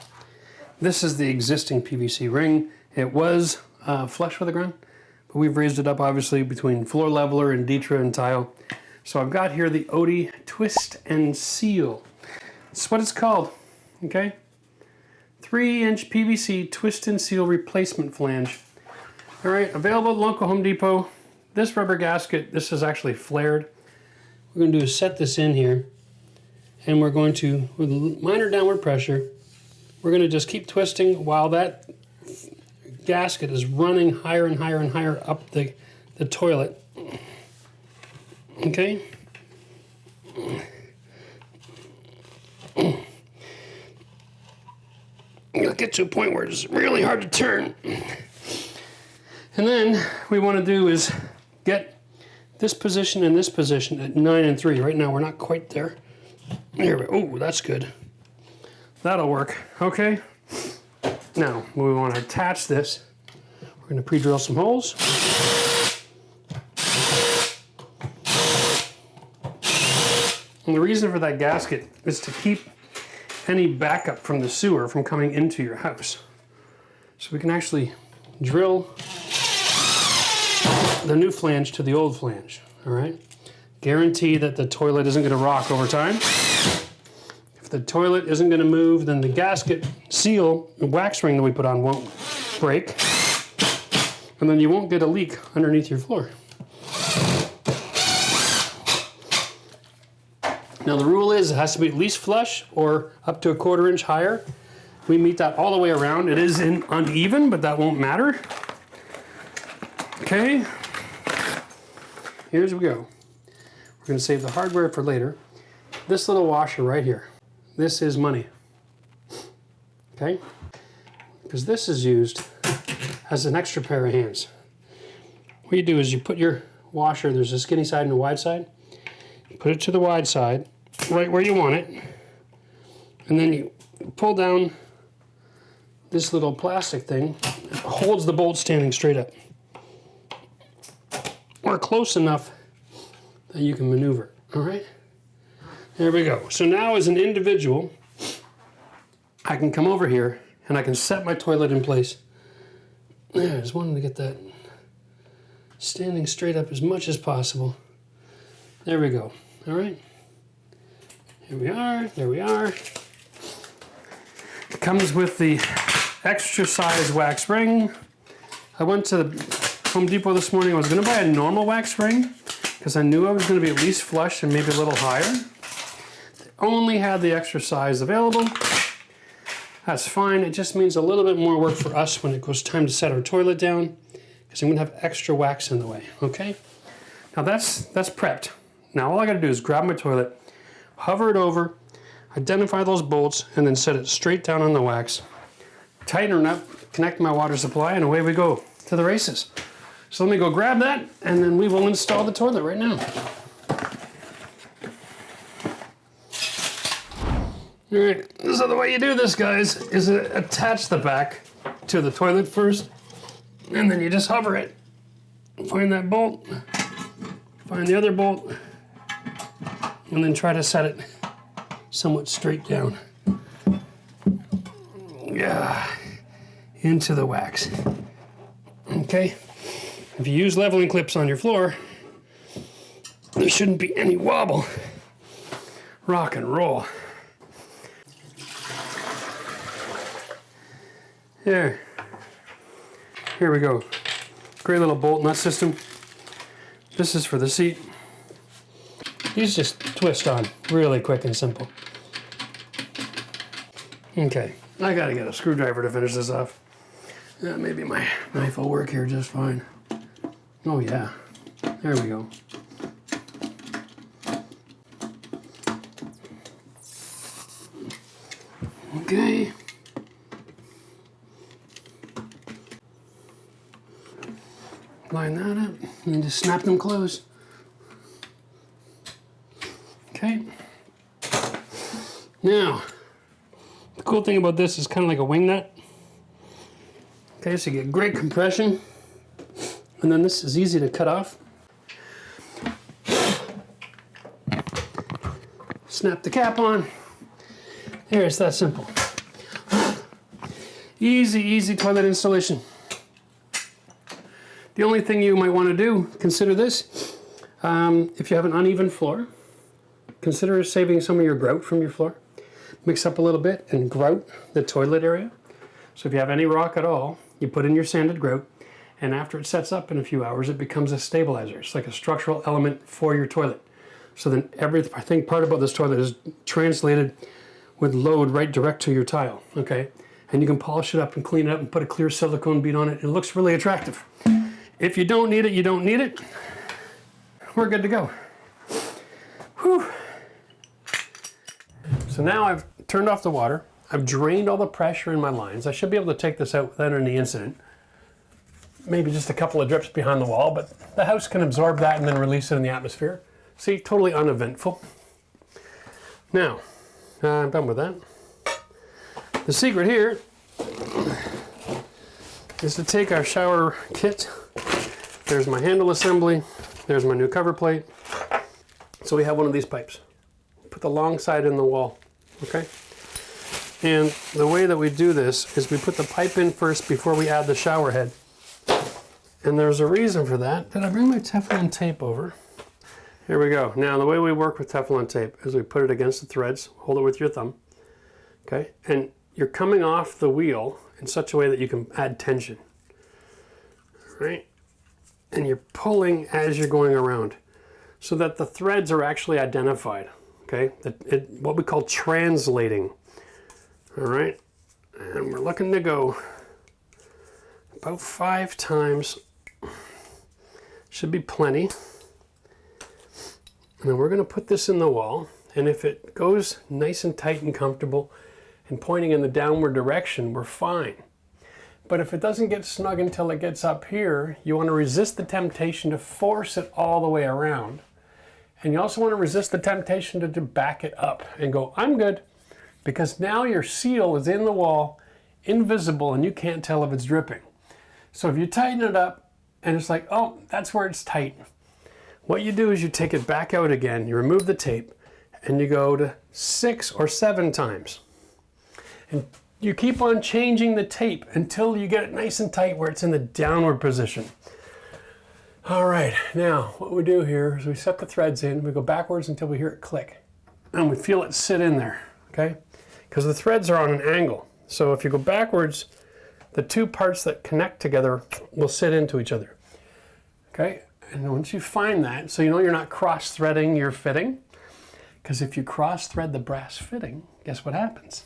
This is the existing PVC ring. It was flush with the ground, but we've raised it up obviously between floor leveler and Ditra and tile. So I've got here the Odie Twist and Seal. That's what it's called, okay? 3-inch PVC twist and seal replacement flange. All right, available at local Home Depot. This rubber gasket, this is actually flared. What we're gonna do is set this in here, and we're going to, with minor downward pressure, we're gonna just keep twisting while that gasket is running higher and higher and higher up the toilet. Okay? It'll get to a point where it's really hard to turn. And then we want to do is get this position and this position at 9 and 3. Right now we're not quite there. There we go. Oh, that's good. That'll work. Okay. Now we want to attach this. We're going to pre-drill some holes. And the reason for that gasket is to keep any backup from the sewer from coming into your house. So we can actually drill the new flange to the old flange, all right? Guarantee that the toilet isn't gonna rock over time. If the toilet isn't gonna move, then the gasket seal, the wax ring that we put on won't break. And then you won't get a leak underneath your floor. Now the rule is it has to be at least flush or up to a 1/4 inch higher. We meet that all the way around. It is uneven, but that won't matter. Okay, here's we go. We're gonna save the hardware for later. This little washer right here, this is money, okay? Because this is used as an extra pair of hands. What you do is you put your washer, there's a skinny side and a wide side, put it to the wide side, right where you want it, and then you pull down this little plastic thing. It holds the bolt standing straight up, or close enough that you can maneuver, all right? There we go. So now as an individual, I can come over here and I can set my toilet in place. There, I just wanted to get that standing straight up as much as possible. There we go, all right? Here we are, there we are. It comes with the extra size wax ring. I went to the Home Depot this morning. I was gonna buy a normal wax ring because I knew I was gonna be at least flush and maybe a little higher. They only had the extra size available. That's fine. It just means a little bit more work for us when it goes time to set our toilet down because I'm gonna have extra wax in the way, okay? Now that's prepped. Now all I gotta do is grab my toilet, hover it over, identify those bolts, and then set it straight down on the wax. Tighten it up, connect my water supply, and away we go to the races. So let me go grab that, and then we will install the toilet right now. All right, so the way you do this, guys, is attach the back to the toilet first, and then you just hover it. Find that bolt, find the other bolt, and then try to set it somewhat straight down. Yeah, into the wax. Okay, if you use leveling clips on your floor, there shouldn't be any wobble. Rock and roll. There. Here we go. Great little bolt nut system. This is for the seat. These just twist on really quick and simple. Okay, I gotta get a screwdriver to finish this off. Maybe my knife will work here just fine. Oh yeah, there we go. Okay. Line that up and just snap them closed. Okay. Now, the cool thing about this is kind of like a wing nut. Okay, so you get great compression, and then this is easy to cut off. Snap the cap on. Here, it's that simple. Easy, easy toilet installation. The only thing you might want to do, consider this. If you have an uneven floor, consider saving some of your grout from your floor. Mix up a little bit and grout the toilet area. So if you have any rock at all, you put in your sanded grout, and after it sets up in a few hours, it becomes a stabilizer. It's like a structural element for your toilet. So then everything part about this toilet is translated with load right direct to your tile, okay? And you can polish it up and clean it up and put a clear silicone bead on it. It looks really attractive. If you don't need it, you don't need it. We're good to go. Whew. So now I've turned off the water. I've drained all the pressure in my lines. I should be able to take this out without any incident. Maybe just a couple of drips behind the wall, but the house can absorb that and then release it in the atmosphere. See, totally uneventful. Now, I'm done with that. The secret here is to take our shower kit. There's my handle assembly. There's my new cover plate. So we have one of these pipes. Put the long side in the wall, okay? And the way that we do this is we put the pipe in first before we add the shower head. And there's a reason for that. Did I bring my Teflon tape over? Here we go. Now the way we work with Teflon tape is we put it against the threads, hold it with your thumb, okay? And you're coming off the wheel in such a way that you can add tension, all right? And you're pulling as you're going around so that the threads are actually identified, okay? What we call translating, all right? And we're looking to go about 5 times. Should be plenty. And then we're going to put this in the wall, and if it goes nice and tight and comfortable and pointing in the downward direction, we're fine. But if it doesn't get snug until it gets up here, you want to resist the temptation to force it all the way around. And you also want to resist the temptation to back it up and go, I'm good, because now your seal is in the wall, invisible, and you can't tell if it's dripping. So if you tighten it up and it's like, oh, that's where it's tight, what you do is you take it back out again, you remove the tape, and you go to 6 or 7 times. And you keep on changing the tape until you get it nice and tight where it's in the downward position. All right, now what we do here is we set the threads in, we go backwards until we hear it click, and we feel it sit in there, okay? Because the threads are on an angle. So if you go backwards, the 2 parts that connect together will sit into each other, okay? And once you find that, so you know you're not cross-threading your fitting, because if you cross-thread the brass fitting, guess what happens?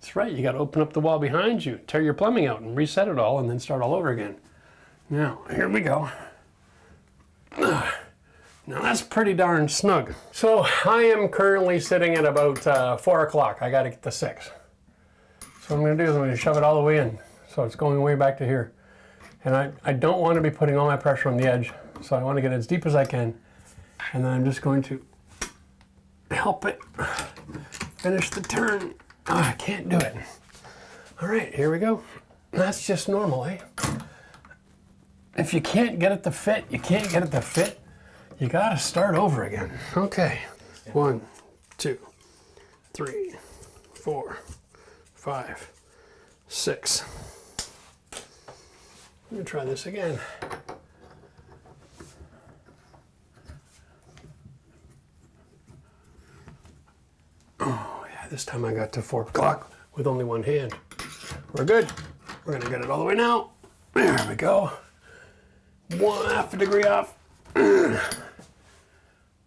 That's right, you got to open up the wall behind you, tear your plumbing out, and reset it all, and then start all over again. Now, here we go. Now that's pretty darn snug. So I am currently sitting at about 4 o'clock. I got to get to 6. So what I'm going to do is I'm going to shove it all the way in. So it's going way back to here. And I don't want to be putting all my pressure on the edge. So I want to get as deep as I can. And then I'm just going to help it finish the turn. Oh, I can't do it. All right, here we go. That's just normal, eh? If you can't get it to fit, you can't get it to fit. You got to start over again. Okay. 1, 2, 3, 4, 5, 6. Let me try this again. Oh yeah, this time I got to 4 o'clock with only one hand. We're good. We're gonna get it all the way now. There we go. 1/2 degree off.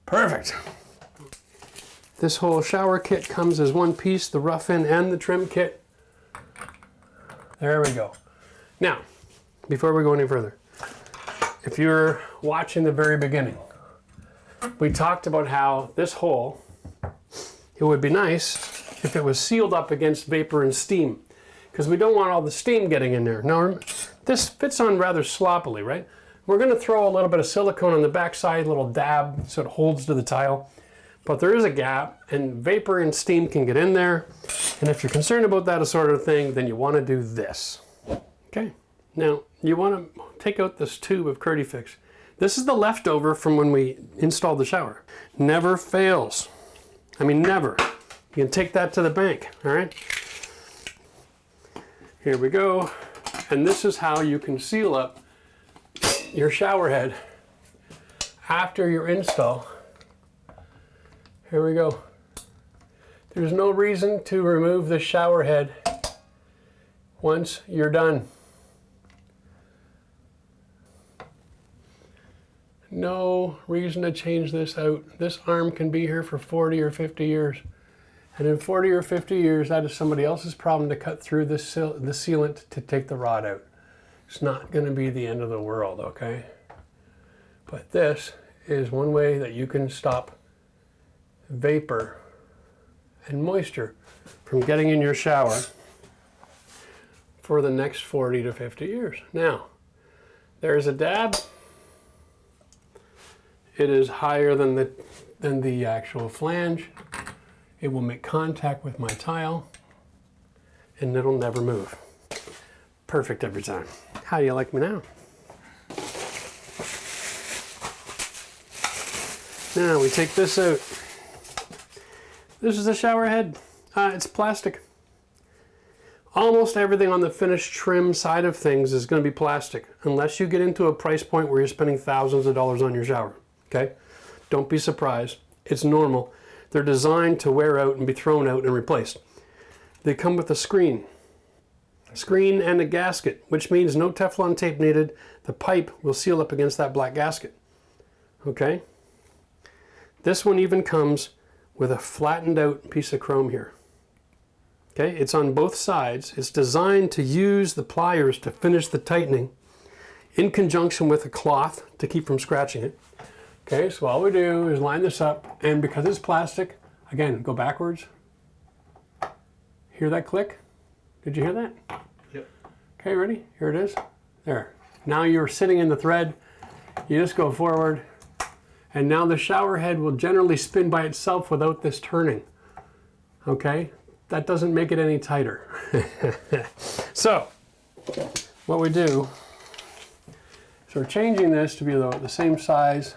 Perfect. This whole shower kit comes as one piece, the rough-in and the trim kit. There we go. Now, before we go any further, if you're watching the very beginning, we talked about how this hole, it would be nice if it was sealed up against vapor and steam, because we don't want all the steam getting in there. Now, this fits on rather sloppily, right? We're going to throw a little bit of silicone on the backside, a little dab, so it holds to the tile. But there is a gap, and vapor and steam can get in there. And if you're concerned about that sort of thing, then you want to do this. Okay. Now, you want to take out this tube of KERDI-Fix. This is the leftover from when we installed the shower. Never fails. I mean, never. You can take that to the bank, all right? Here we go. And this is how you can seal up your shower head after your install. Here we go. There's no reason to remove the shower head once you're done. No reason to change this out. This arm can be here for 40 or 50 years. And in 40 or 50 years, that is somebody else's problem to cut through the sealant to take the rod out. It's not going to be the end of the world, okay? But this is one way that you can stop vapor and moisture from getting in your shower for the next 40 to 50 years. Now, there's a dab. It is higher than the actual flange. It will make contact with my tile and it'll never move. Perfect every time. How do you like me now? Now we take this out. This is the shower head. It's plastic. Almost everything on the finished trim side of things is going to be plastic, unless you get into a price point where you're spending thousands of dollars on your shower. Okay? Don't be surprised. It's normal. They're designed to wear out and be thrown out and replaced. They come with a screen and a gasket, which means no Teflon tape needed. The pipe will seal up against that black gasket. Okay? This one even comes with a flattened out piece of chrome here. Okay, it's on both sides. It's designed to use the pliers to finish the tightening in conjunction with a cloth to keep from scratching it. Okay, so all we do is line this up, and because it's plastic, again, go backwards. Hear that click? Did you hear that? Yep. Okay, ready? Here it is. There. Now you're sitting in the thread. You just go forward, and now the shower head will generally spin by itself without this turning. Okay? That doesn't make it any tighter. So, what we do is we're changing this to be the same size.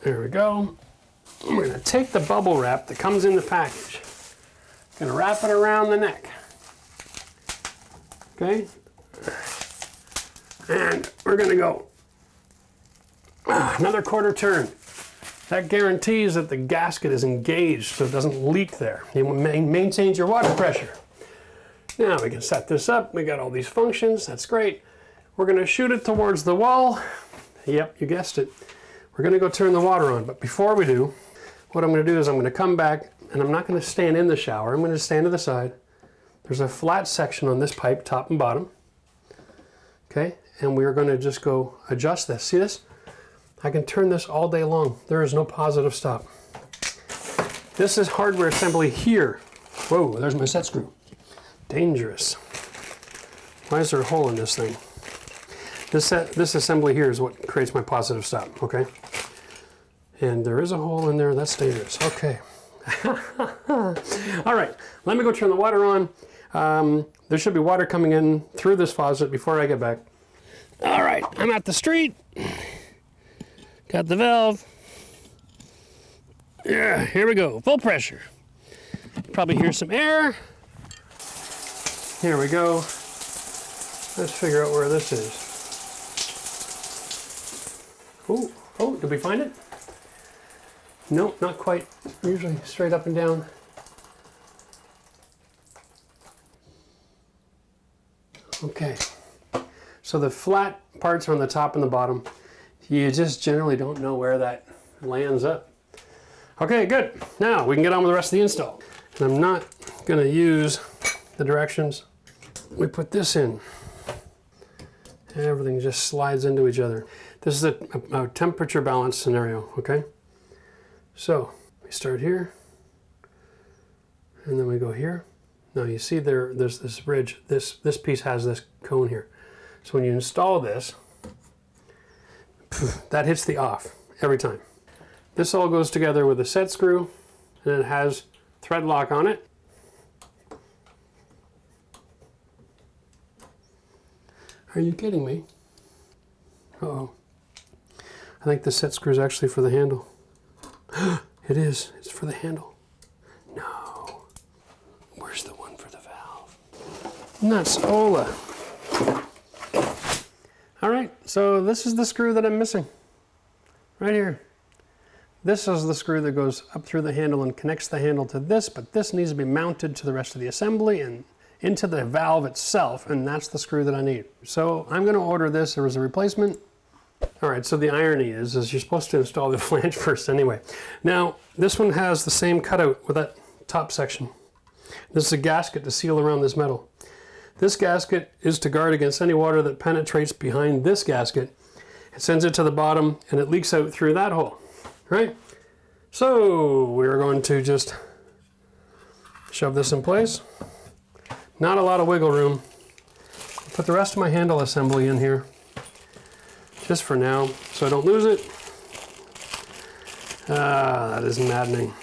There we go. We're going to take the bubble wrap that comes in the package. Going to wrap it around the neck. Okay? And we're going to go another quarter turn. That guarantees that the gasket is engaged so it doesn't leak there. It maintains your water pressure. Now we can set this up. We got all these functions. That's great. We're going to shoot it towards the wall. Yep, you guessed it. We're going to go turn the water on. But before we do, what I'm going to do is I'm going to come back, and I'm not going to stand in the shower. I'm going to stand to the side. There's a flat section on this pipe, top and bottom. Okay, and we're going to just go adjust this. See this? I can turn this all day long. There is no positive stop. This is hardware assembly here. Whoa, there's my set screw. Dangerous. Why is there a hole in this thing? This assembly here is what creates my positive stop, okay? And there is a hole in there, that's dangerous. Okay. All right, let me go turn the water on. There should be water coming in through this faucet before I get back. All right, I'm at the street. Got the valve. Yeah, here we go, full pressure. Probably hear some air. Here we go. Let's figure out where this is. Oh, did we find it? Nope, not quite. Usually straight up and down. Okay. So the flat parts are on the top and the bottom. You just generally don't know where that lands up. Okay, good. Now we can get on with the rest of the install. And I'm not gonna use the directions. We put this in. Everything just slides into each other. This is a temperature balance scenario, okay? So we start here, and then we go here. Now you see there's this ridge. This piece has this cone here. So when you install this, that hits the off every time. This all goes together with a set screw, and it has thread lock on it. Are you kidding me? Uh-oh. I think the set screw is actually for the handle. It is. It's for the handle. No. Where's the one for the valve? Nuts. Ola. All right, so this is the screw that I'm missing. Right here. This is the screw that goes up through the handle and connects the handle to this, but this needs to be mounted to the rest of the assembly and into the valve itself, and that's the screw that I need. So I'm gonna order this as a replacement. All right, so the irony is you're supposed to install the flange first anyway. Now, this one has the same cutout with that top section. This is a gasket to seal around this metal. This gasket is to guard against any water that penetrates behind this gasket. It sends it to the bottom and it leaks out through that hole, right? So we're going to just shove this in place. Not a lot of wiggle room. Put the rest of my handle assembly in here, just for now, so I don't lose it. That is maddening.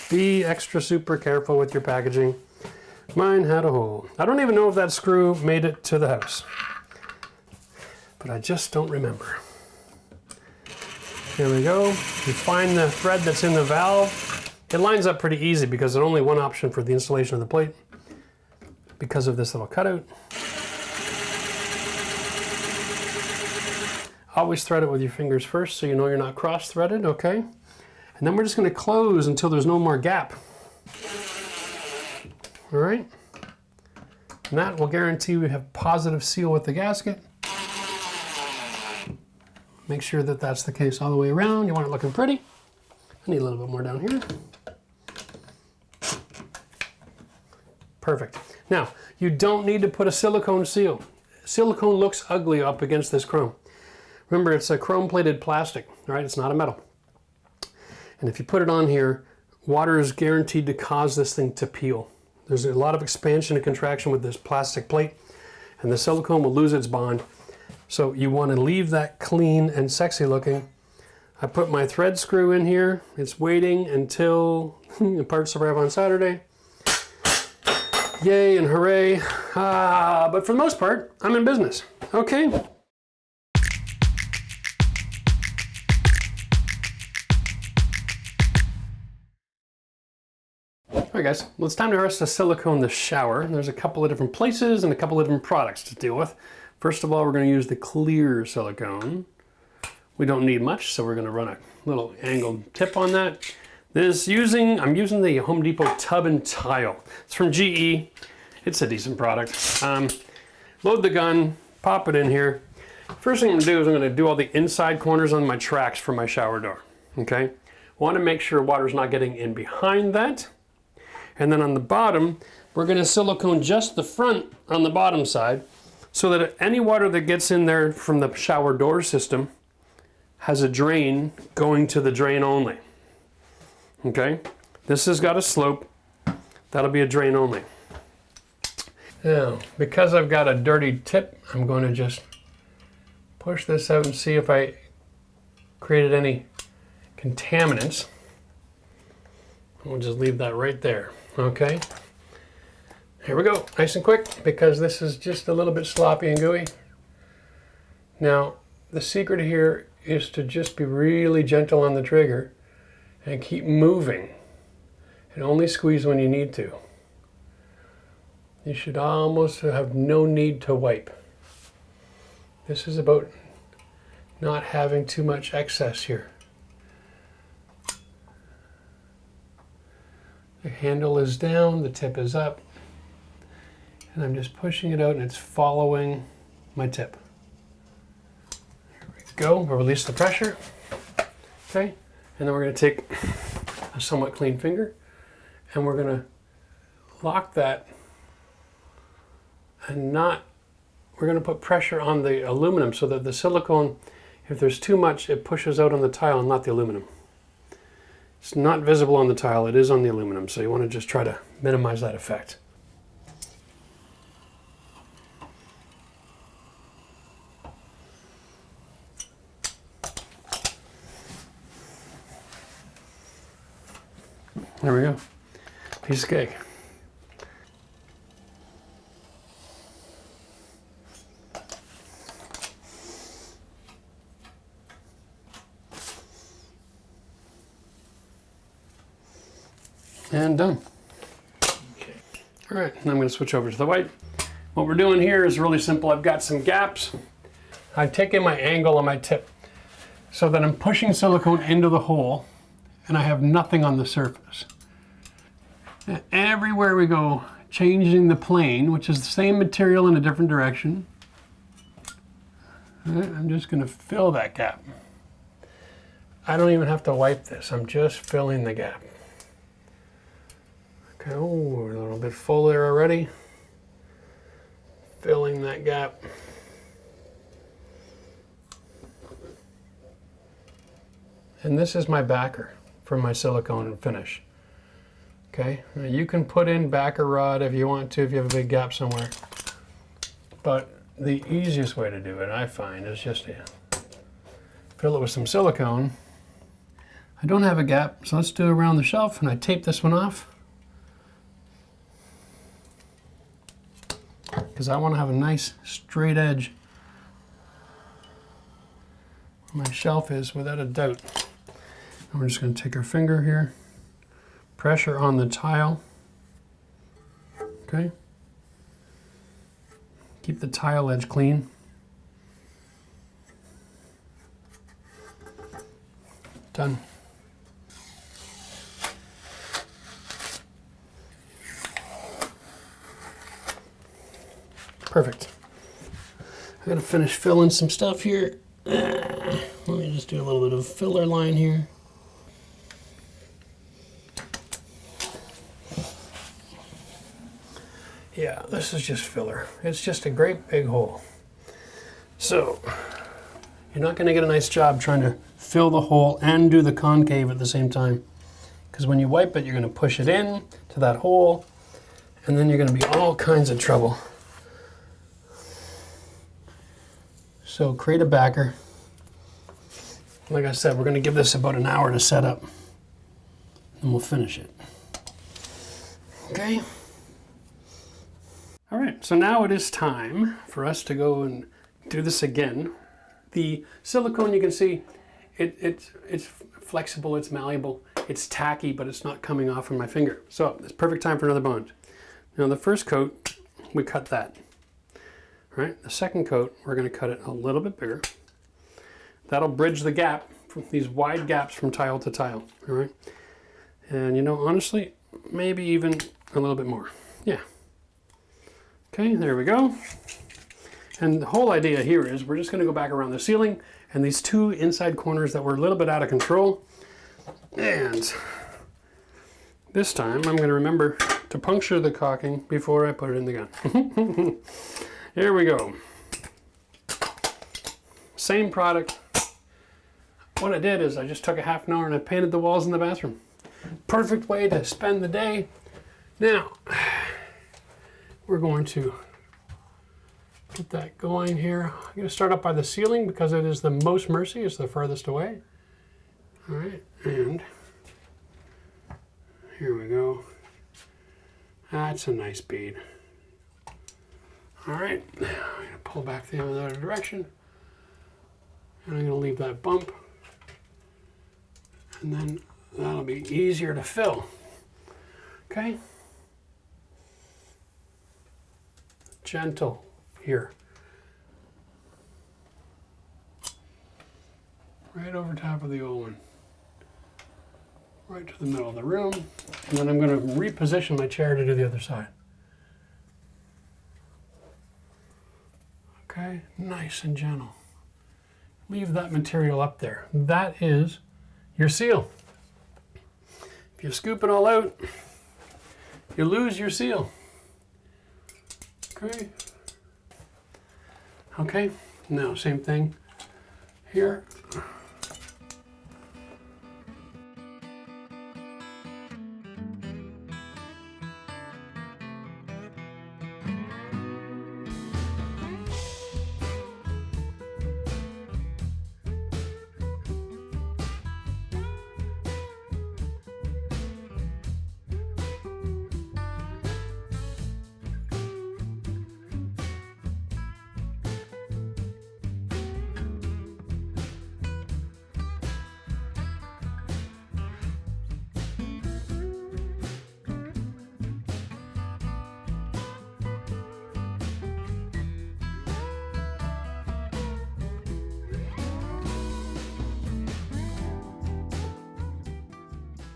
Be extra super careful with your packaging. Mine had a hole. I don't even know if that screw made it to the house, but I just don't remember. Here we go. You find the thread that's in the valve. It lines up pretty easy because there's only one option for the installation of the plate because of this little cutout. Always thread it with your fingers first so you know you're not cross-threaded, okay? And then we're just gonna close until there's no more gap. All right? And that will guarantee we have positive seal with the gasket. Make sure that that's the case all the way around. You want it looking pretty. I need a little bit more down here. Perfect. Now, you don't need to put a silicone seal. Silicone looks ugly up against this chrome. Remember, it's a chrome-plated plastic, right? It's not a metal. And if you put it on here, water is guaranteed to cause this thing to peel. There's a lot of expansion and contraction with this plastic plate, and the silicone will lose its bond. So you want to leave that clean and sexy looking. I put my thread screw in here. It's waiting until the parts arrive on Saturday. Yay and hooray. But for the most part, I'm in business. Okay. All right guys, well it's time for us to silicone the shower. There's a couple of different places and a couple of different products to deal with. First of all, we're going to use the clear silicone. We don't need much, so we're going to run a little angled tip on that. I'm using the Home Depot tub and tile. It's from GE. It's a decent product. Load the gun, pop it in here. First thing I'm going to do is I'm going to do all the inside corners on my tracks for my shower door. Okay? Want to make sure water's not getting in behind that. And then on the bottom, we're going to silicone just the front on the bottom side so that any water that gets in there from the shower door system has a drain going to the drain only. Okay? This has got a slope. That'll be a drain only. Now, because I've got a dirty tip, I'm going to just push this out and see if I created any contaminants. We'll just leave that right there. Okay, here we go, nice and quick, because this is just a little bit sloppy and gooey. Now, the secret here is to just be really gentle on the trigger and keep moving, and only squeeze when you need to. You should almost have no need to wipe. This is about not having too much excess here. The handle is down, the tip is up, and I'm just pushing it out and it's following my tip. There we go, we'll release the pressure. Okay, and then we're going to take a a somewhat clean finger, and we're going to lock that and we're going to put pressure on the aluminum so that the silicone, if there's too much, it pushes out on the tile and not the aluminum. It's not visible on the tile, it is on the aluminum, so you want to just try to minimize that effect. There we go. Piece of cake. And done. Okay. All right, now I'm going to switch over to the white. What we're doing here is really simple. I've got some gaps. I've taken my angle on my tip so that I'm pushing silicone into the hole and I have nothing on the surface. And everywhere we go, changing the plane, which is the same material in a different direction. All right, I'm just going to fill that gap. I don't even have to wipe this. I'm just filling the gap. Okay, oh, we're a little bit full there already. Filling that gap. And this is my backer for my silicone finish. Okay, now you can put in backer rod if you want to, if you have a big gap somewhere. But the easiest way to do it, I find, is just to fill it with some silicone. I don't have a gap, so let's do it around the shelf, and I tape this one off. Because I want to have a nice straight edge where my shelf is, without a doubt. And we're just going to take our finger here, pressure on the tile. Okay. Keep the tile edge clean. Done. Perfect. I'm gonna finish filling some stuff here. Let me just do a little bit of filler line here. Yeah, this is just filler. It's just a great big hole. So, you're not gonna get a nice job trying to fill the hole and do the concave at the same time. Because when you wipe it, you're gonna push it in to that hole, and then you're gonna be all kinds of trouble. So create a backer. Like I said, we're going to give this about an hour to set up, and we'll finish it. Okay. All right, so now it is time for us to go and do this again. The silicone, you can see, it's flexible, it's malleable, it's tacky, but it's not coming off from my finger. So it's perfect time for another bond. Now the first coat, we cut that. All right, the second coat, we're going to cut it a little bit bigger. That'll bridge the gap, from these wide gaps from tile to tile. All right, and you know, honestly, maybe even a little bit more. Yeah. Okay, there we go. And the whole idea here is we're just going to go back around the ceiling and these two inside corners that were a little bit out of control. And this time I'm going to remember to puncture the caulking before I put it in the gun. Here we go. Same product. What I did is I just took a half an hour and I painted the walls in the bathroom. Perfect way to spend the day. Now, we're going to get that going here. I'm going to start up by the ceiling because it is the most mercy. It's the furthest away. All right, and here we go. That's a nice bead. All right, now I'm going to pull back the other direction, and I'm going to leave that bump, and then that'll be easier to fill. Okay. Gentle here. Right over top of the old one. Right to the middle of the room. And then I'm going to reposition my chair to do the other side. Okay, nice and gentle. Leave that material up there. That is your seal. If you scoop it all out, you lose your seal. Okay. Okay, now same thing here.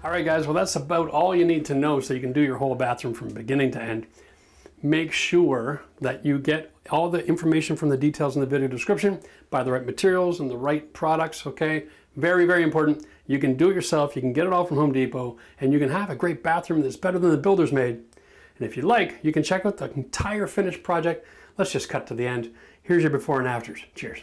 All right, guys, well, that's about all you need to know so you can do your whole bathroom from beginning to end. Make sure that you get all the information from the details in the video description, buy the right materials and the right products, okay? Very, very important. You can do it yourself, you can get it all from Home Depot, and you can have a great bathroom that's better than the builder's made. And if you like, you can check out the entire finished project. Let's just cut to the end. Here's your before and afters. Cheers.